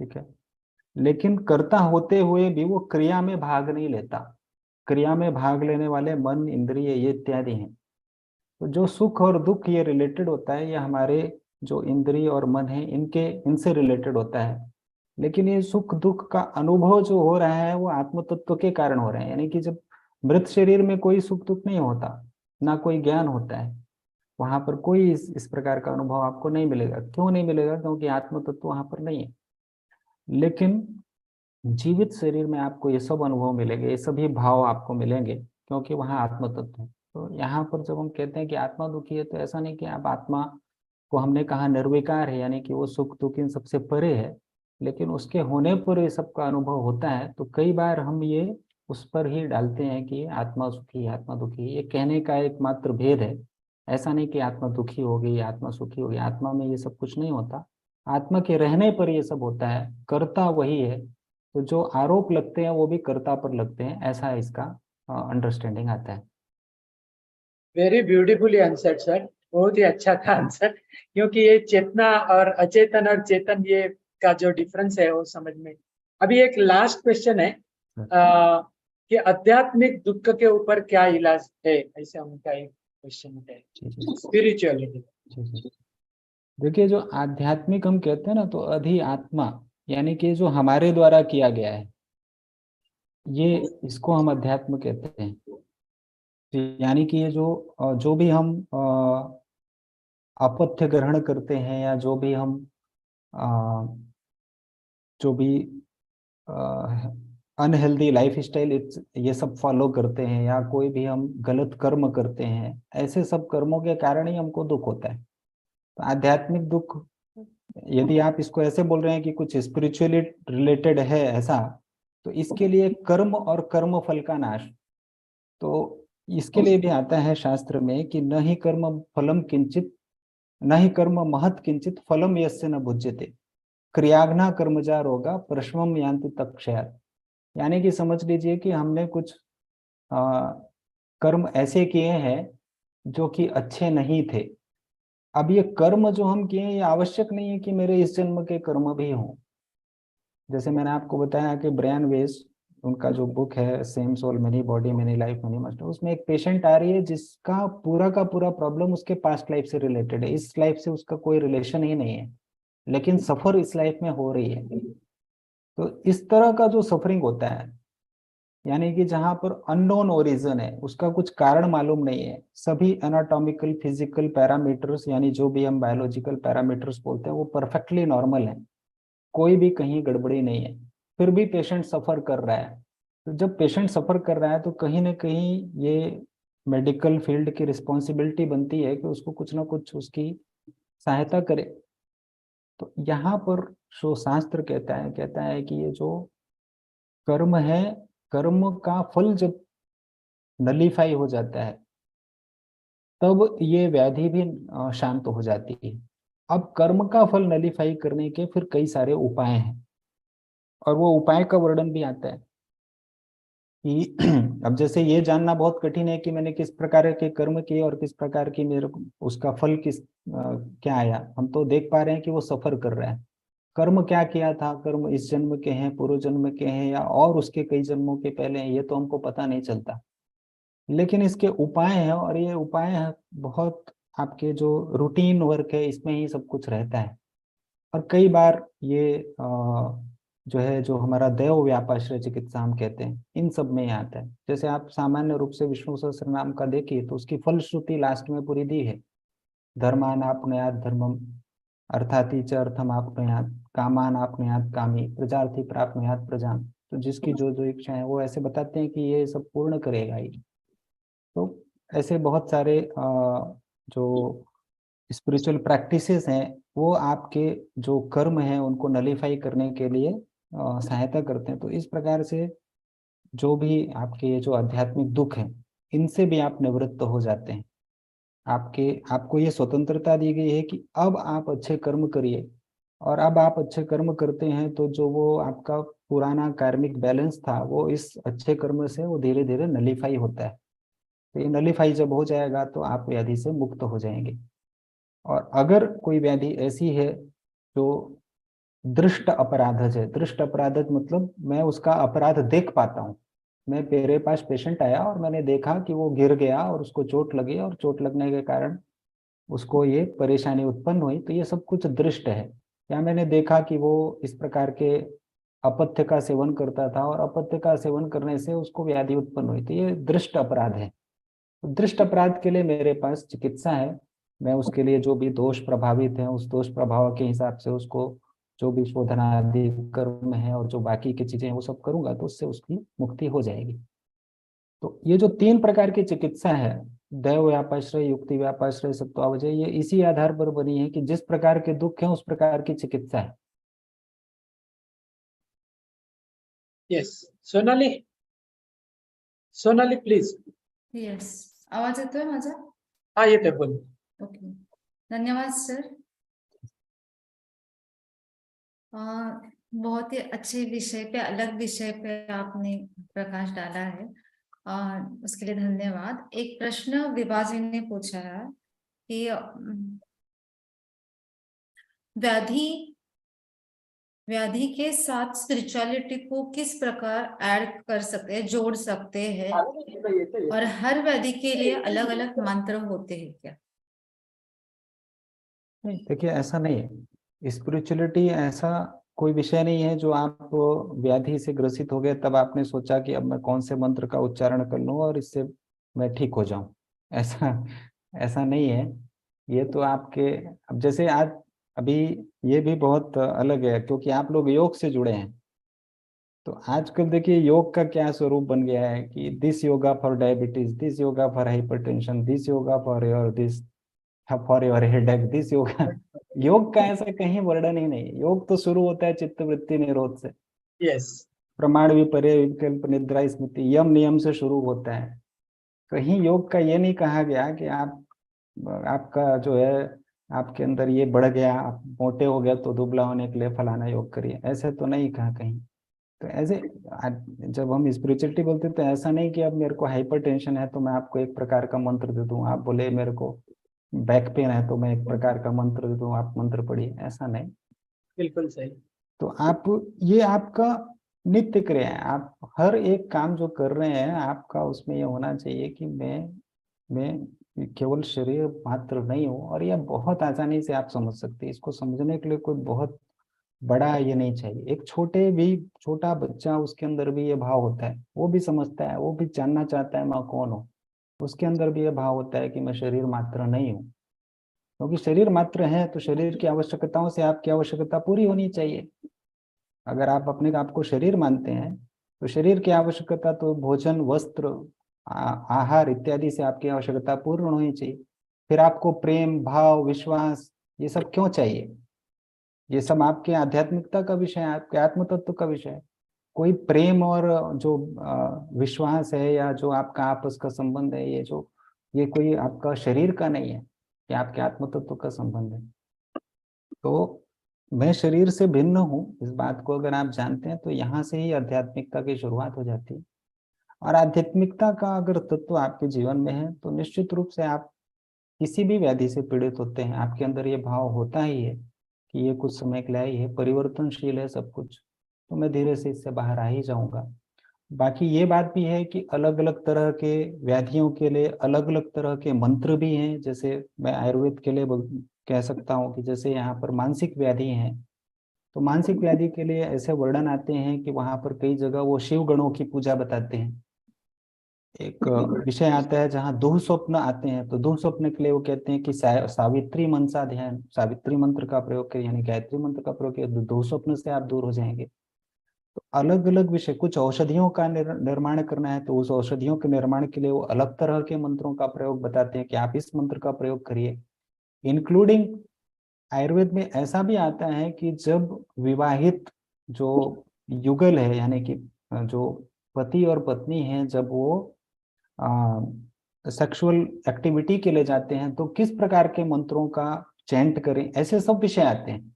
S5: ठीक है। लेकिन कर्ता होते हुए भी वो क्रिया में भाग नहीं लेता। क्रिया में भाग लेने वाले मन, इंद्रिय, ये इत्यादि हैं। तो जो सुख और दुख ये रिलेटेड होता है, ये हमारे जो इंद्रिय और मन है इनके इनसे रिलेटेड होता है। लेकिन ये सुख दुख का अनुभव जो हो रहा है वो आत्म तत्व के कारण हो रहा है। यानी कि जब मृत शरीर में कोई सुख दुख नहीं होता, ना कोई ज्ञान होता है, वहां पर कोई इस प्रकार का अनुभव आपको नहीं मिलेगा। क्यों नहीं मिलेगा? क्योंकि आत्म तत्व वहां पर नहीं है। लेकिन जीवित शरीर में आपको ये सब अनुभव मिलेंगे, ये सभी भाव आपको मिलेंगे, क्योंकि वहाँ आत्म तत्व है। तो यहाँ पर जब हम कहते हैं कि आत्मा दुखी है, तो ऐसा नहीं कि आप आत्मा को, हमने कहा निर्विकार है, यानी कि वो सुख दुख इन सबसे परे है, लेकिन उसके होने पर ये सबका अनुभव होता है। तो कई बार हम ये उस पर ही डालते हैं कि आत्मा सुखी, आत्मा दुखी, ये कहने का एकमात्र भेद है। ऐसा नहीं कि आत्मा दुखी हो गई, आत्मा सुखी हो गई, आत्मा में ये सब कुछ नहीं होता। आत्मा के रहने पर ये सब होता है, कर्ता वही है। तो जो आरोप लगते हैं वो भी कर्ता पर लगते हैं, ऐसा इसका अंडरस्टैंडिंग आता है।
S1: वेरी ब्यूटीफुली आंसर सर, बहुत ही अच्छा था आंसर। क्योंकि ये चेतना और अचेतन और चेतन, ये का जो डिफरेंस है वो समझ में। अभी एक लास्ट क्वेश्चन है कि आध्यात्मिक दुख के ऊपर क्या इलाज है, ऐसे उनका एक क्वेश्चन है।
S5: जी जी
S1: स्पिरिचुअलिटी।
S5: जी जी। देखिए, जो आध्यात्मिक हम कहते हैं ना, तो अधि आत्मा, यानी कि जो हमारे द्वारा किया गया है, ये इसको हम अध्यात्म कहते हैं। यानी कि ये जो भी हम अपथ्य ग्रहण करते हैं, या जो भी हम अ, जो भी अनहेल्दी लाइफ स्टाइल ये सब फॉलो करते हैं, या कोई भी हम गलत कर्म करते हैं, ऐसे सब कर्मों के कारण ही हमको दुख होता है। तो आध्यात्मिक दुख, यदि आप इसको ऐसे बोल रहे हैं कि कुछ स्पिरिचुअली रिलेटेड है ऐसा, तो इसके लिए कर्म और कर्म फल का नाश, तो इसके लिए भी आता है शास्त्र में कि न ही कर्म फलम किंचित, न ही कर्म महत किंचित फलम यस्य न भुज्यते, क्रियाग्ना कर्मजा रोगा प्रश्वम यान्ति तक्षयात्। यानी कि समझ लीजिए कि हमने कुछ कर्म ऐसे किए हैं जो कि अच्छे नहीं थे। अब ये कर्म जो हम किए ये आवश्यक नहीं है कि मेरे इस जन्म के कर्म भी हों। जैसे मैंने आपको बताया कि ब्रायन वेस, उनका जो बुक है same soul many body many life many master, उसमें एक पेशेंट आ रही है जिसका पूरा का पूरा प्रॉब्लम उसके पास्ट लाइफ से रिलेटेड है, इस लाइफ से उसका कोई रिलेशन ही नहीं है, लेकिन सफर इस लाइफ में हो रही है। तो इस तरह का जो सफरिंग होता है, यानी कि जहां पर अननोन ओरिजिन है, उसका कुछ कारण मालूम नहीं है, सभी एनाटॉमिकल फिजिकल पैरामीटर्स यानी जो भी हम बायोलॉजिकल पैरामीटर्स बोलते हैं वो परफेक्टली नॉर्मल है, कोई भी कहीं गड़बड़ी नहीं है, फिर भी पेशेंट सफर कर रहा है। तो जब पेशेंट सफर कर रहा है तो कहीं ना कहीं ये मेडिकल फील्ड की रिस्पॉन्सिबिलिटी बनती है कि उसको कुछ ना कुछ उसकी सहायता करे। तो यहाँ पर जो शास्त्र कहता है कि ये जो कर्म है, कर्म का फल जब नलीफाई हो जाता है तब ये व्याधि भी शांत हो जाती है। अब कर्म का फल नलीफाई करने के फिर कई सारे उपाय हैं, और वो उपाय का वर्णन भी आता है कि अब जैसे ये जानना बहुत कठिन है कि मैंने किस प्रकार के कर्म किए और किस प्रकार की मेरे को उसका फल क्या आया। हम तो देख पा रहे हैं कि वो सफर कर रहा है। कर्म क्या किया था, कर्म इस जन्म के हैं, पूर्व जन्म के हैं, या और उसके कई जन्मों के पहले हैं, ये तो हमको पता नहीं चलता। लेकिन इसके उपाय हैं, और ये उपाय बहुत आपके जो रूटीन वर्क है इसमें ही सब कुछ रहता है। और कई बार ये जो है, जो हमारा देव व्यापाश्रय चिकित्सा हम कहते हैं, इन सब में ही आता है। जैसे आप सामान्य रूप से विष्णु सहस्त्र नाम का देखिए तो उसकी फलश्रुति लास्ट में पूरी दी है, धर्मान आपनुयात धर्मम अर्थाति च अर्थम आपनुयात कामान आपनुयात कामी प्रजार्थी प्राप्नुयात प्रजाम। तो जिसकी जो जो इच्छा है वो ऐसे बताते हैं कि ये सब पूर्ण करेगा ही। तो ऐसे बहुत सारे जो स्पिरिचुअल प्रैक्टिसेस हैं वो आपके जो कर्म हैं उनको नलीफाई करने के लिए सहायता करते हैं। तो इस प्रकार से जो भी आपके ये जो आध्यात्मिक दुख है इनसे भी आप निवृत्त हो जाते हैं। आपको ये स्वतंत्रता दी गई है कि अब आप अच्छे कर्म करिए, और अब आप अच्छे कर्म करते हैं तो जो वो आपका पुराना कार्मिक बैलेंस था वो इस अच्छे कर्म से वो धीरे धीरे नलीफाई होता है। तो ये नलीफाई जब हो जाएगा तो आप व्याधि से मुक्त हो जाएंगे। और अगर कोई व्याधि ऐसी है जो दृष्ट अपराधज है, दृष्ट अपराधज मतलब मैं उसका अपराध देख पाता हूँ, मैं मेरे पास पेशेंट आया और मैंने देखा कि वो गिर गया और उसको चोट लगी, और चोट लगने के कारण उसको ये परेशानी उत्पन्न हुई, तो ये सब कुछ दृष्ट है। या मैंने देखा कि वो इस प्रकार के अपथ्य का सेवन करता था और अपथ्य का सेवन करने से उसको व्याधि उत्पन्न हुई, तो ये दृष्ट अपराध है। दृष्ट अपराध के लिए मेरे पास चिकित्सा है, मैं उसके लिए जो भी दोष प्रभावित है उस दोष प्रभाव के हिसाब से उसको जो भी शोधना आदि कर्म है और जो बाकी की चीजें हैं वो सब करूंगा, तो उससे उसकी मुक्ति हो जाएगी। तो ये जो 3 प्रकार की चिकित्सा है, दैव व्यापाश्रय, युक्ति व्यापाश्रय, सत्वावजय, ये इसी आधार पर बनी है कि जिस प्रकार के दुख है उस प्रकार की चिकित्सा है।
S1: Yes, Sonali please.
S3: येस, आवाज येतोय माझा?
S1: हाँ येते बोल.
S3: ओके, धन्यवाद सर। बहुत ही अच्छे विषय पे, अलग विषय पे आपने प्रकाश डाला है, उसके लिए धन्यवाद। एक प्रश्न विभा जी ने पूछा है कि व्याधि के साथ स्पिरिचुअलिटी को किस प्रकार ऐड कर सकते हैं, जोड़ सकते हैं, और हर व्याधि के लिए अलग अलग मंत्र होते हैं क्या?
S5: नहीं, देखिए ऐसा नहीं है, स्पिरिचुअलिटी ऐसा कोई विषय नहीं है जो आप व्याधि से ग्रसित हो गए तब आपने सोचा कि अब मैं कौन से मंत्र का उच्चारण कर लूं और इससे मैं ठीक हो जाऊं। ऐसा ऐसा नहीं है। ये तो आपके, अब जैसे आज अभी ये भी बहुत अलग है क्योंकि आप लोग योग से जुड़े हैं। तो आजकल देखिए योग का क्या स्वरूप बन गया है कि this yoga for diabetes, this yoga for hypertension, this yoga for your headache, this yoga. योग का ऐसा कहीं वर्णन ही नहीं है। योग तो शुरू होता है चित्त वृत्ति निरोध से।
S1: Yes.
S5: प्रमाण विपर्य विकल्प निद्रा स्मृति यम नियम से शुरू होता है। कहीं योग का ये नहीं कहा गया कि आपका जो है आपके अंदर ये बढ़ गया, आप मोटे हो गया तो दुबला होने के लिए फलाना योग करिए, ऐसे तो नहीं कहा कहीं। तो ऐसे जब हम स्पिरिचुअलिटी बोलते हैं तो ऐसा नहीं कि अब मेरे को हाइपरटेंशन है तो मैं आपको एक प्रकार का मंत्र दे दूं, आप बोले मेरे को बैक पेन है तो मैं एक प्रकार का मंत्र दे दूं, आप मंत्र पढ़िए, ऐसा नहीं।
S1: बिल्कुल सही।
S5: तो आप ये आपका नित्य क्रिया है, आप हर एक काम जो कर रहे हैं आपका उसमें ये होना चाहिए कि मैं केवल शरीर मात्र नहीं हूँ। और यह बहुत आसानी से आप समझ सकते हैं, इसको समझने के लिए कोई बहुत बड़ा ये नहीं चाहिए। एक छोटा बच्चा, उसके अंदर भी ये भाव होता है, वो भी समझता है, वो भी जानना चाहता है मैं कौन हूँ, उसके अंदर भी ये भाव होता है कि मैं शरीर मात्र नहीं हूँ। क्योंकि शरीर मात्र है तो शरीर की आवश्यकताओं से आपकी आवश्यकता पूरी होनी चाहिए। अगर आप अपने आप को शरीर मानते हैं तो शरीर की आवश्यकता तो भोजन, वस्त्र, आहार इत्यादि से आपकी आवश्यकता पूर्ण होनी चाहिए। फिर आपको प्रेम, भाव, विश्वास ये सब क्यों चाहिए? ये सब आपके आध्यात्मिकता का विषय है, आपके आत्म तत्व का विषय है। कोई प्रेम और जो विश्वास है या जो आपका आपस का संबंध है, ये कोई आपका शरीर का नहीं है, ये आपके आत्म तत्व का संबंध है। तो मैं शरीर से भिन्न हूँ, इस बात को अगर आप जानते हैं तो यहाँ से ही आध्यात्मिकता की शुरुआत हो जाती है। और आध्यात्मिकता का अगर तत्व आपके जीवन में है तो निश्चित रूप से आप किसी भी व्याधि से पीड़ित होते हैं, आपके अंदर ये भाव होता ही है कि ये कुछ समय के लिए ही है, परिवर्तनशील है सब कुछ, तो मैं धीरे से इससे बाहर आ ही जाऊंगा। बाकी ये बात भी है कि अलग अलग तरह के व्याधियों के लिए अलग अलग तरह के मंत्र भी हैं। जैसे मैं आयुर्वेद के लिए कह सकता हूँ कि जैसे यहाँ पर मानसिक व्याधि है तो मानसिक व्याधि के लिए ऐसे वर्णन आते हैं कि वहां पर कई जगह वो शिव गणों की पूजा बताते हैं। एक विषय आता है जहाँ दुह स्वप्न आते हैं, तो दुह स्वप्न के लिए वो कहते हैं कि सावित्री मनसा ध्यान, सावित्री मंत्र का प्रयोग करिए, यानी गायत्री मंत्र का प्रयोग किया, दुह स्वप्न से आप दूर हो जाएंगे। तो अलग अलग विषय, कुछ औषधियों का निर्माण करना है तो उस औषधियों के निर्माण के लिए वो अलग तरह के मंत्रों का प्रयोग बताते हैं कि आप इस मंत्र का प्रयोग करिए। इंक्लूडिंग आयुर्वेद में ऐसा भी आता है कि जब विवाहित जो युगल है, यानी कि जो पति और पत्नी हैं, जब वो सेक्सुअल एक्टिविटी के लिए जाते हैं तो किस प्रकार के मंत्रों का चैंट करें, ऐसे सब विषय आते हैं।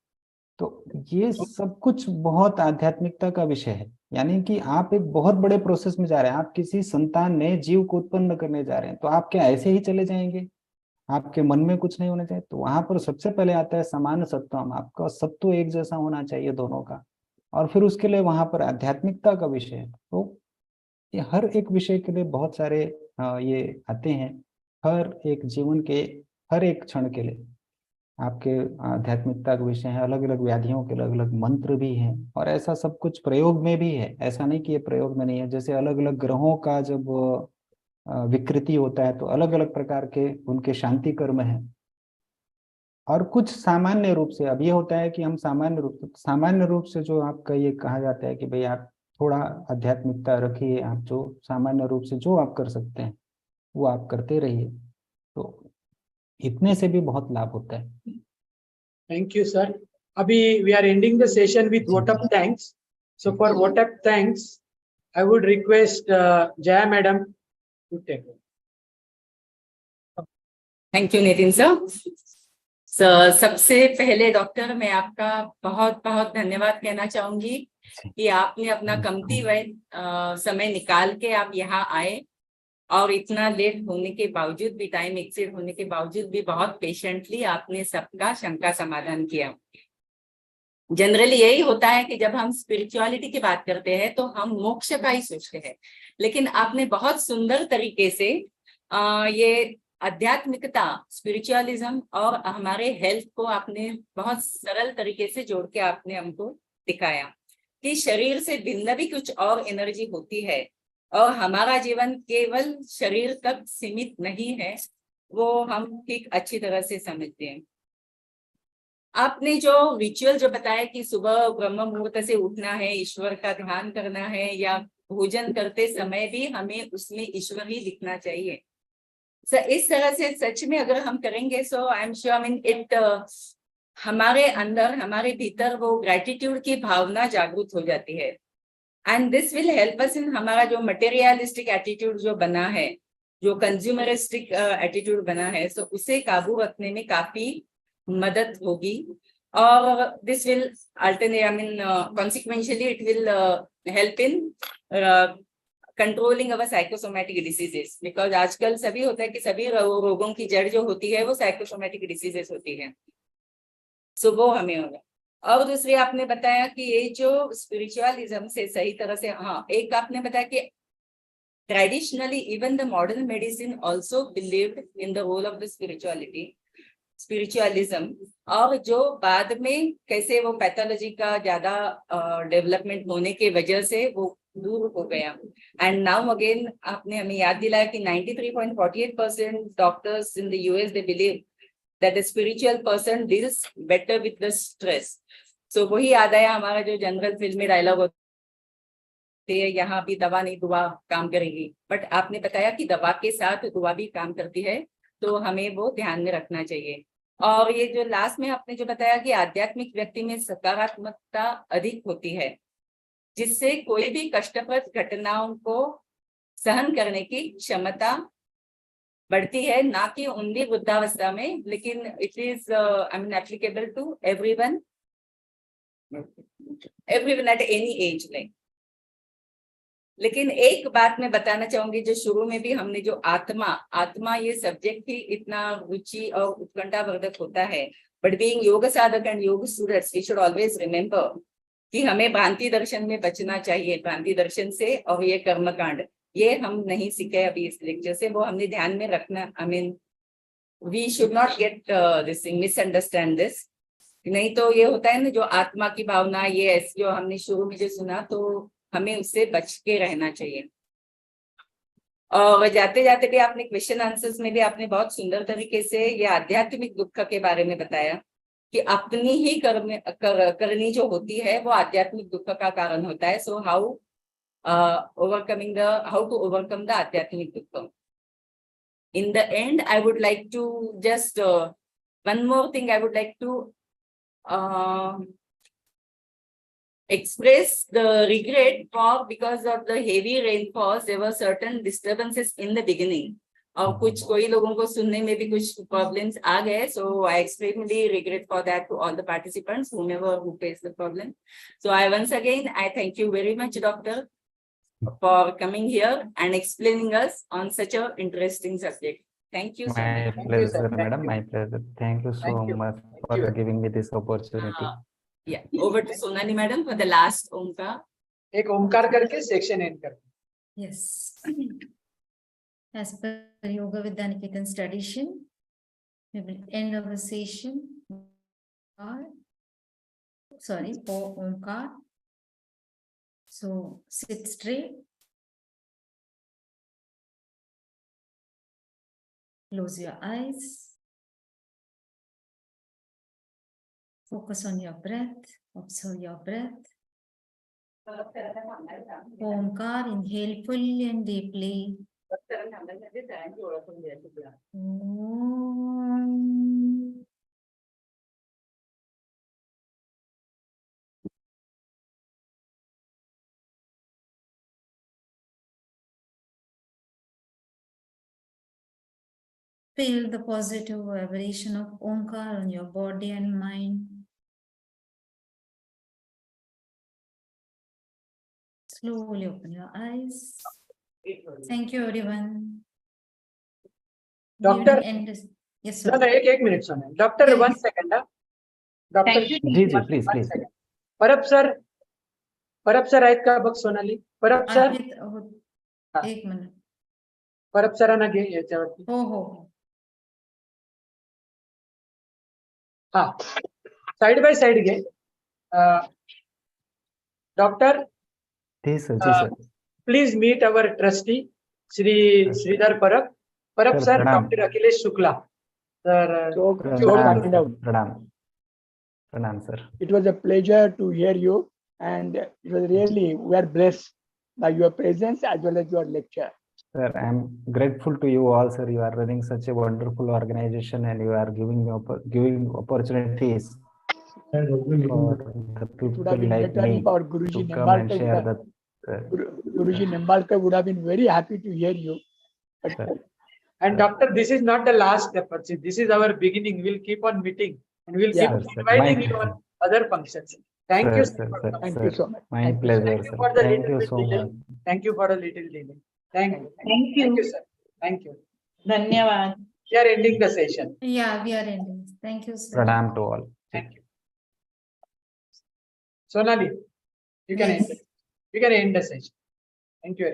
S5: तो ये सब कुछ बहुत आध्यात्मिकता का विषय है, यानी कि आप एक बहुत बड़े प्रोसेस में जा रहे हैं, आप किसी संतान नए जीव को उत्पन्न करने जा रहे हैं, तो आप क्या ऐसे ही चले जाएंगे? आपके मन में कुछ नहीं होना चाहिए? तो वहां पर सबसे पहले आता है समान सत्वम, आपका सत्व एक जैसा होना चाहिए दोनों का, और फिर उसके लिए वहां पर आध्यात्मिकता का विषय है। तो ये हर एक विषय के लिए बहुत सारे ये आते हैं, हर एक जीवन के हर एक क्षण के लिए आपके आध्यात्मिकता के विषय है। अलग अलग व्याधियों के अलग अलग मंत्र भी हैं, और ऐसा सब कुछ प्रयोग में भी है, ऐसा नहीं कि ये प्रयोग में नहीं है। जैसे अलग अलग ग्रहों का जब विकृति होता है तो अलग अलग प्रकार के उनके शांति कर्म है। और कुछ सामान्य रूप से अब ये होता है कि हम सामान्य रूप से जो आपका ये कहा जाता है कि भाई आप थोड़ा आध्यात्मिकता रखिए, आप जो सामान्य रूप से जो आप कर सकते हैं वो आप करते रहिए, तो इतने से भी बहुत लाभ होता है।
S1: Thank you sir. अभी we are ending the session with vote of thanks. So for vote of thanks I would request Jaya madam to take.
S6: Thank you Nitin sir. सबसे पहले डॉक्टर मैं आपका बहुत बहुत धन्यवाद कहना चाहूंगी कि आपने अपना कीमती समय निकाल के आप यहाँ आए, और इतना लेट होने के बावजूद भी, टाइम एक्सीड होने के बावजूद भी बहुत पेशेंटली आपने सबका शंका समाधान किया। जनरली यही होता है कि जब हम स्पिरिचुअलिटी की बात करते हैं तो हम मोक्ष का ही सोचते हैं, लेकिन आपने बहुत सुंदर तरीके से ये आध्यात्मिकता, स्पिरिचुअलिज्म और हमारे हेल्थ को आपने बहुत सरल तरीके से जोड़ के आपने हमको दिखाया कि शरीर से भिन्न भी कुछ और एनर्जी होती है, और हमारा जीवन केवल शरीर तक सीमित नहीं है, वो हम ठीक अच्छी तरह से समझते हैं। आपने जो रिचुअल जो बताया कि सुबह ब्रह्म मुहूर्त से उठना है, ईश्वर का ध्यान करना है, या भोजन करते समय भी हमें उसमें ईश्वर ही दिखना चाहिए, इस तरह से सच में अगर हम करेंगे सो आई एम श्योर हमारे अंदर, हमारे भीतर वो ग्रेटिट्यूड की भावना जागृत हो जाती है। And this will help us in हमारा जो मटेरियलिस्टिक एटीट्यूड जो बना है, जो कंज्यूमरिस्टिक एटीट्यूड बना है, सो उसे काबू रखने में काफी मदद होगी. और this will alternate, I mean consequentially it will help in controlling our psychosomatic diseases, because आजकल सभी होता है कि सभी रोगों की जड़ जो होती है वो साइकोसोमैटिक डिसीजेस होती है. सो वो हमें होगा. और दूसरी आपने बताया कि ये जो स्पिरिचुअलिज्म से सही तरह से, हाँ, एक आपने बताया कि traditionally even the modern medicine also believed in the role of the spiritualism, और जो बाद में कैसे वो पैथोलॉजी का ज्यादा डेवलपमेंट होने के वजह से वो दूर हो गया. एंड नाउ अगेन आपने हमें याद दिलाया कि 93.48% doctors in the US they believe that the spiritual person deals better with the stress. So वही याद आया हमारा जो जनरल फिल्मी डायलॉग होते हैं, यहाँ भी दवा नहीं दुआ काम करेगी, बट आपने बताया कि दवा के साथ दुआ भी काम करती है, तो हमें वो ध्यान में रखना चाहिए. और ये जो लास्ट में आपने जो बताया कि आध्यात्मिक व्यक्ति में सकारात्मकता अधिक होती है, जिससे कोई भी कष्टप्रद घटनाओं को सहन करने की क्षमता बढ़ती है, ना कि ओनली वृद्धावस्था में, लेकिन it is I mean applicable to everyone at any age. लेकिन एक बात मैं बताना चाहूंगी, जो शुरू में भी हमने जो आत्मा ये सब्जेक्ट ही इतना रुचि और उत्कंठावर्धक होता है, बट बीइंग योग साधक एंड योग students we should always remember कि हमें भ्रांति दर्शन में बचना चाहिए, भ्रांति दर्शन से. और ये कर्मकांड ये हम नहीं सीखे अभी इस लेक्चर से, वो हमने ध्यान में रखना. I mean we should not get this misunderstand this. नहीं तो ये होता है ना, जो आत्मा की भावना, ये जो हमने शुरू में जो सुना, तो हमें उससे बच के रहना चाहिए. और जाते जाते भी आपने क्वेश्चन आंसर्स में भी आपने बहुत सुंदर तरीके से ये आध्यात्मिक दुख के बारे में बताया कि अपनी ही करनी जो होती है वो आध्यात्मिक दुख का कारण होता है. सो how to overcome the आध्यात्मिक दुख. In the end, I would like to just one more thing I would like to express the regret for, because of the heavy rainfalls there were certain disturbances in the beginning. और कोई लोगों को सुनने में भी कुछ problems आ गए. So I extremely regret for that to all the participants, whomever who faced the problem. So I once again I thank you very much, doctor, for coming here and explaining us on such a interesting subject. Thank you so
S5: My
S6: much.
S5: pleasure, madam. My pleasure. Thank you so
S1: Thank you.
S5: much
S1: Thank
S5: for
S1: you.
S5: giving me this opportunity.
S6: Yeah, over to Sonali madam for the last omkar.
S1: एक ओमकार करके section and कर.
S3: Yes. As per Yoga Vidya Niketan's tradition, we will end our session. For Omkar. So sit straight. Close your eyes. Focus on your breath. Observe your breath. Omkar, inhale fully and deeply. Om. Feel the positive vibration of Omkar on your body and mind. Slowly open your eyes. Thank you, everyone.
S1: Doctor,
S3: Evening end. Yes,
S1: no,
S3: sir.
S1: no, एक minute सुने. Doctor,
S3: Yes.
S1: 1 second. Doctor,
S5: जी जी please please.
S1: Parab sir आहेत का बघ सोनाली. परब sir,
S3: एक minute.
S1: परब सरांना घे याच्यावरती.
S3: हो.
S1: हा, साइड बाय साइड घे. Doctor,
S5: ji sir.
S1: Please meet our trustee Shri Shridhar Parab. Parab
S5: Sir,
S1: sir,
S5: प्रणाम.
S1: डॉक्टर अखिलेश शुक्ला. सर,
S5: प्रणाम sir.
S7: It was a pleasure to hear you, and it was really, we are blessed by your presence as well as your lecture.
S5: Sir, I am grateful to you all, sir. You are running such a wonderful organization, and you are giving me giving opportunities for the
S7: It would have
S5: people
S7: been
S5: like
S7: better
S5: me
S7: if our Guruji
S5: to come and
S7: embarked
S5: share
S7: in the
S5: the
S7: Guruji Nimbalkar would have been very happy to hear you. But
S5: Sir.
S1: And doctor, this is not the last effort. See, this is our beginning. We'll keep on meeting and we'll
S7: Yeah.
S1: keep
S5: Sir,
S1: inviting
S5: my
S1: you on other functions. Thank you.
S5: sir,
S1: for
S5: sir,
S1: coming.
S7: thank you so much.
S5: my
S7: Thank you, sir.
S5: pleasure,
S1: Thank you
S5: sir.
S1: for the
S5: Thank
S1: little
S5: you
S1: bit
S5: so
S1: delay.
S5: much.
S1: Thank you for a little delay. Thank you.
S8: Thank you.
S1: Sir. Thank you.
S8: धन्यवाद.
S1: We are ending the session.
S3: Yeah, we are ending. Thank you, sir.
S5: Pranam to all.
S1: Thank you. Sonali, you can
S3: Yes.
S1: end. You can end the session. Thank you.